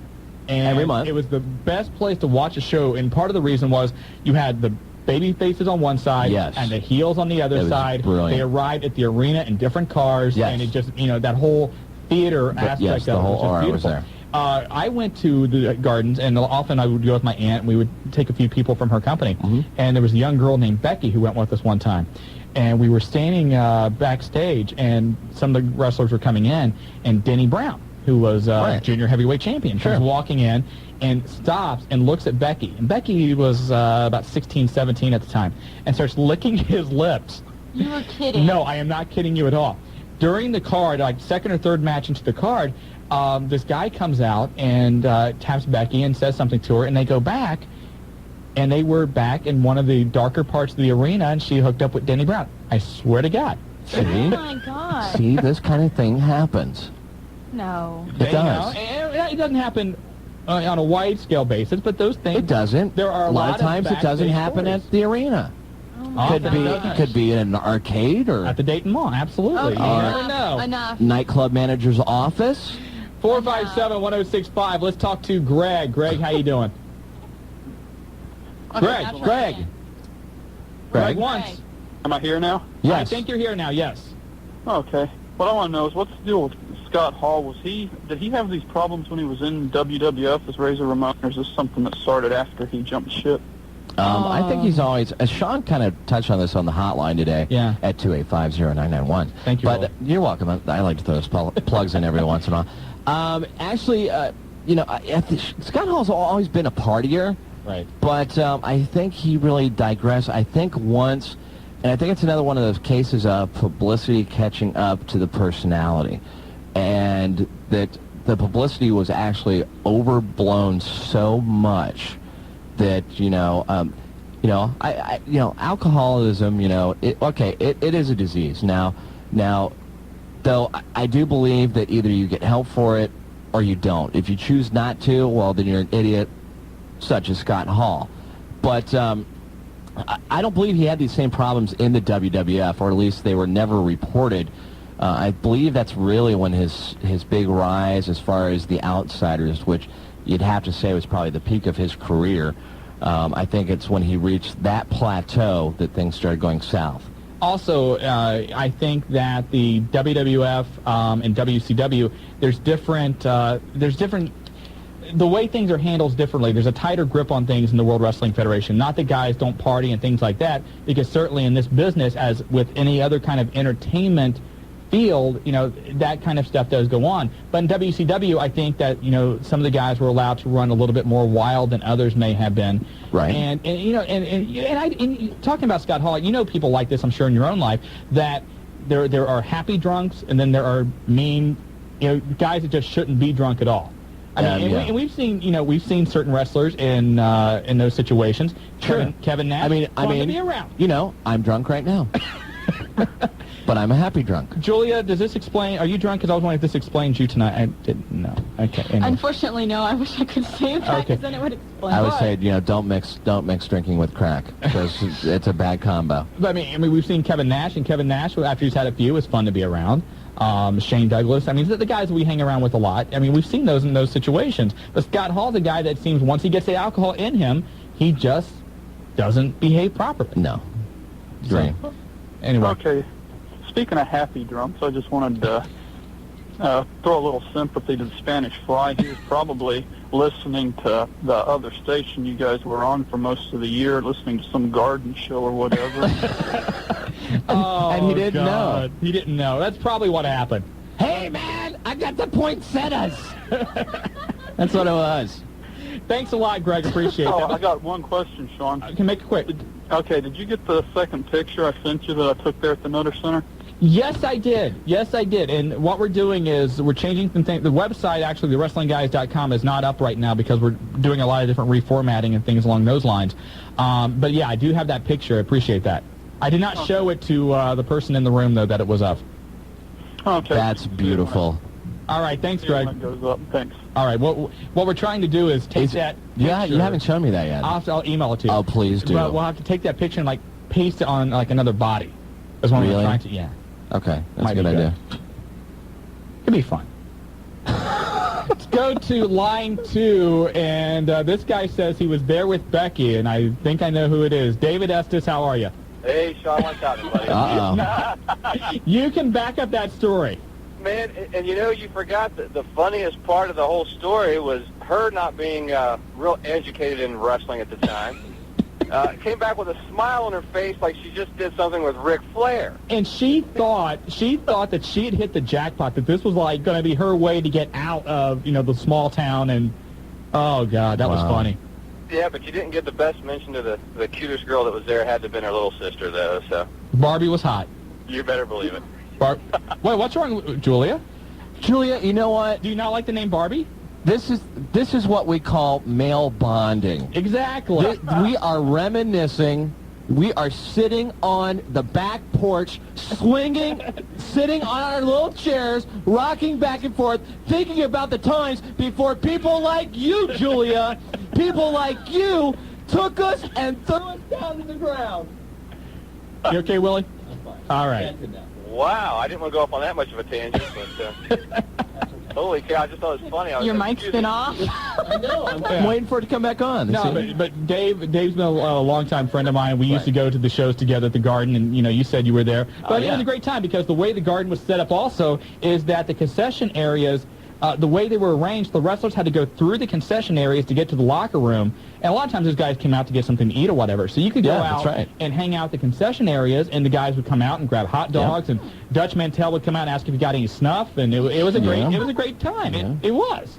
And every month. It was the best place to watch a show, and part of the reason was you had the baby faces on one side and the heels on the other side. Brilliant. They arrived at the arena in different cars, and it just, you know, that whole theater aspect the of whole it was aura beautiful. was there. I went to the gardens, and often I would go with my aunt, and we would take a few people from her company. And there was a young girl named Becky who went with us one time. And we were standing backstage, and some of the wrestlers were coming in, and Denny Brown, who was junior heavyweight champion, comes walking in and stops and looks at Becky. And Becky was about 16, 17 at the time, and starts licking his lips. You were kidding. No, I am not kidding you at all. During the card, like second or third match into the card, this guy comes out and taps Becky and says something to her, and they go back, and they were back in one of the darker parts of the arena, and she hooked up with Denny Brown. I swear to God. See? Oh, my God. See, this kind of thing happens. No. It does. It doesn't happen on a wide-scale basis, but those things... It doesn't. There are a lot of times it doesn't happen stories. at the arena. Could be in an arcade or... At the Dayton Mall, absolutely. Okay, You never know. Enough. Nightclub manager's office. 457-1065. Let's talk to Greg. Greg, how you doing? Greg once. Am I here now? Yes. I think you're here now, yes. Okay. What I want to know is what's the deal with Scott Hall? Did he have these problems when he was in WWF as Razor Ramon, or is this something that started after he jumped ship? I think he's always, Shawn kind of touched on this on the hotline today at 285-0991. Thank you, But you're welcome. I like to throw those plugs in every once in a while. Actually, you know, Scott Hall's always been a partier. Right. But I think he really digressed. I think once, and I think it's another one of those cases of publicity catching up to the personality. And that the publicity was actually overblown so much that, alcoholism, it is a disease. Now, though, I do believe that either you get help for it or you don't. If you choose not to, well, then you're an idiot, such as Scott Hall. But I don't believe he had these same problems in the WWF, or at least they were never reported. I believe that's really when his big rise as far as the Outsiders, which you'd have to say was probably the peak of his career. I think it's when he reached that plateau that things started going south. Also, I think that the WWF and WCW, there's different, the way things are handled differently. There's a tighter grip on things in the World Wrestling Federation. Not that guys don't party and things like that, because certainly in this business, as with any other kind of entertainment field, that kind of stuff does go on. But in WCW, I think that, some of the guys were allowed to run a little bit more wild than others may have been. Right. And talking about Scott Hall, people like this, I'm sure, in your own life, that there are happy drunks, and then there are mean, guys that just shouldn't be drunk at all. And we've seen certain wrestlers in those situations. Sure. Kevin Nash. I mean, to be around. I'm drunk right now. But I'm a happy drunk. Julia, does this explain? Are you drunk? Because I was wondering if this explains you tonight. I didn't know. Okay. Anyway. Unfortunately, no. I wish I could say that, because then it would explain. I would say, don't mix drinking with crack, because it's a bad combo. But I mean, we've seen Kevin Nash, and Kevin Nash, after he's had a few, is fun to be around. Shane Douglas. I mean, the guys we hang around with a lot. I mean, we've seen those in those situations. But Scott Hall's a guy that seems once he gets the alcohol in him, he just doesn't behave properly. No. Dream. Anyway. Okay. Speaking of happy drunks, I just wanted to throw a little sympathy to the Spanish Fly. He was probably listening to the other station you guys were on for most of the year, listening to some garden show or whatever. And he didn't know. He didn't know. That's probably what happened. Hey, man, I got the poinsettias. That's what it was. Thanks a lot, Greg. Appreciate that. I got one question, Shawn. I can make it quick. Okay, did you get the second picture I sent you that I took there at the Nutter Center? Yes, I did. Yes, I did. And what we're doing is we're changing some things. The website, actually, thewrestlingguys.com, is not up right now because we're doing a lot of different reformatting and things along those lines. But, yeah, I do have that picture. I appreciate that. I did not show it to the person in the room, though, that it was of. Okay. That's beautiful. All right. Thanks, Greg. That goes up. Thanks. All right. What we're trying to do is take that picture. Yeah, you haven't shown me that yet. I'll email it to you. Oh, please do. But we'll have to take that picture and, like, paste it on, like, another body. That's what we're trying to, yeah. Okay, that's a good idea. Could be fun. Let's go to line 2, and this guy says he was there with Becky, and I think I know who it is. David Estes, how are you? Hey, Shawn, what's happening, buddy? Uh-oh. You can back up that story. Man, and you know, you forgot that the funniest part of the whole story was her not being real educated in wrestling at the time. Came back with a smile on her face like she just did something with Ric Flair. And she thought that she had hit the jackpot, that this was like going to be her way to get out of, the small town, and oh God, that was funny. Yeah, but you didn't get the best mention to the cutest girl that was there. Had to have been her little sister, though, so. Barbie was hot. You better believe it. Wait, what's wrong with Julia? Julia, you know what? Do you not like the name Barbie? This is what we call male bonding. Exactly. We are reminiscing. We are sitting on the back porch, swinging, sitting on our little chairs, rocking back and forth, thinking about the times before people like you, Julia, people like you, took us and threw us down to the ground. You okay, Willie? All right. Wow, I didn't want to go off on that much of a tangent, but holy cow, I just thought it was funny. Your mic's been off? I know. I'm waiting for it to come back on. No, but Dave's been a longtime friend of mine. We used to go to the shows together at the Garden, and, you said you were there. But it was a great time because the way the Garden was set up also is that the concession areas, the way they were arranged, the wrestlers had to go through the concession areas to get to the locker room. And a lot of times those guys came out to get something to eat or whatever. So you could go out and hang out at the concession areas, and the guys would come out and grab hot dogs, and Dutch Mantell would come out and ask if you got any snuff, and it was a great time. It was.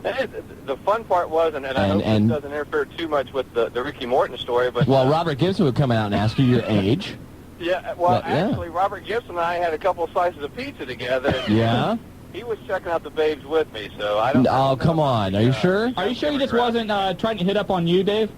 The fun part was, and I hope this doesn't interfere too much with the Ricky Morton story, but Robert Gibson would come out and ask you your age. Yeah, actually, Robert Gibson and I had a couple of slices of pizza together. Yeah. He was checking out the babes with me, so I don't. Oh, come on! Are you sure? Are you sure he just wasn't trying to hit up on you, Dave?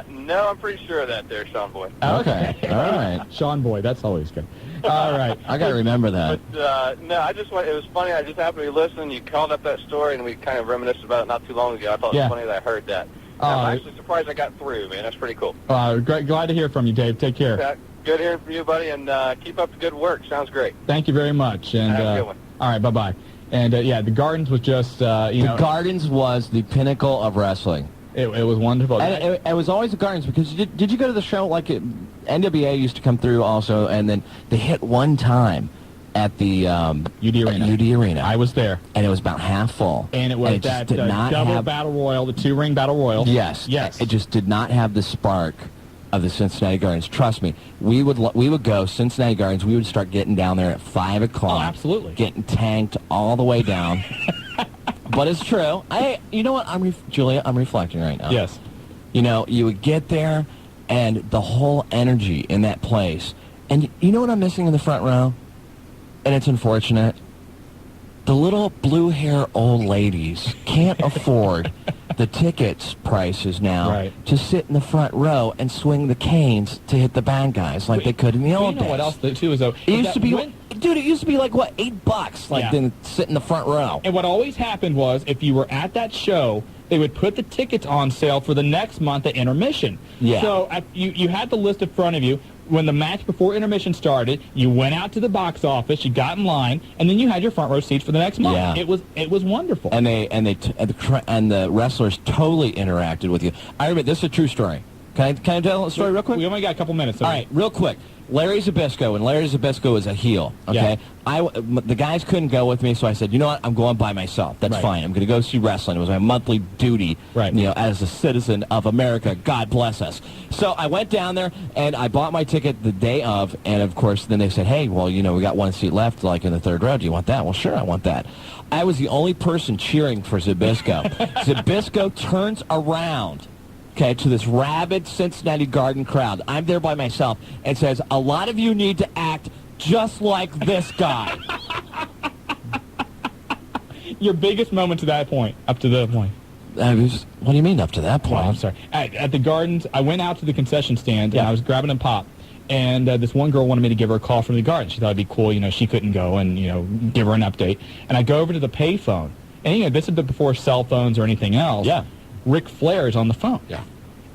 No, I'm pretty sure of that there, Shawn Boy. Okay. All right. Shawn Boy, that's always good. All right. I got to remember that. But, no, it was funny. I just happened to be listening. You called up that story, and we kind of reminisced about it not too long ago. I thought it was funny that I heard that. I'm actually surprised I got through, man. That's pretty cool. Glad to hear from you, Dave. Take care. Good hearing from you, buddy, and keep up the good work. Sounds great. Thank you very much. And, have a good one. All right, bye-bye. And, the Gardens was just, The Gardens was the pinnacle of wrestling. It was wonderful. And it was always the Gardens, because did you go to the show, NWA used to come through also, and then they hit one time at the UD Arena. UD Arena. I was there. And it was about half full. And it was that double battle royal, the two-ring battle royal. Yes. It just did not have the spark of the Cincinnati Gardens. Trust me, we would go Cincinnati Gardens. We would start getting down there at 5 o'clock. Oh, absolutely. Getting tanked all the way down. But it's true. You know what? Julia, I'm reflecting right now. Yes. You would get there, and the whole energy in that place. And you know what I'm missing in the front row? And it's unfortunate. The little blue hair old ladies can't afford the tickets prices now to sit in the front row and swing the canes to hit the bad guys like they could in the old days. What else too is though? It used to be, dude. It used to be like what, $8, then sit in the front row. And what always happened was, if you were at that show, they would put the tickets on sale for the next month at intermission. Yeah. So you had the list in front of you. When the match before intermission started, you went out to the box office, you got in line, and then you had your front row seats for the next month. Yeah. It was wonderful. And the wrestlers totally interacted with you. I remember, this is a true story. Can I tell a story real quick? We only got a couple minutes. All right, real quick. Larry Zbyszko, and Larry Zbyszko is a heel, okay? Yeah. The guys couldn't go with me, so I said, you know what, I'm going by myself. That's fine. I'm going to go see wrestling. It was my monthly duty, as a citizen of America. God bless us. So I went down there, and I bought my ticket the day of, and of course, then they said, hey, well, we got one seat left, like in the third row. Do you want that? Well, sure, I want that. I was the only person cheering for Zbyszko. Zbyszko turns around, to this rabid Cincinnati Garden crowd. I'm there by myself, and says, a lot of you need to act just like this guy. Your biggest moment to that point, up to the point. What do you mean up to that point? Well, I'm sorry. At the Gardens, I went out to the concession stand, and I was grabbing a pop. And this one girl wanted me to give her a call from the Garden. She thought it'd be cool, she couldn't go, and, give her an update. And I go over to the payphone. And, this is before cell phones or anything else. Yeah. Ric Flair is on the phone. Yeah.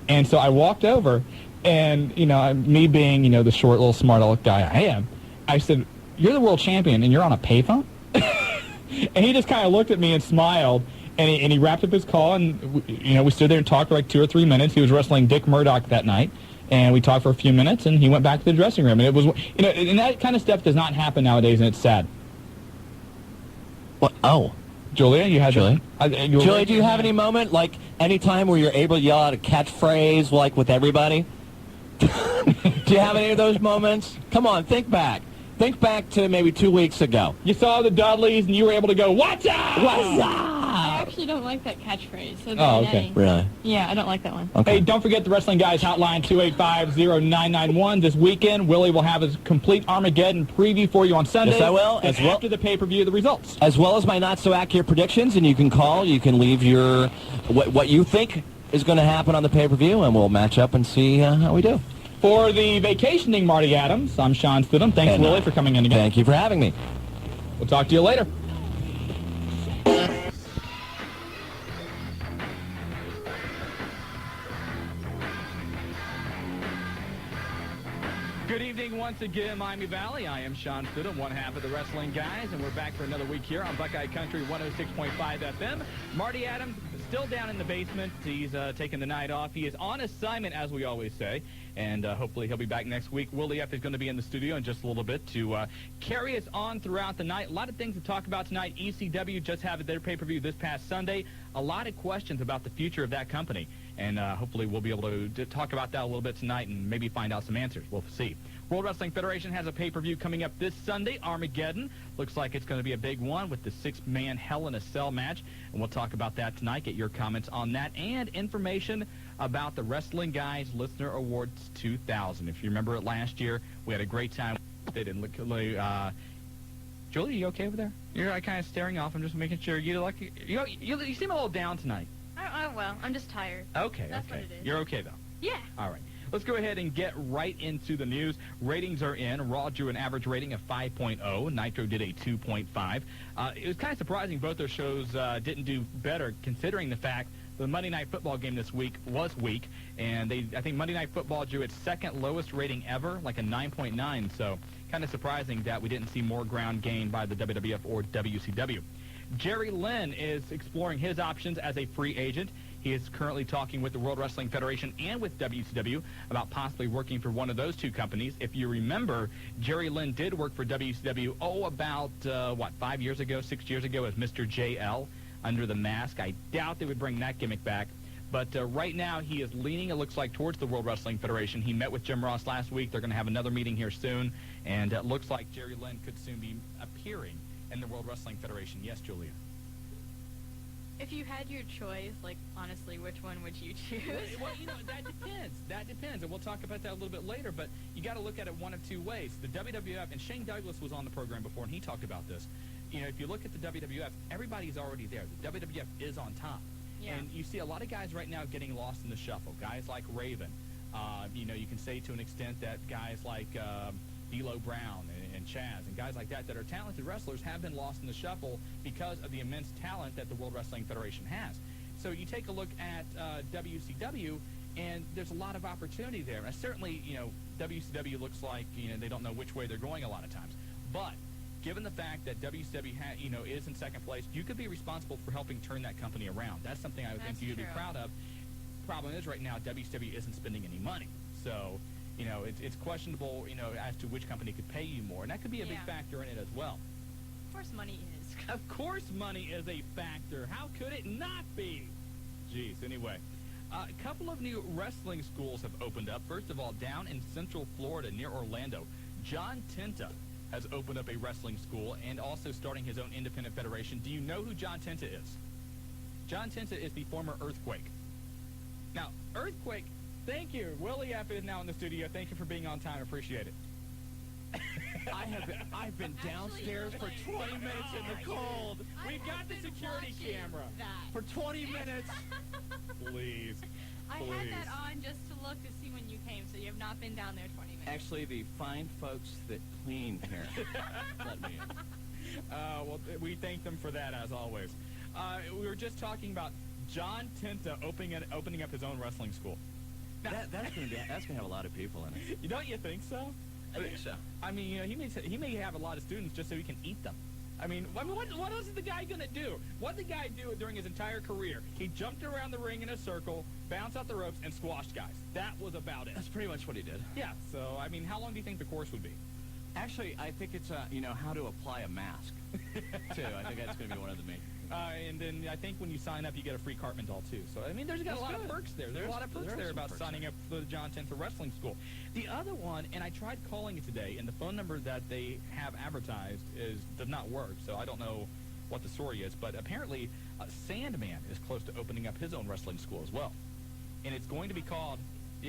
And so I walked over, and, me being, the short, little smart aleck guy I am, I said, you're the world champion, and you're on a payphone? And he just kind of looked at me and smiled, and he wrapped up his call, and, we stood there and talked for like 2 or 3 minutes. He was wrestling Dick Murdoch that night, and we talked for a few minutes, and he went back to the dressing room. And it was, and that kind of stuff does not happen nowadays, and it's sad. What? Oh. Julia, you had Julie? Julie, do you have any moment, like any time where you're able to yell out a catchphrase, like with everybody? Do you have any of those moments? Come on, think back. Think back to maybe 2 weeks ago. You saw the Dudleys, and you were able to go, what's up? What's up? I actually don't like that catchphrase. So okay. Really? Yeah, I don't like that one. Okay. Hey, don't forget the Wrestling Guys hotline, 285-0991. This weekend, Willie will have his complete Armageddon preview for you on Sunday. Yes, I will. And after the pay-per-view, the results. As well as my not-so-accurate predictions, and you can call, you can leave your what you think is going to happen on the pay-per-view, and we'll match up and see how we do. For the vacationing Marty Adams, I'm Shawn Stidham. Thanks, Willie, for coming in again. Thank you for having me. We'll talk to you later. Good evening once again, Miami Valley. I am Shawn Stidham, one half of the Wrestling Guys, and we're back for another week here on Buckeye Country 106.5 FM. Marty Adams is still down in the basement. He's taking the night off. He is on assignment, as we always say, and hopefully he'll be back next week. Willie F. is going to be in the studio in just a little bit to carry us on throughout the night. A lot of things to talk about tonight. ECW just had their pay-per-view this past Sunday. A lot of questions about the future of that company. And hopefully we'll be able to talk about that a little bit tonight and maybe find out some answers. We'll see. World Wrestling Federation has a pay-per-view coming up this Sunday, Armageddon. Looks like it's going to be a big one with the 6-man Hell in a Cell match. And we'll talk about that tonight, get your comments on that, and information about the Wrestling Guys Listener Awards 2000. If you remember it last year, we had a great time. They didn't look... Julie, are you okay over there? You're kind of staring off. I'm just making sure you seem a little down tonight. Well, I'm just tired. Okay, That's okay. what it is. You're okay, though? Yeah. All right. Let's go ahead and get right into the news. Ratings are in. Raw drew an average rating of 5.0. Nitro did a 2.5. It was kind of surprising both those shows didn't do better, considering the fact the Monday Night Football game this week was weak, and I think Monday Night Football drew its second lowest rating ever, like a 9.9. So kind of surprising that we didn't see more ground gained by the WWF or WCW. Jerry Lynn is exploring his options as a free agent. He is currently talking with the World Wrestling Federation and with WCW about possibly working for one of those two companies. If you remember, Jerry Lynn did work for WCW, about, 5 years ago, 6 years ago as Mr. JL under the mask. I doubt they would bring that gimmick back. But right now he is leaning, it looks like, towards the World Wrestling Federation. He met with Jim Ross last week. They're going to have another meeting here soon. And it looks like Jerry Lynn could soon be appearing in the World Wrestling Federation. Yes, Julia? If you had your choice, honestly, which one would you choose? Well, that depends. That depends, and we'll talk about that a little bit later, but you got to look at it one of two ways. The WWF, and Shane Douglas was on the program before, and he talked about this. If you look at the WWF, everybody's already there. The WWF is on top. Yeah. And you see a lot of guys right now getting lost in the shuffle. Guys like Raven. You can say to an extent that guys like D'Lo Brown and Chaz and guys like that are talented wrestlers have been lost in the shuffle because of the immense talent that the World Wrestling Federation has. So you take a look at WCW, and there's a lot of opportunity there. And certainly, WCW looks like, they don't know which way they're going a lot of times. But given the fact that WCW is in second place, you could be responsible for helping turn that company around. That's something I would think you'd be proud of. problem is right now WCW isn't spending any money. So, it's questionable, as to which company could pay you more. And that could be a big factor in it as well. Of course money is. Of course money is a factor. How could it not be? Jeez, anyway. A couple of new wrestling schools have opened up. First of all, down in Central Florida near Orlando, John Tenta has opened up a wrestling school and also starting his own independent federation. Do you know who John Tenta is? John Tenta is the former Earthquake. Now, Earthquake, thank you. Willie F is now in the studio. Thank you for being on time. Appreciate it. I've been downstairs for 20 minutes in the cold. We've got the security camera. For 20 minutes. Please. I had that on just to look to see when you came, so you have not been down there 20 minutes. Actually, the fine folks that clean here let me in. Well, we thank them for that, as always. We were just talking about John Tenta opening up his own wrestling school. Now, That's going to have a lot of people in it. Don't you think so? I think so. I mean, he may have a lot of students just so he can eat them. I mean, what else is the guy going to do? What did the guy do during his entire career? He jumped around the ring in a circle, bounced out the ropes, and squashed guys. That was about it. That's pretty much what he did. Yeah, so, I mean, how long do you think the course would be? Actually, I think it's, how to apply a mask, too. I think that's going to be one of the main. And then I think when you sign up, you get a free Cartman doll, too. So, I mean, there's got a lot of perks there. There's a lot of perks there about signing up for the John Tenta Wrestling School. The other one, and I tried calling it today, and the phone number that they have advertised does not work, so I don't know what the story is. But apparently, Sandman is close to opening up his own wrestling school as well. And it's going to be called...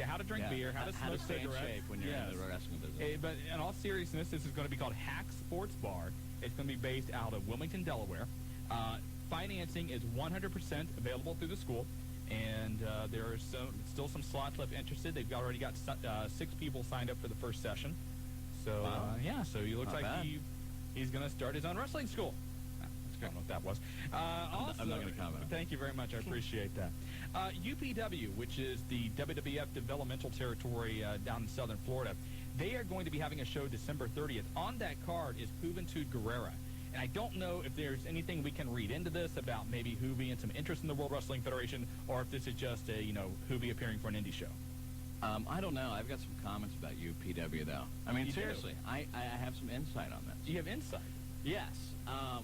how to drink beer, how to smoke stay cigarettes. in shape when you're in the wrestling business. But in all seriousness, this is going to be called Hack Sports Bar. It's going to be based out of Wilmington, Delaware. Financing is 100% available through the school, and there are still some slots left interested. They've already got 6 people signed up for the first session. So, so he looks like he's going to start his own wrestling school. I don't know what that was. Also, I'm not going to comment. Thank you very much. I appreciate that. UPW, which is the WWF developmental territory down in southern Florida, they are going to be having a show December 30th. On that card is Juventud Guerrera. And I don't know if there's anything we can read into this about maybe Juvi and some interest in the World Wrestling Federation, or if this is just a, Juvi appearing for an indie show. I don't know. I've got some comments about UPW, though. I mean, seriously, I have some insight on this. You have insight? Yes.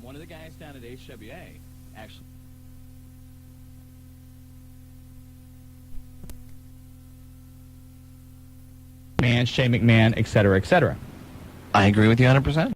One of the guys down at HWA actually... Shane McMahon, et cetera, et cetera. I agree with you 100%.